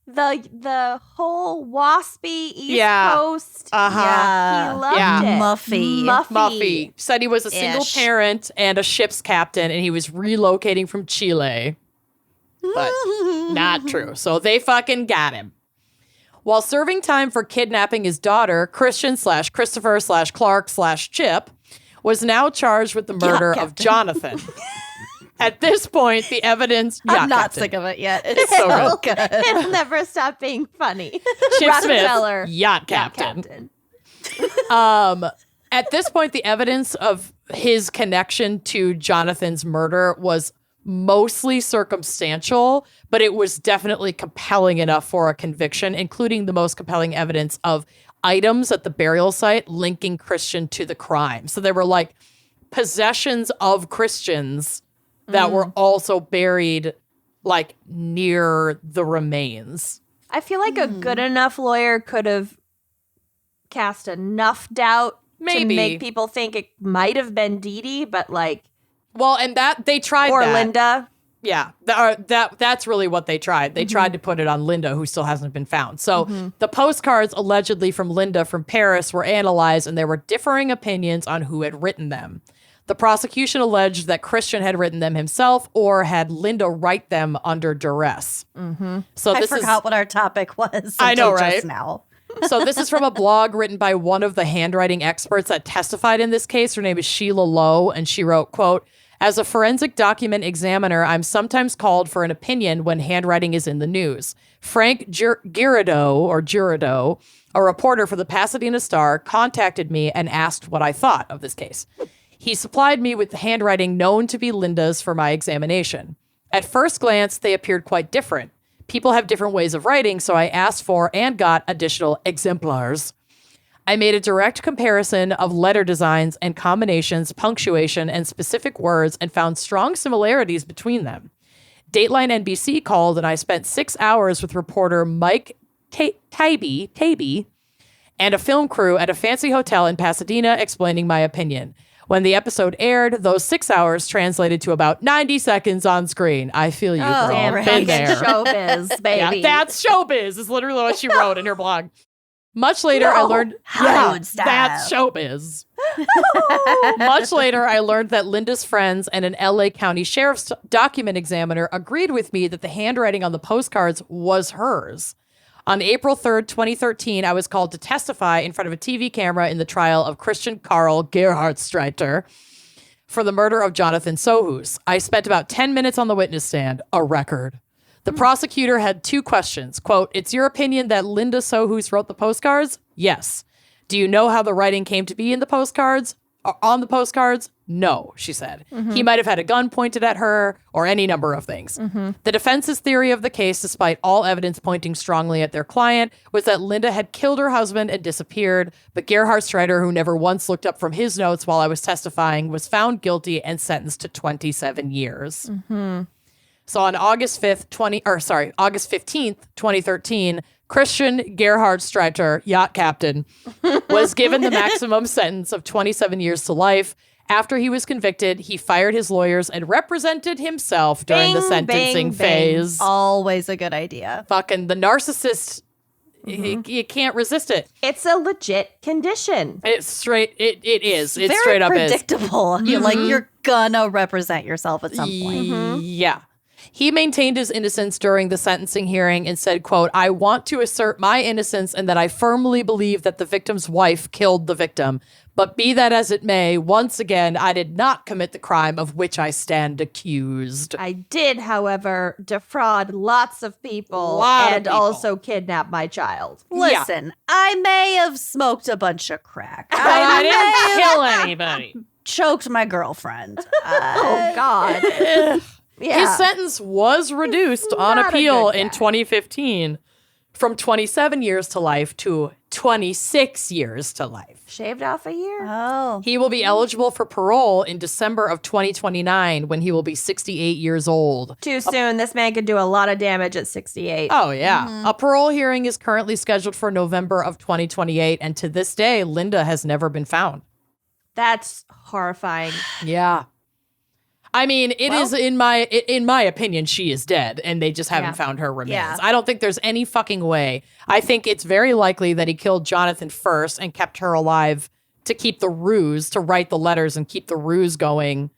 S2: the whole waspy East Coast.
S3: Uh-huh.
S2: Yeah, he loved it.
S4: Muffy.
S3: Said he was a single parent and a ship's captain, and he was relocating from Chile. But not true. So they fucking got him. While serving time for kidnapping his daughter, Christian/Christopher/Clark/Chip was now charged with the murder of Jonathan. At this point, the evidence.
S4: I'm not
S3: Captain.
S4: sick of it yet.
S3: It's so good.
S2: It'll never stop being funny.
S3: Chip
S2: Rockefeller,
S3: Smith, yacht captain. At this point, the evidence of his connection to Jonathan's murder was mostly circumstantial, but it was definitely compelling enough for a conviction, including the most compelling evidence of items at the burial site linking Christian to the crime. So there were like possessions of Christians that were also buried like near the remains.
S2: I feel like a good enough lawyer could have cast enough doubt
S3: Maybe.
S2: to make people think it might have been Dee Dee, but like,
S3: Well, and that they tried
S2: or
S3: that.
S2: Linda.
S3: Yeah, that's really what they tried. They tried to put it on Linda, who still hasn't been found. So the postcards allegedly from Linda from Paris were analyzed, and there were differing opinions on who had written them. The prosecution alleged that Christian had written them himself or had Linda write them under duress. So
S4: I
S3: this
S4: forgot what our topic was.
S3: I know,
S4: until
S3: right?
S4: Just now.
S3: So this is from a blog written by one of the handwriting experts that testified in this case. Her name is Sheila Lowe, and she wrote, quote, "As a forensic document examiner, I'm sometimes called for an opinion when handwriting is in the news. Frank Girardeau, a reporter for the Pasadena Star, contacted me and asked what I thought of this case. He supplied me with the handwriting known to be Linda's for my examination. At first glance, they appeared quite different. People have different ways of writing, so I asked for and got additional exemplars. I made a direct comparison of letter designs and combinations, punctuation, and specific words and found strong similarities between them. Dateline NBC called, and I spent 6 hours with reporter Mike Taibbi and a film crew at a fancy hotel in Pasadena explaining my opinion. When the episode aired, those 6 hours translated to about 90 seconds on screen. I feel you, girl.
S2: Damn,
S3: Been
S2: fucking
S3: there.
S2: showbiz, baby.
S3: Yeah, that's showbiz, is literally what she wrote in her blog. Much later, I learned
S4: Hollywood style.
S3: That's showbiz. Much later, I learned that Linda's friends and an LA County Sheriff's document examiner agreed with me that the handwriting on the postcards was hers. On April 3rd, 2013, I was called to testify in front of a TV camera in the trial of Christian Gerhartsreiter for the murder of Jonathan Sohus. I spent about 10 minutes on the witness stand, a record. The prosecutor had 2 questions. Quote, "It's your opinion that Linda Sohus wrote the postcards?" "Yes." "Do you know how the writing came to be in the postcards? Or on the postcards?" "No," she said. He might have had a gun pointed at her or any number of things. The defense's theory of the case, despite all evidence pointing strongly at their client, was that Linda had killed her husband and disappeared, but Gerhartsreiter, who never once looked up from his notes while I was testifying, was found guilty and sentenced to 27 years. So on August 15th, 2013, Christian Gerhardsreiter, yacht captain, was given the maximum sentence of 27 years to life. After he was convicted, he fired his lawyers and represented himself during the sentencing phase.
S4: Always a good idea.
S3: Fucking the narcissist, you can't resist it.
S2: It's a legit condition.
S3: It's straight, it is. It's
S4: Very
S3: straight up is.
S4: predictable. You're like, you're gonna represent yourself at some point.
S3: Yeah. He maintained his innocence during the sentencing hearing and said, quote, "I want to assert my innocence and that I firmly believe that the victim's wife killed the victim. But be that as it may, once again, I did not commit the crime of which I stand accused."
S2: I did, however, defraud lots of people
S3: Lot of
S2: and
S3: people.
S2: also kidnap my child.
S4: Listen, I may have smoked a bunch of crack.
S3: I
S4: I
S3: didn't kill anybody.
S4: choked my girlfriend.
S2: Oh, God. Yeah.
S3: His sentence was reduced on
S2: Not a
S3: appeal
S2: good
S3: in
S2: guy.
S3: 2015 from 27 years to life to 26 years to life.
S2: Shaved off a year?
S4: Oh.
S3: He will be eligible for parole in December of 2029 when he will be 68 years old.
S2: Too soon. This man could do a lot of damage at 68.
S3: Oh, yeah. A parole hearing is currently scheduled for November of 2028, and to this day, Linda has never been found.
S2: That's horrifying.
S3: Yeah. I mean, it is in my opinion, she is dead, and they just haven't found her remains.
S4: Yeah.
S3: I don't think there's any fucking way. I think it's very likely that he killed Jonathan first and kept her alive to keep the ruse, to write the letters and keep the ruse going,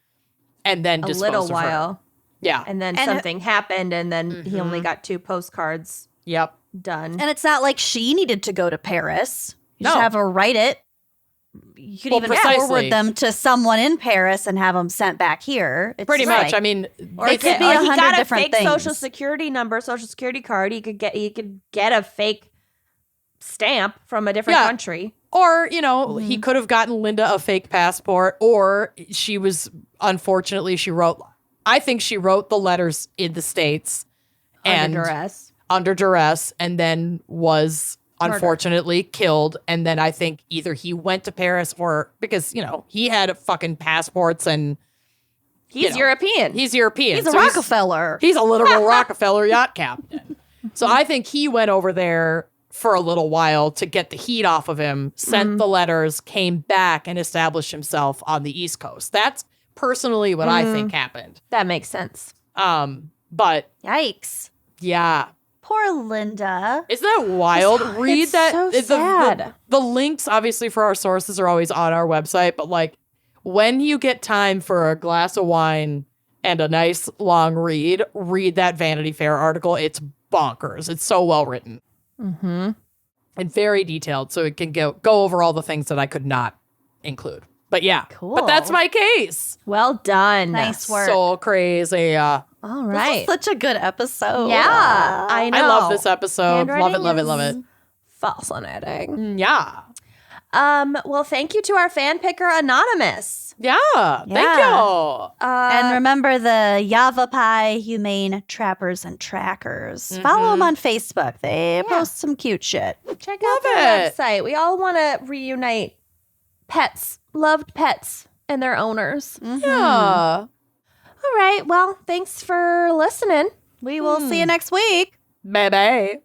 S3: and then
S2: A
S3: dispose
S2: little
S3: of her.
S2: while.
S3: Yeah.
S2: And then
S4: And-
S2: something happened, and then he only got 2 postcards
S3: Yep.
S2: done.
S4: And it's not like she needed to go to Paris. You
S3: No.
S4: just have her write it. you could
S3: Well,
S4: even
S3: precisely.
S4: forward them to someone in Paris and have them sent back here. It's
S3: Pretty
S4: just
S3: much.
S4: like-
S3: I mean,
S4: it could be
S2: or
S4: 100
S2: he got a
S4: different
S2: fake
S4: things.
S2: social security number, social security card. He could get a fake stamp from a different
S3: Yeah.
S2: country.
S3: or, you know, he could have gotten Linda a fake passport, or she was, unfortunately, I think she wrote the letters in the States and
S2: Under duress.
S3: and then was unfortunately killed. And then I think either he went to Paris or because, you know, he had fucking passports and
S2: He's European.
S3: he's European.
S4: He's a
S3: So
S4: Rockefeller.
S3: He's a literal Rockefeller yacht captain. So I think he went over there for a little while to get the heat off of him, sent the letters, came back and established himself on the East Coast. That's personally what I think happened.
S2: That makes sense.
S3: But
S4: Yikes.
S3: yeah.
S4: Poor Linda.
S3: Isn't that wild? Read
S2: it's
S3: that.
S2: so
S3: the-
S2: sad.
S3: The links, obviously, for our sources are always on our website. But like, when you get time for a glass of wine and a nice long read that Vanity Fair article. It's bonkers. It's so well written.
S2: Mm-hmm.
S3: And very detailed. So it can go over all the things that I could not include. But yeah.
S4: Cool.
S3: But that's my case.
S2: Well done.
S4: Nice work.
S3: So crazy.
S2: All
S4: This
S2: right.
S4: is such a good episode.
S2: Yeah, I know.
S3: I love this episode. Love it,
S2: Handwriting
S3: love it,
S2: is
S3: love it.
S2: Fascinating.
S3: Yeah.
S2: Well, thank you to our fan picker Anonymous.
S3: Yeah. Thank
S4: Yeah.
S3: you.
S4: And remember the Yavapai Humane Trappers and Trackers. Follow them on Facebook. They post some cute shit.
S2: check
S3: love
S2: out their
S3: it.
S2: website. We all want to reunite loved pets and their owners.
S3: Yeah.
S2: All right. Well, thanks for listening.
S4: We will see you next week.
S3: Bye-bye.